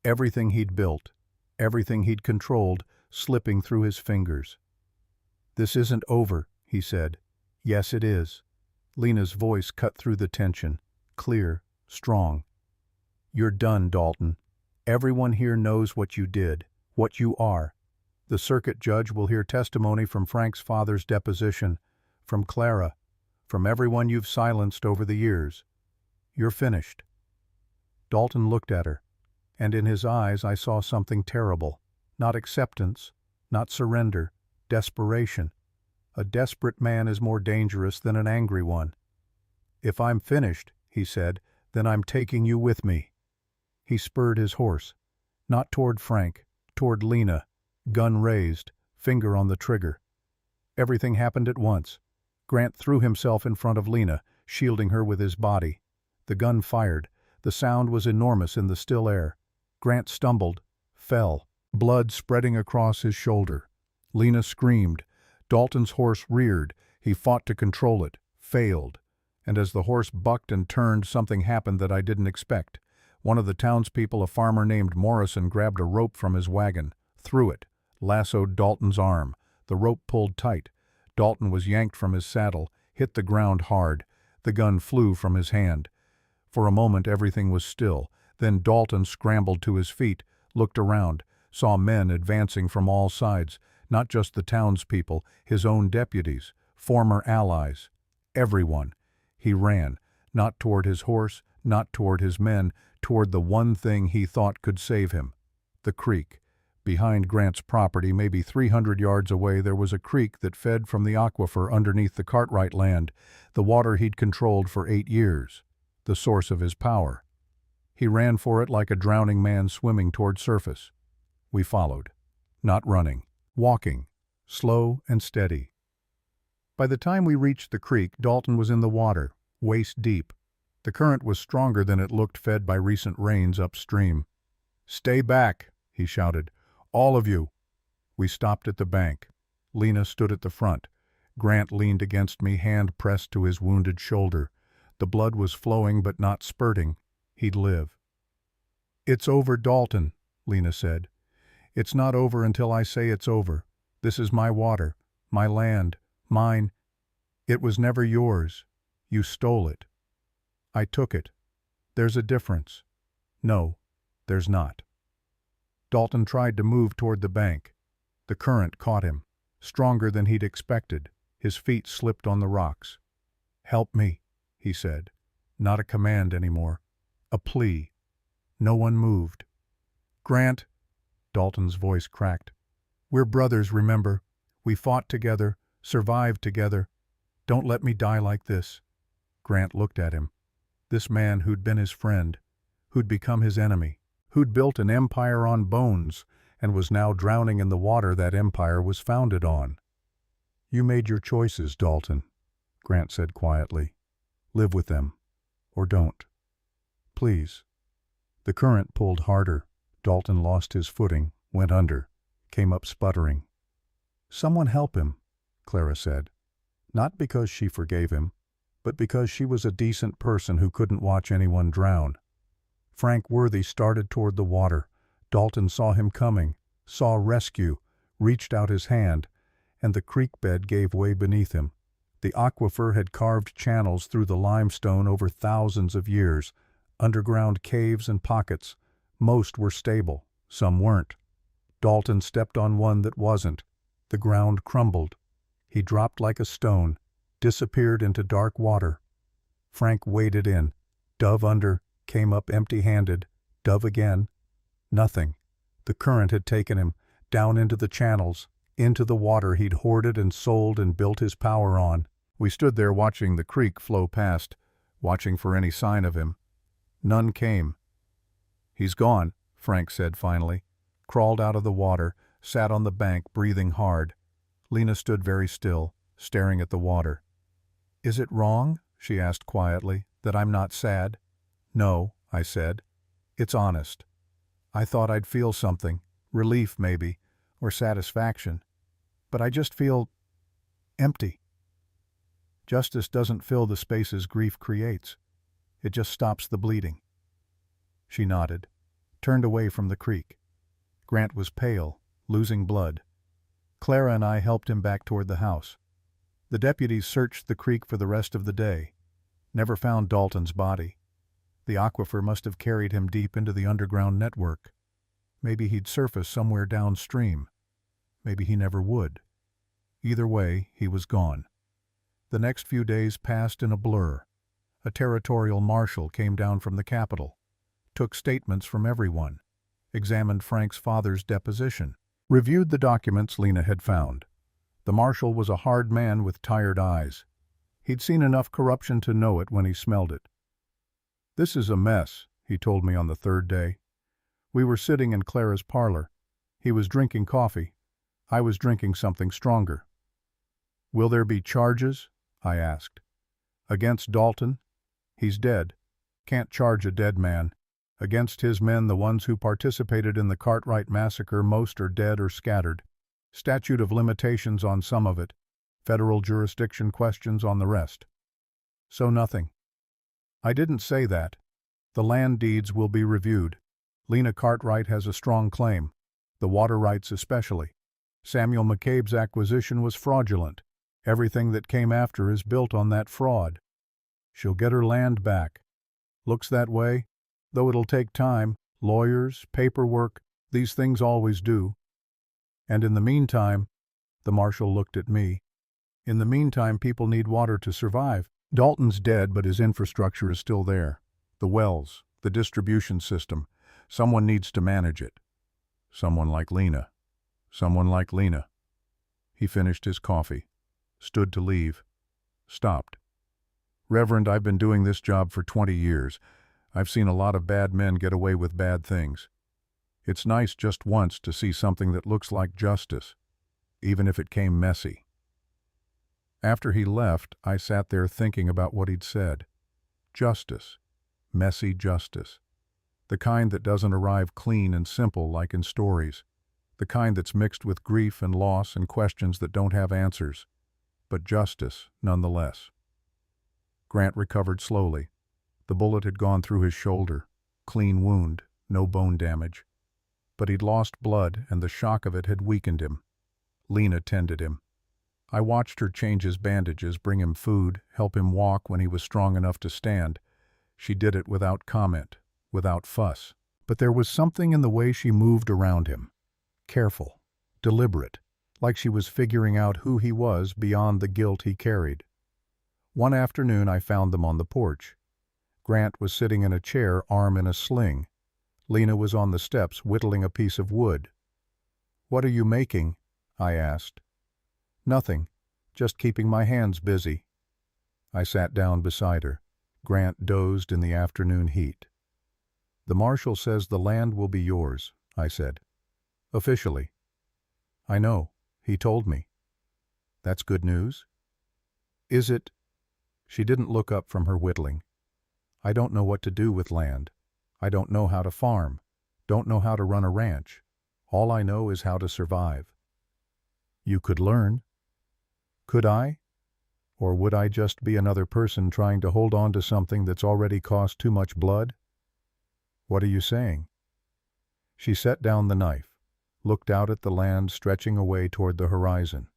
Everything he'd built, everything he'd controlled, slipping through his fingers. This isn't over, he said. Yes, it is. Lena's voice cut through the tension, clear, strong. You're done, Dalton. Everyone here knows what you did, what you are. The circuit judge will hear testimony from Frank's father's deposition, from Clara, from everyone you've silenced over the years. You're finished. Dalton looked at her, and in his eyes I saw something terrible. Not acceptance, not surrender, desperation. A desperate man is more dangerous than an angry one. If I'm finished, he said, then I'm taking you with me. He spurred his horse, not toward Frank, toward Lena, gun raised, finger on the trigger. Everything happened at once. Grant threw himself in front of Lena, shielding her with his body. The gun fired. The sound was enormous in the still air. Grant stumbled, fell, blood spreading across his shoulder. Lena screamed. Dalton's horse reared. He fought to control it, failed. And as the horse bucked and turned, something happened that I didn't expect. One of the townspeople, a farmer named Morrison, grabbed a rope from his wagon, threw it, lassoed Dalton's arm. The rope pulled tight. Dalton was yanked from his saddle, hit the ground hard. The gun flew from his hand. For a moment everything was still. Then Dalton scrambled to his feet, looked around, saw men advancing from all sides, not just the townspeople, his own deputies, former allies, everyone. He ran, not toward his horse, not toward his men, toward the one thing he thought could save him, the creek. Behind Grant's property, maybe 300 yards away, there was a creek that fed from the aquifer underneath the Cartwright land, the water he'd controlled for 8 years, the source of his power. He ran for it like a drowning man swimming toward surface. We followed, not running, walking, slow and steady. By the time we reached the creek, Dalton was in the water, waist deep. The current was stronger than it looked, fed by recent rains upstream. "Stay back," he shouted. "All of you." We stopped at the bank. Lena stood at the front. Grant leaned against me, hand pressed to his wounded shoulder. The blood was flowing but not spurting. He'd live. "It's over, Dalton," Lena said. "It's not over until I say it's over. This is my water, my land, mine. It was never yours. You stole it. I took it. There's a difference." "No, there's not." Dalton tried to move toward the bank. The current caught him, stronger than he'd expected. His feet slipped on the rocks. "Help me," he said. Not a command anymore. A plea. No one moved. "Grant," Dalton's voice cracked. "We're brothers, remember? We fought together, survived together. Don't let me die like this." Grant looked at him. This man who'd been his friend, who'd become his enemy, who'd built an empire on bones and was now drowning in the water that empire was founded on. "You made your choices, Dalton," Grant said quietly. "Live with them, or don't. Please." The current pulled harder. Dalton lost his footing, went under, came up sputtering. "Someone help him," Clara said. Not because she forgave him, but because she was a decent person who couldn't watch anyone drown. Frank Worthy started toward the water. Dalton saw him coming, saw rescue, reached out his hand, and the creek bed gave way beneath him. The aquifer had carved channels through the limestone over thousands of years, underground caves and pockets. Most were stable, some weren't. Dalton stepped on one that wasn't. The ground crumbled. He dropped like a stone, disappeared into dark water. Frank waded in, dove under, came up empty-handed, dove again. Nothing. The current had taken him, down into the channels, into the water he'd hoarded and sold and built his power on. We stood there watching the creek flow past, watching for any sign of him. None came. "He's gone," Frank said finally, crawled out of the water, sat on the bank breathing hard. Lena stood very still, staring at the water. "Is it wrong," she asked quietly, "that I'm not sad?" "No," I said. "It's honest. I thought I'd feel something, relief maybe, or satisfaction. But I just feel empty. Justice doesn't fill the spaces grief creates. It just stops the bleeding." She nodded, turned away from the creek. Grant was pale, losing blood. Clara and I helped him back toward the house. The deputies searched the creek for the rest of the day. Never found Dalton's body. The aquifer must have carried him deep into the underground network. Maybe he'd surface somewhere downstream. Maybe he never would. Either way, he was gone. The next few days passed in a blur. A territorial marshal came down from the capital, took statements from everyone, examined Frank's father's deposition, reviewed the documents Lena had found. The marshal was a hard man with tired eyes. He'd seen enough corruption to know it when he smelled it. "This is a mess," he told me on the third day. We were sitting in Clara's parlor. He was drinking coffee. I was drinking something stronger. "Will there be charges?" I asked. "Against Dalton? He's dead. Can't charge a dead man. Against his men, the ones who participated in the Cartwright massacre, most are dead or scattered. Statute of limitations on some of it. Federal jurisdiction questions on the rest." "So nothing." "I didn't say that. The land deeds will be reviewed. Lena Cartwright has a strong claim, the water rights especially. Samuel McCabe's acquisition was fraudulent. Everything that came after is built on that fraud. She'll get her land back. Looks that way, though it'll take time, lawyers, paperwork, these things always do. And in the meantime," the marshal looked at me, "in the meantime people need water to survive. Dalton's dead, but his infrastructure is still there. The wells, the distribution system. Someone needs to manage it. Someone like Lena. Someone like Lena." He finished his coffee, stood to leave, stopped. "Reverend, I've been doing this job for 20 years. I've seen a lot of bad men get away with bad things. It's nice just once to see something that looks like justice, even if it came messy." After he left, I sat there thinking about what he'd said. Justice. Messy justice. The kind that doesn't arrive clean and simple like in stories. The kind that's mixed with grief and loss and questions that don't have answers. But justice, nonetheless. Grant recovered slowly. The bullet had gone through his shoulder. Clean wound, no bone damage. But he'd lost blood, and the shock of it had weakened him. Lena tended him. I watched her change his bandages, bring him food, help him walk when he was strong enough to stand. She did it without comment, without fuss. But there was something in the way she moved around him. Careful, deliberate, like she was figuring out who he was beyond the guilt he carried. One afternoon I found them on the porch. Grant was sitting in a chair, arm in a sling. Lena was on the steps whittling a piece of wood. "What are you making?" I asked. "Nothing, just keeping my hands busy." I sat down beside her. Grant dozed in the afternoon heat. "The marshal says the land will be yours," I said. "Officially." "I know. He told me." "That's good news?" "Is it?" She didn't look up from her whittling. "I don't know what to do with land. I don't know how to farm. Don't know how to run a ranch. All I know is how to survive." "You could learn." "Could I? Or would I just be another person trying to hold on to something that's already cost too much blood? What are you saying? She set down the knife, looked out at the land stretching away toward the horizon.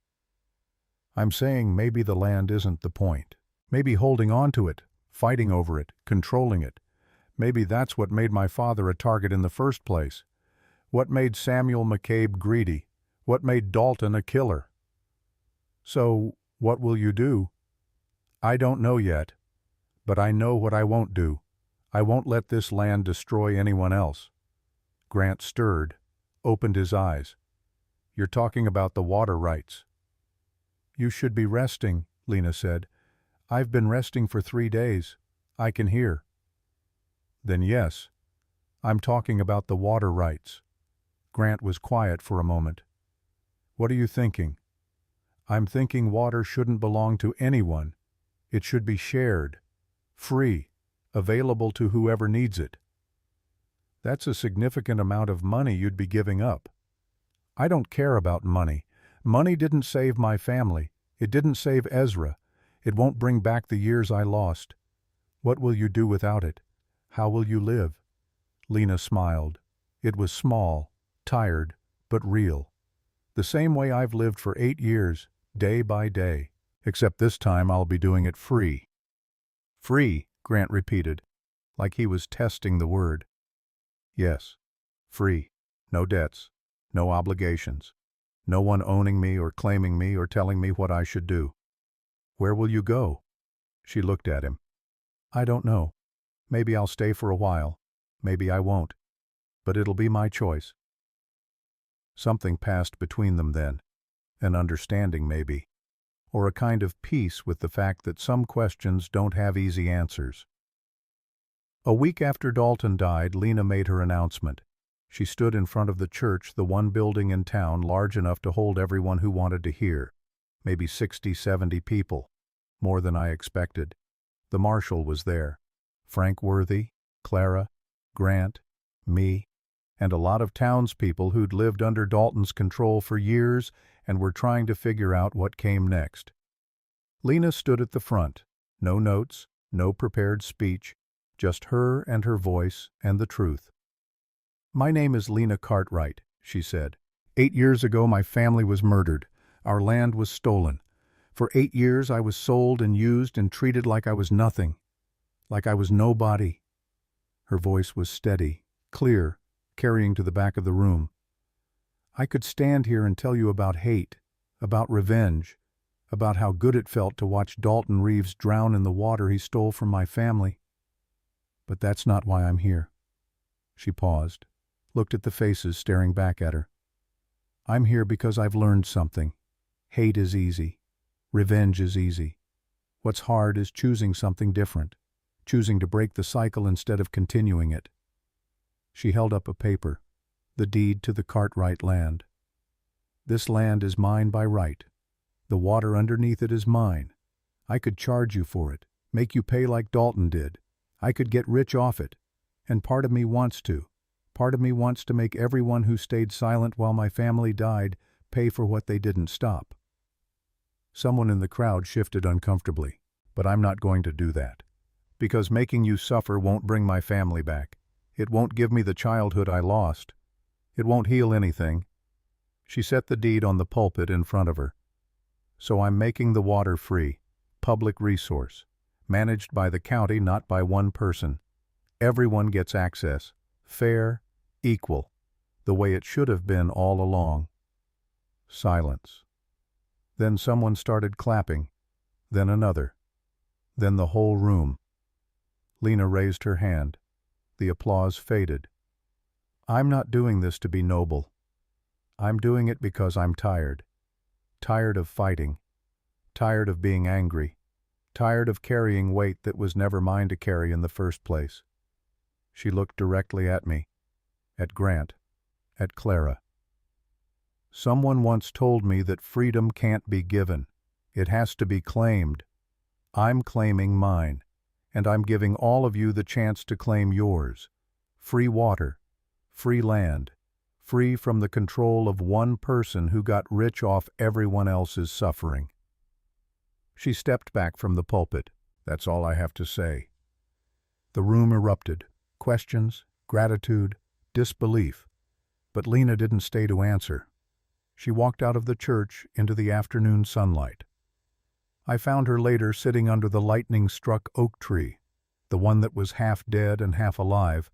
I'm saying maybe the land isn't the point. Maybe holding on to it, fighting over it, controlling it. Maybe that's what made my father a target in the first place. What made Samuel McCabe greedy? What made Dalton a killer? So, what will you do? I don't know yet, but I know what I won't do. I won't let this land destroy anyone else. Grant stirred, opened his eyes. You're talking about the water rights. You should be resting, Lena said. I've been resting for 3 days. I can hear. Then yes, I'm talking about the water rights. Grant was quiet for a moment. What are you thinking? I'm thinking water shouldn't belong to anyone. It should be shared, free, available to whoever needs it. That's a significant amount of money you'd be giving up. I don't care about money. Money didn't save my family. It didn't save Ezra. It won't bring back the years I lost. What will you do without it? How will you live? Lena smiled. It was small, tired, but real. The same way I've lived for 8 years, day by day. Except this time I'll be doing it free. Free, Grant repeated, like he was testing the word. Yes, free. No debts, no obligations. No one owning me or claiming me or telling me what I should do. Where will you go? She looked at him. I don't know. Maybe I'll stay for a while. Maybe I won't. But it'll be my choice. Something passed between them then. An understanding maybe. Or a kind of peace with the fact that some questions don't have easy answers. A week after Dalton died, Lena made her announcement. She stood in front of the church, the one building in town large enough to hold everyone who wanted to hear. Maybe 60, 70 people. More than I expected. The marshal was there. Frank Worthy, Clara, Grant, me, and a lot of townspeople who'd lived under Dalton's control for years and were trying to figure out what came next. Lena stood at the front. No notes, no prepared speech, just her and her voice and the truth. My name is Lena Cartwright, she said. 8 years ago my family was murdered. Our land was stolen. For 8 years I was sold and used and treated like I was nothing. Like I was nobody. Her voice was steady, clear, carrying to the back of the room. I could stand here and tell you about hate, about revenge, about how good it felt to watch Dalton Reeves drown in the water he stole from my family. But that's not why I'm here. She paused, looked at the faces staring back at her. I'm here because I've learned something. Hate is easy. Revenge is easy. What's hard is choosing something different, choosing to break the cycle instead of continuing it. She held up a paper, the deed to the Cartwright land. This land is mine by right. The water underneath it is mine. I could charge you for it, make you pay like Dalton did. I could get rich off it. And part of me wants to. Part of me wants to make everyone who stayed silent while my family died pay for what they didn't stop. Someone in the crowd shifted uncomfortably, but I'm not going to do that. Because making you suffer won't bring my family back. It won't give me the childhood I lost. It won't heal anything. She set the deed on the pulpit in front of her. So I'm making the water free, public resource, managed by the county, not by one person. Everyone gets access, fair, equal, the way it should have been all along. Silence. Then someone started clapping, then another, then the whole room. Lena raised her hand. The applause faded. I'm not doing this to be noble. I'm doing it because I'm tired. Tired of fighting. Tired of being angry. Tired of carrying weight that was never mine to carry in the first place. She looked directly at me, at Grant, at Clara. Someone once told me that freedom can't be given. It has to be claimed. I'm claiming mine, and I'm giving all of you the chance to claim yours. Free water, free land, free from the control of one person who got rich off everyone else's suffering. She stepped back from the pulpit. That's all I have to say. The room erupted. Questions, gratitude, disbelief. But Lena didn't stay to answer. She walked out of the church into the afternoon sunlight. I found her later sitting under the lightning-struck oak tree, the one that was half dead and half alive,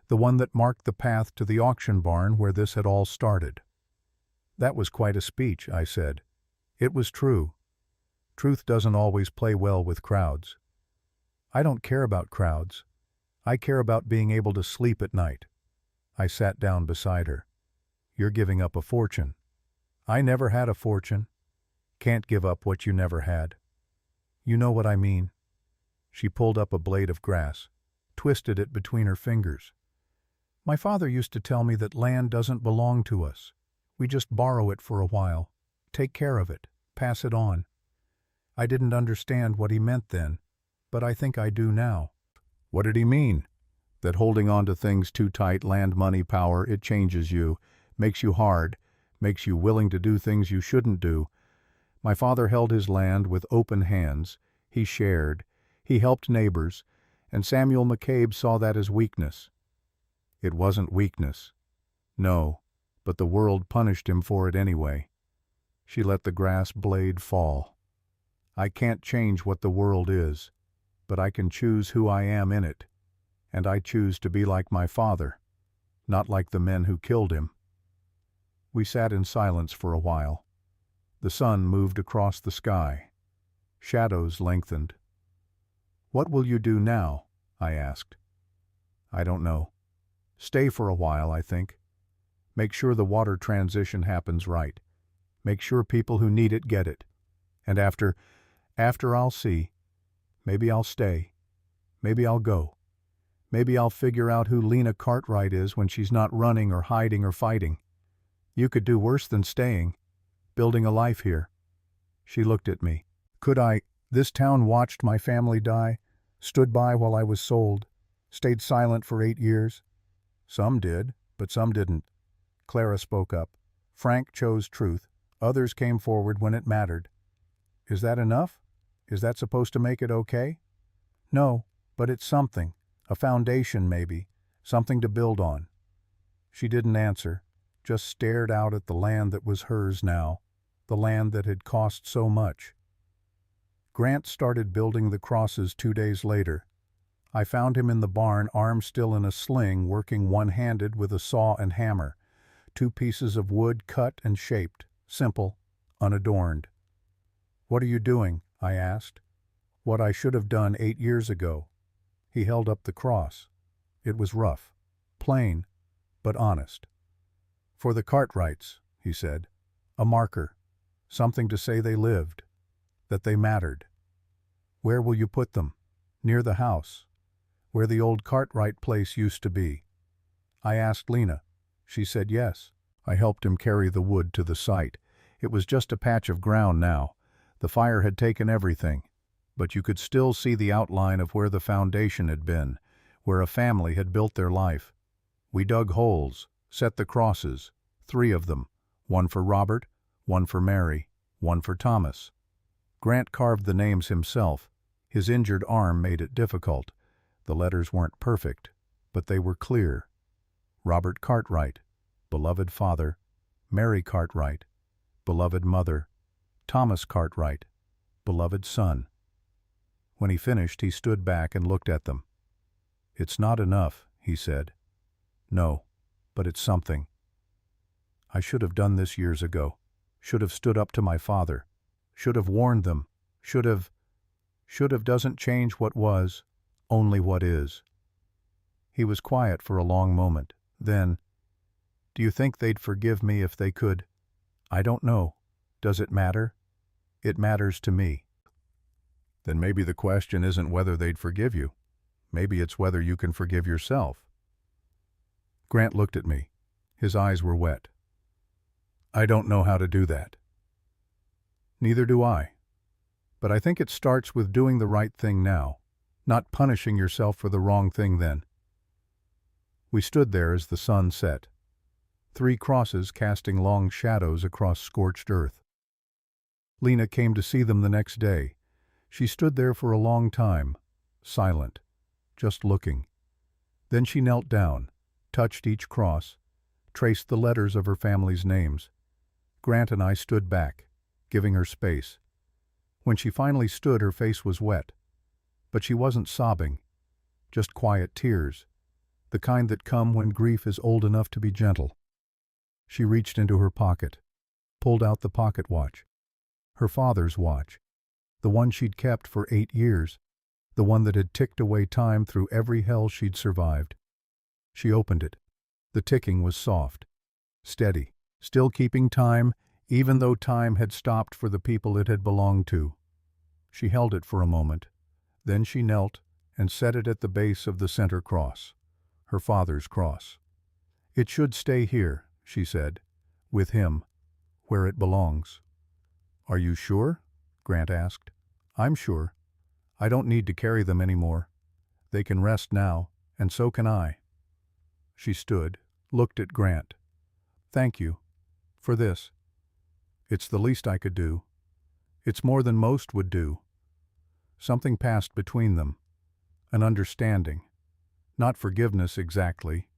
the one that marked the path to the auction barn where this had all started. That was quite a speech, I said. It was true. Truth doesn't always play well with crowds. I don't care about crowds. I care about being able to sleep at night. I sat down beside her. You're giving up a fortune. I never had a fortune. Can't give up what you never had. You know what I mean. She pulled up a blade of grass, twisted it between her fingers. My father used to tell me that land doesn't belong to us. We just borrow it for a while, take care of it, pass it on. I didn't understand what he meant then, but I think I do now. What did he mean? That holding on to things too tight, land, money, power, it changes you, makes you hard, makes you willing to do things you shouldn't do. My father held his land with open hands. He shared. He helped neighbors, and Samuel McCabe saw that as weakness. It wasn't weakness. No, but the world punished him for it anyway. She let the grass blade fall. I can't change what the world is, but I can choose who I am in it, and I choose to be like my father, not like the men who killed him. We sat in silence for a while. The sun moved across the sky. Shadows lengthened. What will you do now? I asked. I don't know. Stay for a while, I think. Make sure the water transition happens right. Make sure people who need it get it. And after I'll see. Maybe I'll stay. Maybe I'll go. Maybe I'll figure out who Lena Cartwright is when she's not running or hiding or fighting. You could do worse than staying, building a life here. She looked at me. Could I? This town watched my family die, stood by while I was sold, stayed silent for 8 years. Some did, but some didn't. Clara spoke up. Frank chose truth. Others came forward when it mattered. Is that enough? Is that supposed to make it okay? No, but it's something. A foundation, maybe. Something to build on. She didn't answer, just stared out at the land that was hers now, the land that had cost so much. Grant started building the crosses 2 days later. I found him in the barn, arm still in a sling, working one-handed with a saw and hammer. 2 pieces of wood cut and shaped, simple, unadorned. What are you doing? I asked. What I should have done 8 years ago. He held up the cross. It was rough, plain, but honest. For the Cartwrights, he said. A marker. Something to say they lived. That they mattered. Where will you put them? Near the house. Where the old Cartwright place used to be. I asked Lena. She said yes. I helped him carry the wood to the site. It was just a patch of ground now. The fire had taken everything, but you could still see the outline of where the foundation had been, where a family had built their life. We dug holes, set the crosses, 3 of them, one for Robert, one for Mary, one for Thomas. Grant carved the names himself. His injured arm made it difficult. The letters weren't perfect, but they were clear. Robert Cartwright, beloved father. Mary Cartwright, beloved mother. Thomas Cartwright, beloved son. When he finished, he stood back and looked at them. It's not enough, he said. No, but it's something. I should have done this years ago. Should have stood up to my father. Should have warned them. Should have doesn't change what was, only what is. He was quiet for a long moment. Then, do you think they'd forgive me if they could? I don't know. Does it matter? It matters to me. Then maybe the question isn't whether they'd forgive you. Maybe it's whether you can forgive yourself. Grant looked at me. His eyes were wet. I don't know how to do that. Neither do I. But I think it starts with doing the right thing now, not punishing yourself for the wrong thing then. We stood there as the sun set. 3 crosses casting long shadows across scorched earth. Lena came to see them the next day. She stood there for a long time, silent, just looking. Then she knelt down, touched each cross, traced the letters of her family's names. Grant and I stood back, giving her space. When she finally stood, her face was wet. But she wasn't sobbing, just quiet tears, the kind that come when grief is old enough to be gentle. She reached into her pocket, pulled out the pocket watch. Her father's watch, the one she'd kept for 8 years, the one that had ticked away time through every hell she'd survived. She opened it. The ticking was soft, steady, still keeping time, even though time had stopped for the people it had belonged to. She held it for a moment. Then she knelt and set it at the base of the center cross, her father's cross. "It should stay here," she said, "with him, where it belongs." "Are you sure?" Grant asked. "I'm sure. I don't need to carry them anymore. They can rest now, and so can I." She stood, looked at Grant. "Thank you. For this. It's the least I could do. It's more than most would do." Something passed between them. An understanding. Not forgiveness exactly.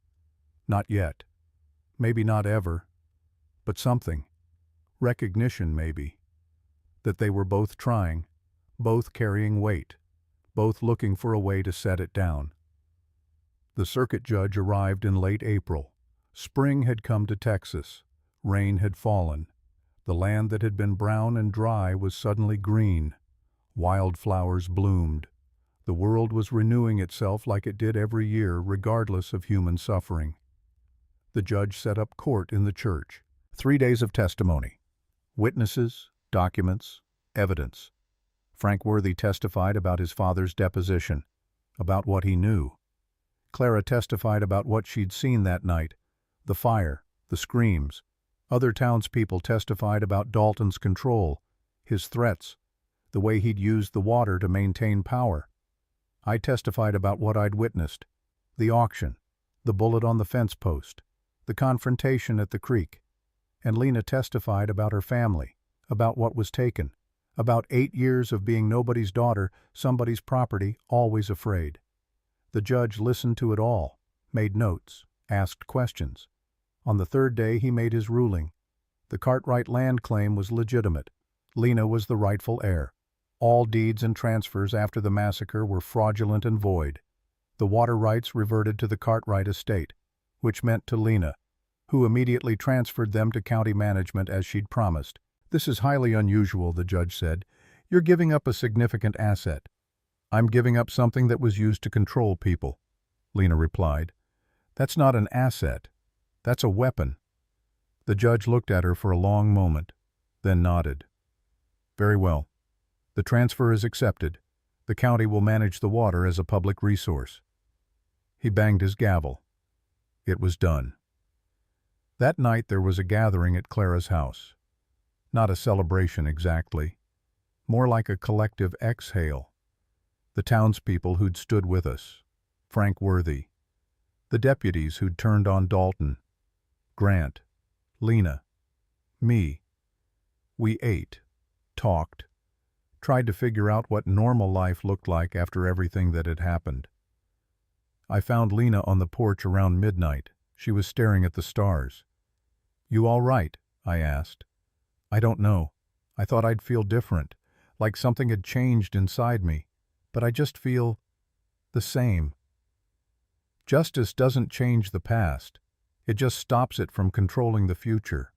Not yet. Maybe not ever. But something. Recognition, maybe. That they were both trying, both carrying weight, both looking for a way to set it down. The circuit judge arrived in late April. Spring had come to Texas. Rain had fallen. The land that had been brown and dry was suddenly green. Wildflowers bloomed. The world was renewing itself like it did every year, regardless of human suffering. The judge set up court in the church. 3 days of testimony. Witnesses, documents, evidence. Frank Worthy testified about his father's deposition, about what he knew. Clara testified about what she'd seen that night, the fire, the screams. Other townspeople testified about Dalton's control, his threats, the way he'd used the water to maintain power. I testified about what I'd witnessed, the auction, the bullet on the fence post, the confrontation at the creek. And Lena testified about her family, about what was taken, about 8 years of being nobody's daughter, somebody's property, always afraid. The judge listened to it all, made notes, asked questions. On the 3rd day he made his ruling. The Cartwright land claim was legitimate. Lena was the rightful heir. All deeds and transfers after the massacre were fraudulent and void. The water rights reverted to the Cartwright estate, which meant to Lena, who immediately transferred them to county management as she'd promised. "This is highly unusual," the judge said. "You're giving up a significant asset." "I'm giving up something that was used to control people," Lena replied. "That's not an asset. That's a weapon." The judge looked at her for a long moment, then nodded. "Very well. The transfer is accepted. The county will manage the water as a public resource." He banged his gavel. It was done. That night there was a gathering at Clara's house. Not a celebration exactly. More like a collective exhale. The townspeople who'd stood with us. Frank Worthy. The deputies who'd turned on Dalton. Grant. Lena. Me. We ate. Talked. Tried to figure out what normal life looked like after everything that had happened. I found Lena on the porch around midnight. She was staring at the stars. "You all right?" I asked. "I don't know. I thought I'd feel different, like something had changed inside me, but I just feel the same." Justice doesn't change the past. It just stops it from controlling the future.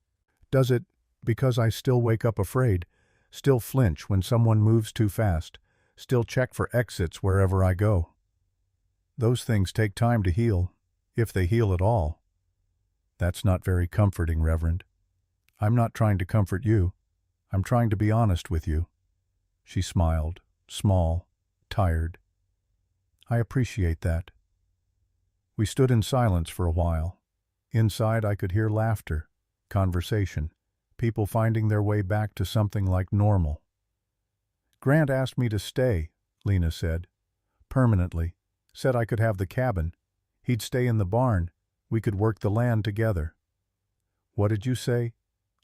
Does it because I still wake up afraid, still flinch when someone moves too fast, still check for exits wherever I go? Those things take time to heal, if they heal at all. That's not very comforting, Reverend. I'm not trying to comfort you. I'm trying to be honest with you. She smiled, small, tired. I appreciate that. We stood in silence for a while. Inside I could hear laughter, conversation, people finding their way back to something like normal. "Grant asked me to stay," Lena said. "Permanently. Said I could have the cabin. He'd stay in the barn. We could work the land together." "What did you say?"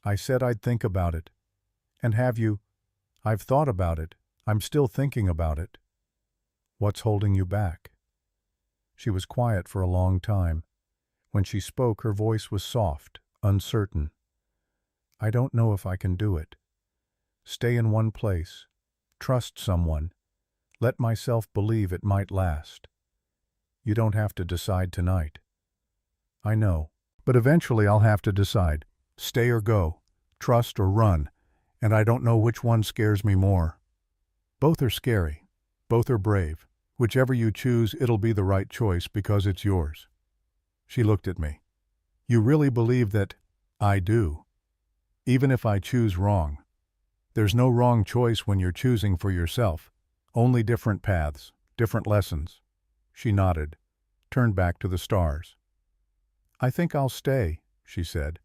"I said I'd think about it." "And have you?" "I've thought about it," I'm still thinking about it. What's holding you back? She was quiet for a long time. When she spoke, her voice was soft, uncertain. I don't know if I can do it. Stay in one place. Trust someone. Let myself believe it might last. You don't have to decide tonight. I know, but eventually I'll have to decide. Stay or go, trust or run, and I don't know which one scares me more. Both are scary. Both are brave. Whichever you choose, it'll be the right choice because it's yours. She looked at me. You really believe that? I do. Even if I choose wrong. There's no wrong choice when you're choosing for yourself. Only different paths, different lessons. She nodded, turned back to the stars. I think I'll stay, she said.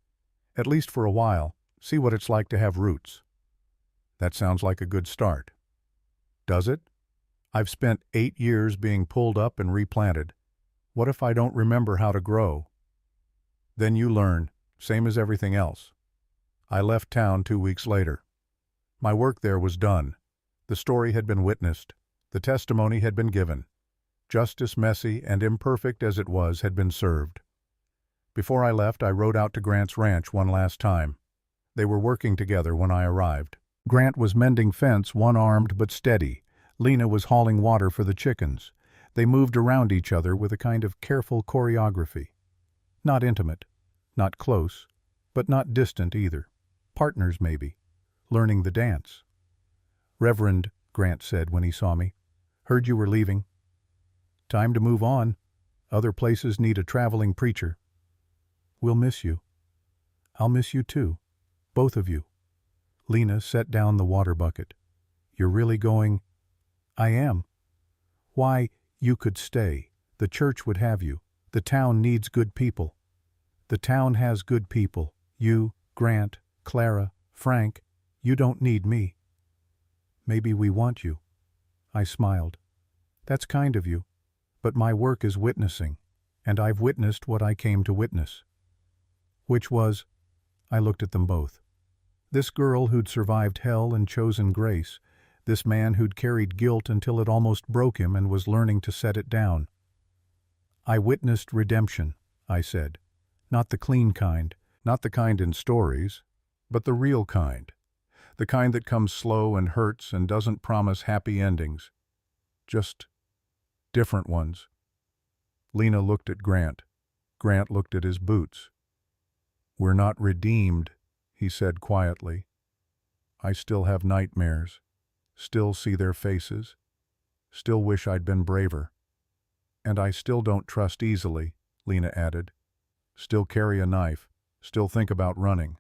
At least for a while, see what it's like to have roots. That sounds like a good start. Does it? I've spent 8 years being pulled up and replanted. What if I don't remember how to grow? Then you learn, same as everything else. I left town 2 weeks later. My work there was done. The story had been witnessed. The testimony had been given. Justice, messy and imperfect as it was, had been served. Before I left, I rode out to Grant's ranch one last time. They were working together when I arrived. Grant was mending fence, one-armed but steady. Lena was hauling water for the chickens. They moved around each other with a kind of careful choreography. Not intimate, not close, but not distant either. Partners, maybe, learning the dance. Reverend, Grant said when he saw me, heard you were leaving. Time to move on. Other places need a traveling preacher. We'll miss you. I'll miss you too. Both of you. Lena set down the water bucket. You're really going? I am. Why, you could stay. The church would have you. The town needs good people. The town has good people. You, Grant, Clara, Frank. You don't need me. Maybe we want you. I smiled. That's kind of you. But my work is witnessing, and I've witnessed what I came to witness. Which was, I looked at them both. This girl who'd survived hell and chosen grace, this man who'd carried guilt until it almost broke him and was learning to set it down. I witnessed redemption, I said. Not the clean kind, not the kind in stories, but the real kind. The kind that comes slow and hurts and doesn't promise happy endings. Just different ones. Lena looked at Grant. Grant looked at his boots. We're not redeemed, he said quietly. I still have nightmares. Still see their faces. Still wish I'd been braver. And I still don't trust easily, Lena added. Still carry a knife. Still think about running.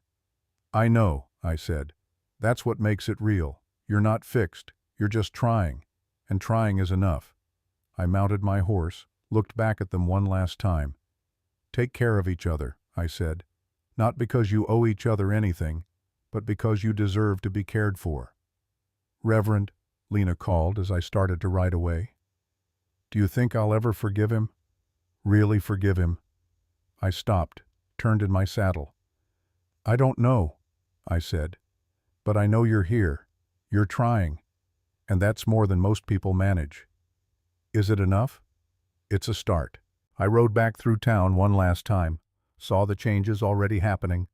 I know, I said. That's what makes it real. You're not fixed. You're just trying. And trying is enough. I mounted my horse, looked back at them one last time. Take care of each other, I said. Not because you owe each other anything, but because you deserve to be cared for. Reverend, Lena called as I started to ride away. Do you think I'll ever forgive him? Really forgive him? I stopped, turned in my saddle. I don't know, I said. But I know you're here. You're trying. And that's more than most people manage. Is it enough? It's a start. I rode back through town one last time, saw the changes already happening.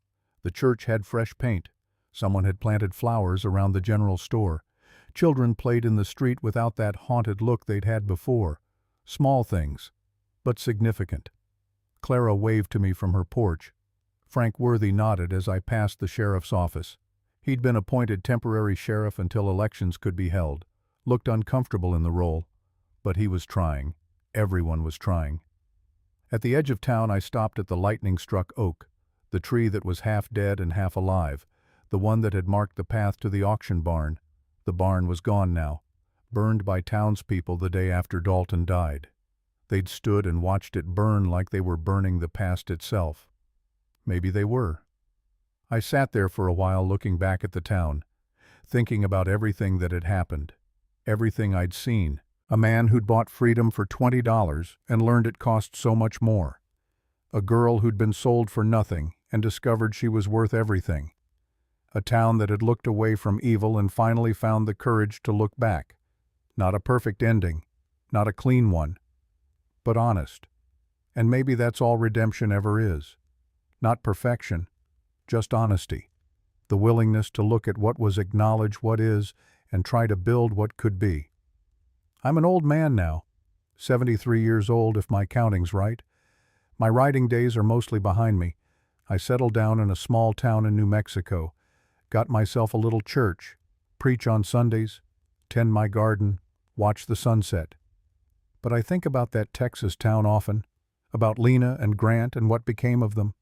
The church had fresh paint. Someone had planted flowers around the general store. Children played in the street without that haunted look they'd had before. Small things, but significant. Clara waved to me from her porch. Frank Worthy nodded as I passed the sheriff's office. He'd been appointed temporary sheriff until elections could be held. Looked uncomfortable in the role, but he was trying. Everyone was trying. At the edge of town, I stopped at the lightning-struck oak, the tree that was half dead and half alive, the one that had marked the path to the auction barn. The barn was gone now, burned by townspeople the day after Dalton died. They'd stood and watched it burn like they were burning the past itself. Maybe they were. I sat there for a while looking back at the town, thinking about everything that had happened, everything I'd seen. A man who'd bought freedom for $20 and learned it cost so much more. A girl who'd been sold for nothing and discovered she was worth everything. A town that had looked away from evil and finally found the courage to look back. Not a perfect ending, not a clean one, but honest. And maybe that's all redemption ever is. Not perfection, just honesty. The willingness to look at what was, acknowledge what is, and try to build what could be. I'm an old man now, 73 years old if my counting's right. My writing days are mostly behind me. I settled down in a small town in New Mexico, got myself a little church, preach on Sundays, tend my garden, watch the sunset. But I think about that Texas town often, about Lena and Grant and what became of them.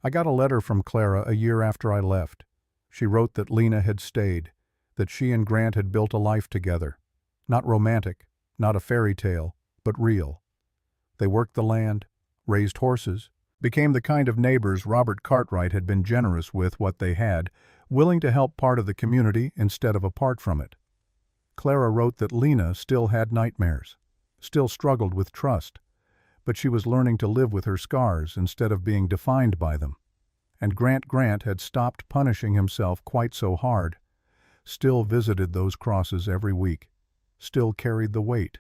I got a letter from Clara a year after I left. She wrote that Lena had stayed, that she and Grant had built a life together. Not romantic, not a fairy tale, but real. They worked the land, raised horses, became the kind of neighbors Robert Cartwright had been generous with what they had, willing to help part of the community instead of apart from it. Clara wrote that Lena still had nightmares, still struggled with trust, but she was learning to live with her scars instead of being defined by them. And Grant had stopped punishing himself quite so hard, still visited those crosses every week, still carried the weight.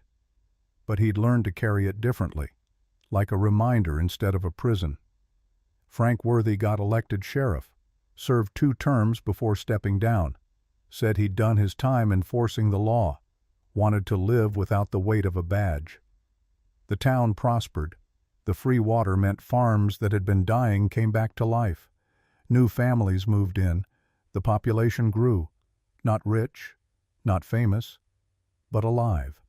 But he'd learned to carry it differently, like a reminder instead of a prison. Frank Worthy got elected sheriff, served 2 terms before stepping down, said he'd done his time enforcing the law, wanted to live without the weight of a badge. The town prospered. The free water meant farms that had been dying came back to life. New families moved in. The population grew. Not rich, not famous, but alive,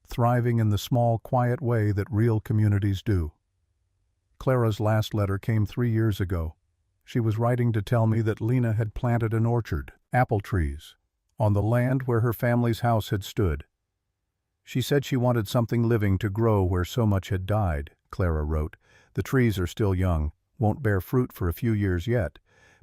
thriving in the small, quiet way that real communities do. Clara's last letter came 3 years ago. She was writing to tell me that Lena had planted an orchard, apple trees, on the land where her family's house had stood. She said she wanted something living to grow where so much had died, Clara wrote. The trees are still young, won't bear fruit for a few years yet,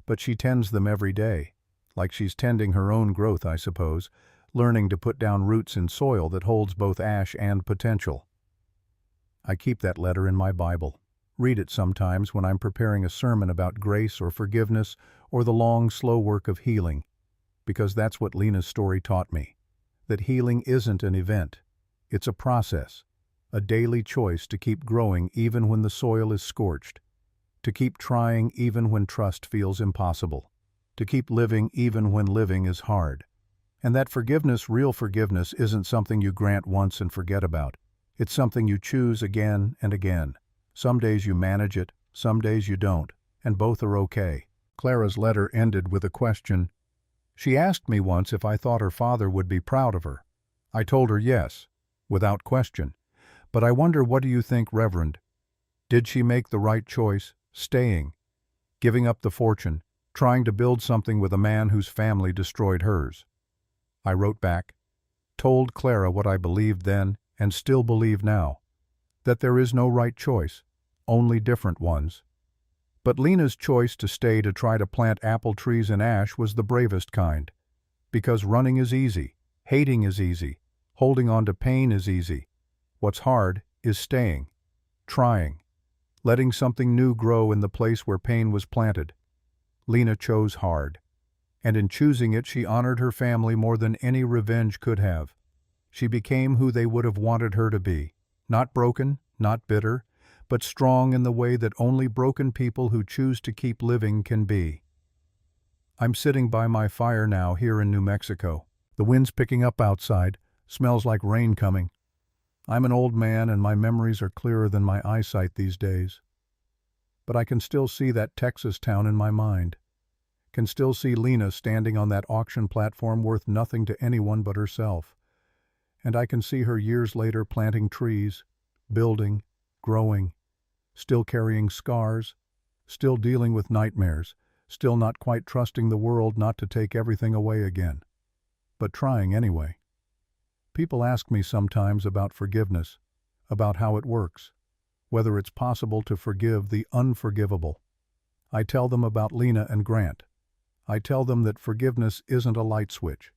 but she tends them every day, like she's tending her own growth, I suppose, learning to put down roots in soil that holds both ash and potential. I keep that letter in my Bible. Read it sometimes when I'm preparing a sermon about grace or forgiveness or the long, slow work of healing, because that's what Lena's story taught me, that healing isn't an event. It's a process, a daily choice to keep growing even when the soil is scorched, to keep trying even when trust feels impossible, to keep living even when living is hard. And that forgiveness, real forgiveness, isn't something you grant once and forget about. It's something you choose again and again. Some days you manage it, some days you don't, and both are okay. Clara's letter ended with a question. She asked me once if I thought her father would be proud of her. I told her yes, without question. But I wonder, what do you think, Reverend? Did she make the right choice, staying, giving up the fortune, trying to build something with a man whose family destroyed hers? I wrote back, told Clara what I believed then and still believe now, that there is no right choice, only different ones. But Lena's choice to stay to try to plant apple trees in ash was the bravest kind, because running is easy, hating is easy, holding on to pain is easy. What's hard is staying, trying, letting something new grow in the place where pain was planted. Lena chose hard, and in choosing it she honored her family more than any revenge could have. She became who they would have wanted her to be, not broken, not bitter, but strong in the way that only broken people who choose to keep living can be. I'm sitting by my fire now here in New Mexico. The wind's picking up outside, smells like rain coming. I'm an old man and my memories are clearer than my eyesight these days. But I can still see that Texas town in my mind. Can still see Lena standing on that auction platform worth nothing to anyone but herself. And I can see her years later planting trees, building, growing, still carrying scars, still dealing with nightmares, still not quite trusting the world not to take everything away again, but trying anyway. People ask me sometimes about forgiveness, about how it works, whether it's possible to forgive the unforgivable. I tell them about Lena and Grant. I tell them that forgiveness isn't a light switch.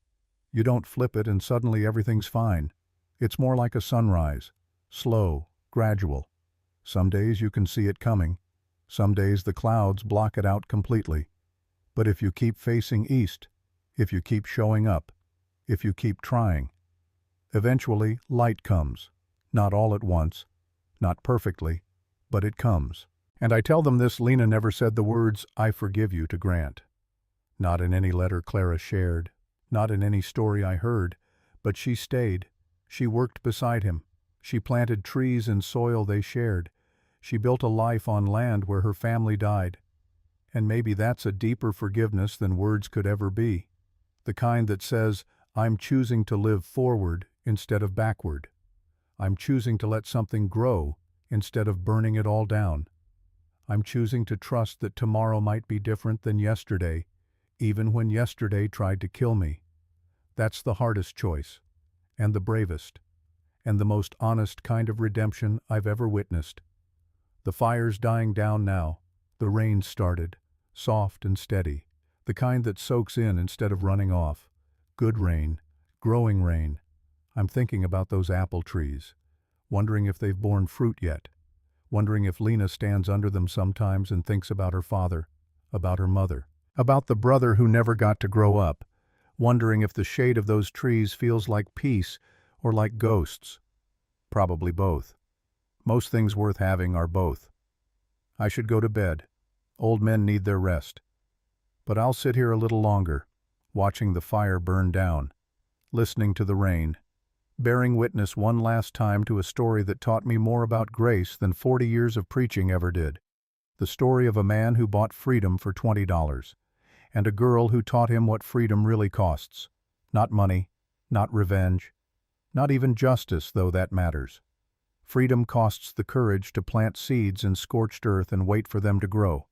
You don't flip it and suddenly everything's fine. It's more like a sunrise, slow, gradual. Some days you can see it coming. Some days the clouds block it out completely. But if you keep facing east, if you keep showing up, if you keep trying, eventually light comes. Not all at once, not perfectly, but it comes. And I tell them this: Lena never said the words, "I forgive you," to Grant. Not in any letter Clara shared, not in any story I heard, but she stayed. She worked beside him. She planted trees in soil they shared. She built a life on land where her family died. And maybe that's a deeper forgiveness than words could ever be. The kind that says, I'm choosing to live forward instead of backward. I'm choosing to let something grow instead of burning it all down. I'm choosing to trust that tomorrow might be different than yesterday, even when yesterday tried to kill me. That's the hardest choice, and the bravest, and the most honest kind of redemption I've ever witnessed. The fire's dying down now. The rain's started, soft and steady, the kind that soaks in instead of running off. Good rain, growing rain. I'm thinking about those apple trees, wondering if they've borne fruit yet, wondering if Lena stands under them sometimes and thinks about her father, about her mother, about the brother who never got to grow up, wondering if the shade of those trees feels like peace or like ghosts. Probably both. Most things worth having are both. I should go to bed. Old men need their rest. But I'll sit here a little longer, watching the fire burn down, listening to the rain, bearing witness one last time to a story that taught me more about grace than 40 years of preaching ever did. The story of a man who bought freedom for $20, and a girl who taught him what freedom really costs. Not money, not revenge, not even justice, though that matters. Freedom costs the courage to plant seeds in scorched earth and wait for them to grow.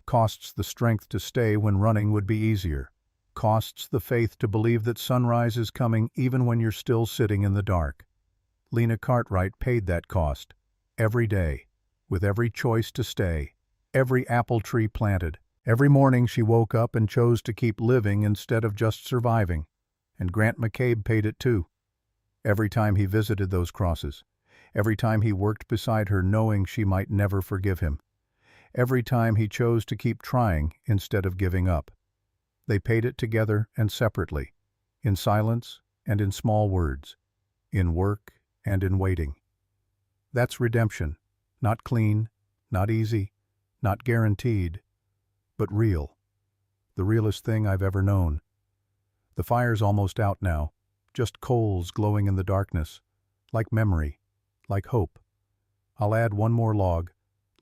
Costs the strength to stay when running would be easier. Costs the faith to believe that sunrise is coming even when you're still sitting in the dark. Lena Cartwright paid that cost. Every day, with every choice to stay, every apple tree planted. Every morning she woke up and chose to keep living instead of just surviving. And Grant McCabe paid it too. Every time he visited those crosses. Every time he worked beside her knowing she might never forgive him. Every time he chose to keep trying instead of giving up. They paid it together and separately, in silence and in small words, in work and in waiting. That's redemption, not clean, not easy, not guaranteed, but real. The realest thing I've ever known. The fire's almost out now, just coals glowing in the darkness, like memory, like hope. I'll add one more log,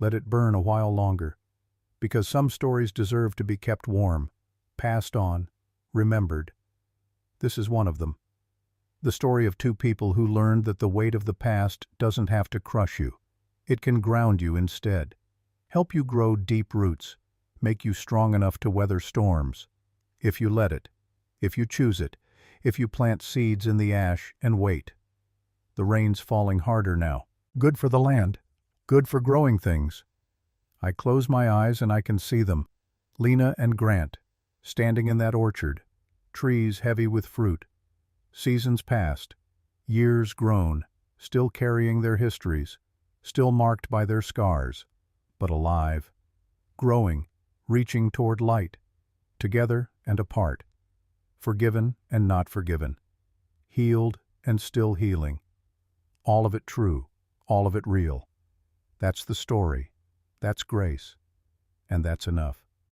let it burn a while longer, because some stories deserve to be kept warm, passed on, remembered. This is one of them. The story of two people who learned that the weight of the past doesn't have to crush you. It can ground you instead, help you grow deep roots, make you strong enough to weather storms. If you let it, if you choose it, if you plant seeds in the ash and wait. The rain's falling harder now. Good for the land. Good for growing things. I close my eyes and I can see them. Lena and Grant, standing in that orchard. Trees heavy with fruit. Seasons past. Years grown. Still carrying their histories. Still marked by their scars. But alive. Growing. Reaching toward light. Together and apart. Forgiven and not forgiven. Healed and still healing. All of it true, all of it real. That's the story, that's grace, and that's enough.